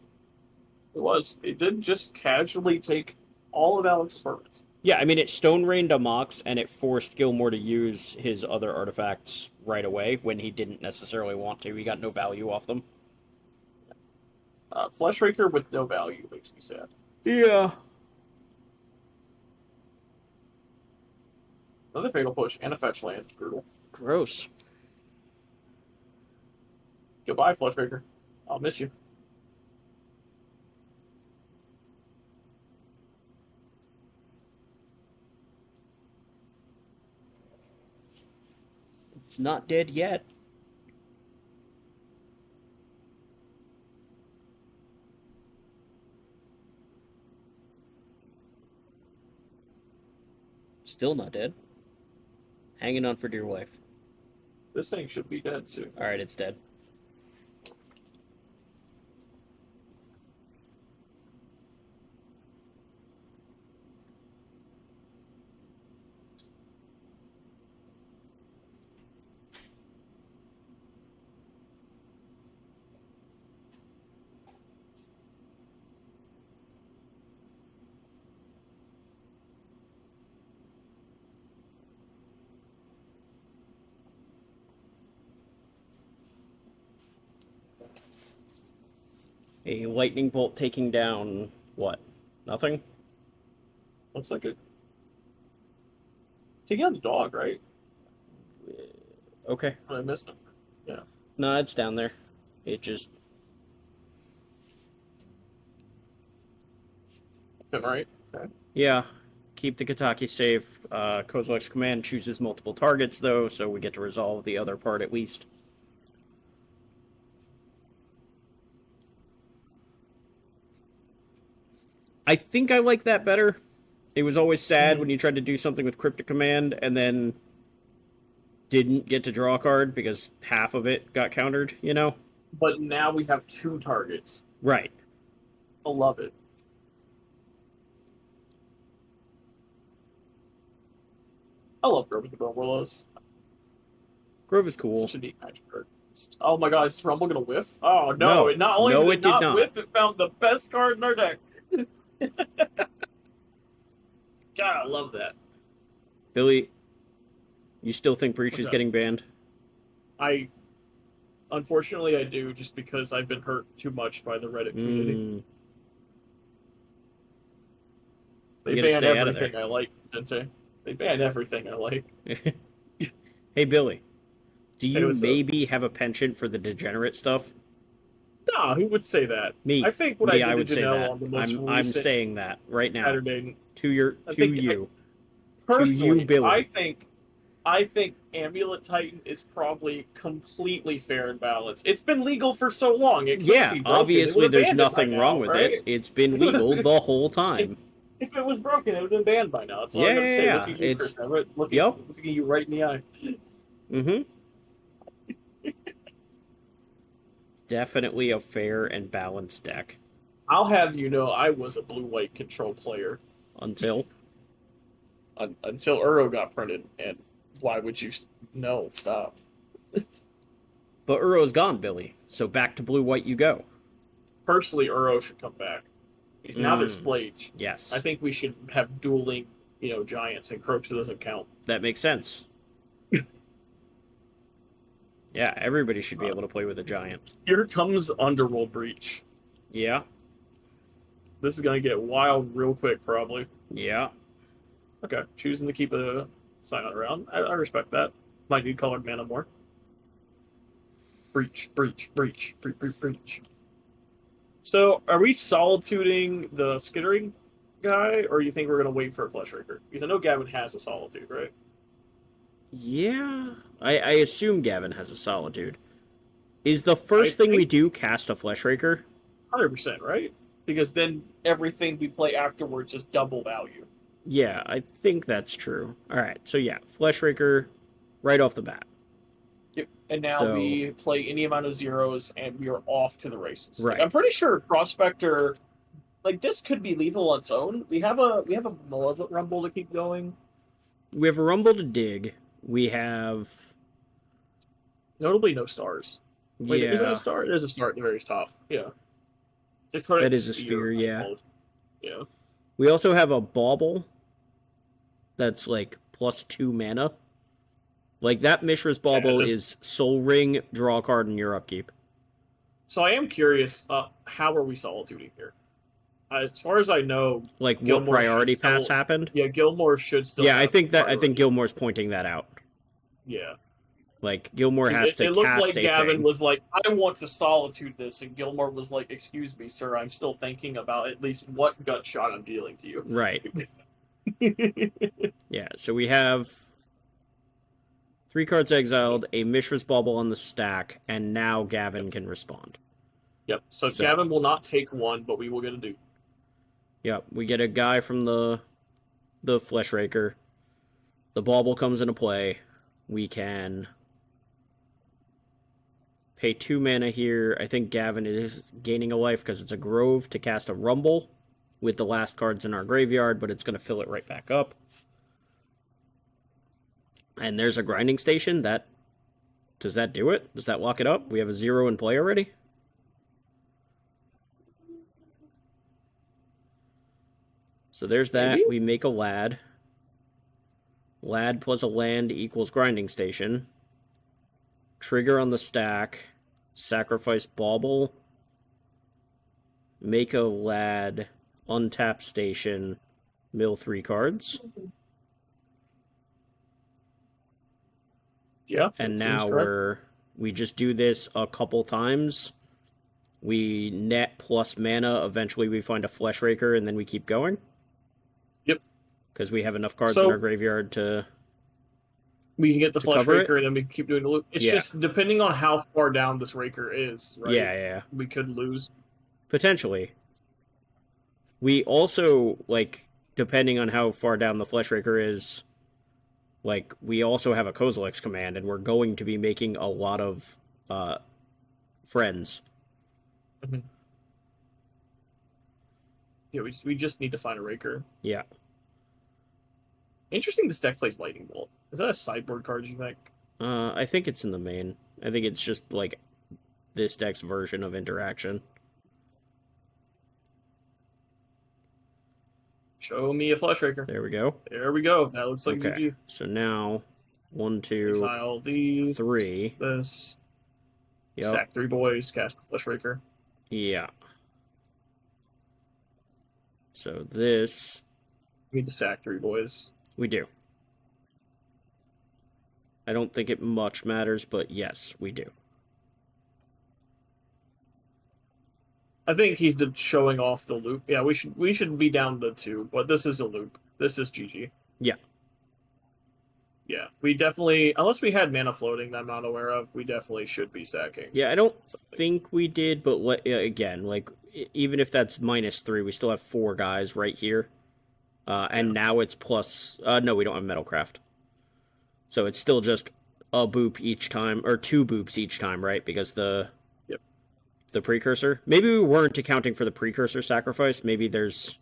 It was. It did just casually take all of Alex's permanents. Yeah, I mean, it Stone Rained a Mox, and it forced Gilmore to use his other artifacts right away when he didn't necessarily want to. He got no value off them. Fleshraker with no value makes me sad. Yeah. Another fatal push and a fetch land. Brutal. Gross. Goodbye, Fleshraker. I'll miss you. It's not dead yet. Still not dead. Hanging on for dear life. This thing should be dead soon. Alright, it's dead. A lightning bolt taking down what? Nothing? Looks like it. Taking on the dog, right? Okay. I missed him. Yeah. No, it's down there. It just... Fit right? Okay. Yeah. Keep the Kataki safe. Kozilek's command chooses multiple targets, though, so we get to resolve the other part at least. I think I like that better. It was always sad when you tried to do something with Cryptic Command and then didn't get to draw a card because half of it got countered, you know? But now we have 2 targets. Right. I love it. I love Grove of the Bone Willows. Grove is cool. Such a neat magic card. Oh my god, is this Rumble gonna whiff? Oh no, No. it not only No, did it did not. whiff, it found the best card in our deck. God, I love that. Billy, you still think Breach What's is up? getting banned? Unfortunately, I do, just because I've been hurt too much by the Reddit community. They ban everything I like, Dante. They ban everything I like. Hey, Billy, do you what's up? maybe have a penchant for the degenerate stuff? Nah, who would say that? Me. I think what Me, I would needed to say know that. on the most I'm recent saying that right now. Saturday. To you. Personally, Billy. I think Amulet Titan is probably completely fair and balanced. It's been legal for so long. It can't be broken. Obviously there's They would've banned nothing it by wrong now, with right? it. It's been legal the whole time. If it was broken, it would have been banned by now. That's all I gotta say. Look at you, Chris. Looking at you right in the eye. Mm-hmm. Definitely a fair and balanced deck. I'll have you know, I was a blue-white control player Until Uro got printed, and why would you? No, stop. But Uro's gone, Billy. So back to blue-white you go. Personally, Uro should come back. Because now there's Flage. Yes. I think we should have dueling, giants, and Crooks doesn't count. That makes sense. Yeah, everybody should be able to play with a giant. Here comes Underworld Breach. Yeah. This is going to get wild real quick, probably. Yeah. Okay, choosing to keep a sign on around. I respect that. Might need colored mana more. Breach. So, are we solituding the skittering guy, or do you think we're going to wait for a Fleshraker? Because I know Gavin has a solitude, right? Yeah. I assume Gavin has a solitude. Is the first thing we do cast a Fleshraker? 100%, right? Because then everything we play afterwards is double value. Yeah, I think that's true. Alright, so yeah, Fleshraker right off the bat. Yep. And now we play any amount of zeros, and we are off to the races. Right. I'm pretty sure Prospector, this could be lethal on its own. We have a Malevolent Rumble to keep going. We have a Rumble to dig. We have... Notably no stars. Wait, yeah. Is it a star? There's a star at the very top. Yeah. That is a sphere, yeah. Yeah. We also have a Bauble that's +2 mana. That Mishra's Bauble is Soul Ring, draw a card in your upkeep. So I am curious, how are we solituding here? As far as I know, what Gilmore priority pass happened? Yeah, Gilmore should still. Yeah, I think Gilmore's pointing that out. Yeah. Gilmore has to cast. It looked like Gavin was like, "I want to solitude this," and Gilmore was like, "Excuse me, sir, I'm still thinking about at least what gut shot I'm dealing to you." Right. Yeah. So we have 3 cards exiled, a Mishra's Bauble on the stack, and now Gavin can respond. Yep. So Gavin will not take 1, but we will get a dupe. Yep. We get a guy from the Flesh Raker. The Bauble comes into play. We can pay 2 mana here. I think Gavin is gaining a life because it's a Grove to cast a Rumble with the last cards in our graveyard, but it's going to fill it right back up. And there's a Grinding Station. Does that do it? Does that lock it up? We have a 0 in play already? So there's that. Maybe? We make a Lad. Lad plus a land equals Grinding Station. Trigger on the stack. Sacrifice Bauble. Make a Lad. Untap Station. Mill 3 cards. Yeah. And now we just do this a couple times. We net plus mana. Eventually we find a Flesh Raker, and then we keep going. Yep. Because we have enough cards in our graveyard to... We can get the Flesh Raker, and then we can keep doing the loop. It's just depending on how far down this Raker is, right? Yeah. We could lose. Potentially. We also, like, depending on how far down the Flesh Raker is, like, we also have a Kozilek's command, and we're going to be making a lot of friends. Mm-hmm. Yeah, we just need to find a Raker. Yeah. Interesting this deck plays Lightning Bolt. Is that a sideboard card, you think? I think it's in the main. I think it's just, like, this deck's version of interaction. Show me a Flesh Raker. There we go. There we go. That looks like GG. So now, 1, 2, exile these, 3. This. Yep. Sack 3 boys, cast Flesh Raker. Yeah. So this... We need to sack 3 boys. We do. I don't think it much matters, but yes, we do. I think he's showing off the loop. Yeah, we should be down to 2, but this is a loop. This is GG. Yeah. Yeah, we definitely, unless we had mana floating that I'm not aware of, we definitely should be sacking. Yeah, I don't think we did, but again, like, even if that's -3, we still have 4 guys right here. And now it's plus... no, we don't have Metalcraft. So it's still just a boop each time, or 2 boops each time, right? Because the precursor. Maybe we weren't accounting for the precursor sacrifice. Maybe there's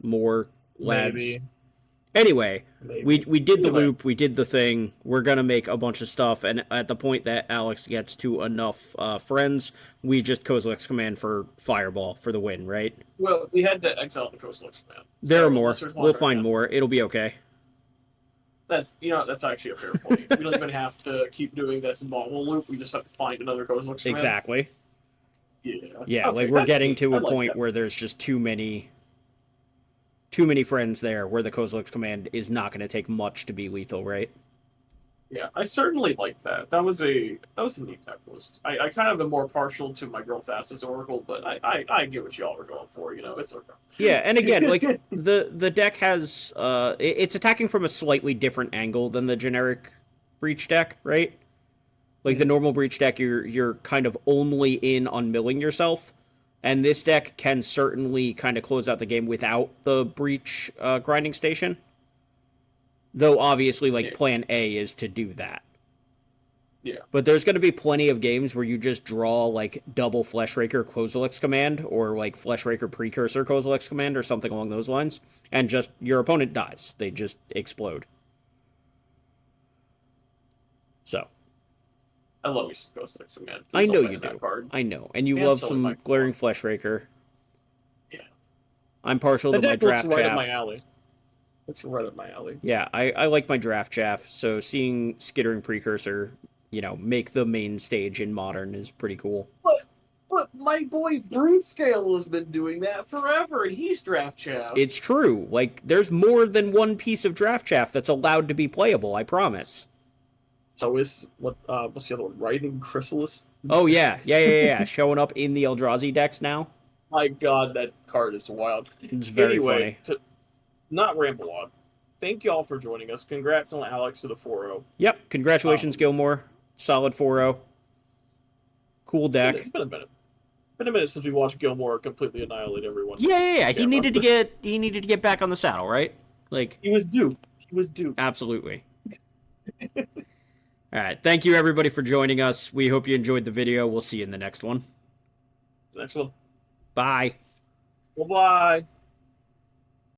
more lads. Maybe. Anyway, Maybe. we did the loop, we did the thing. We're going to make a bunch of stuff, and at the point that Alex gets to enough friends, we just Kozilek's command for Fireball for the win, right? Well, we had to exile the Kozilek's command. There are more. We'll find more. It'll be okay. That's actually a fair point. We don't even have to keep doing this bottle loop. We just have to find another Kozilek's command. Exactly. Yeah. Okay, like we're getting to a point where there's just too many friends there where the Kozilek's command is not going to take much to be lethal, right? Yeah, I certainly like that. That was a neat deck list. I kind of am more partial to my girl Fastest Oracle, but I get what y'all are going for. You know, it's okay. Yeah, and again, like the deck has it's attacking from a slightly different angle than the generic Breach deck, right? Like the normal Breach deck, you're kind of only in on milling yourself. And this deck can certainly kind of close out the game without the Breach grinding station. Though, obviously, like, plan A is to do that. Yeah. But there's going to be plenty of games where you just draw, like, double Flesh Raker Kozilek's command, or, like, Flesh Raker Precursor Kozilek's command, or something along those lines, and just, your opponent dies. They just explode. So. I love me some Kozilek's command. I know you do. I know. And you love some Glaring Flesh Raker. Yeah. I'm partial to my Draft looks right Chaff. up my alley. Looks right up my alley. Yeah, I like my Draft Chaff, so seeing Skittering Precursor, you know, make the main stage in Modern is pretty cool. But my boy Brutescale has been doing that forever, and he's Draft Chaff. It's true. Like, there's more than one piece of Draft Chaff that's allowed to be playable, I promise. So is, what's the other one? Writhing Chrysalis? Oh, yeah. Showing up in the Eldrazi decks now. My god, that card is wild. It's very funny. Not ramble on. thank y'all for joining us. Congrats on Alex to the 4-0. Yep, congratulations, Gilmore. Solid 4-0. Cool deck. It's been a minute. Been a minute since we watched Gilmore completely annihilate everyone. Yeah. He needed to get back on the saddle, right? Like he was due. Absolutely. All right. Thank you everybody for joining us. We hope you enjoyed the video. We'll see you in the next one. Next one. Bye. Bye-bye.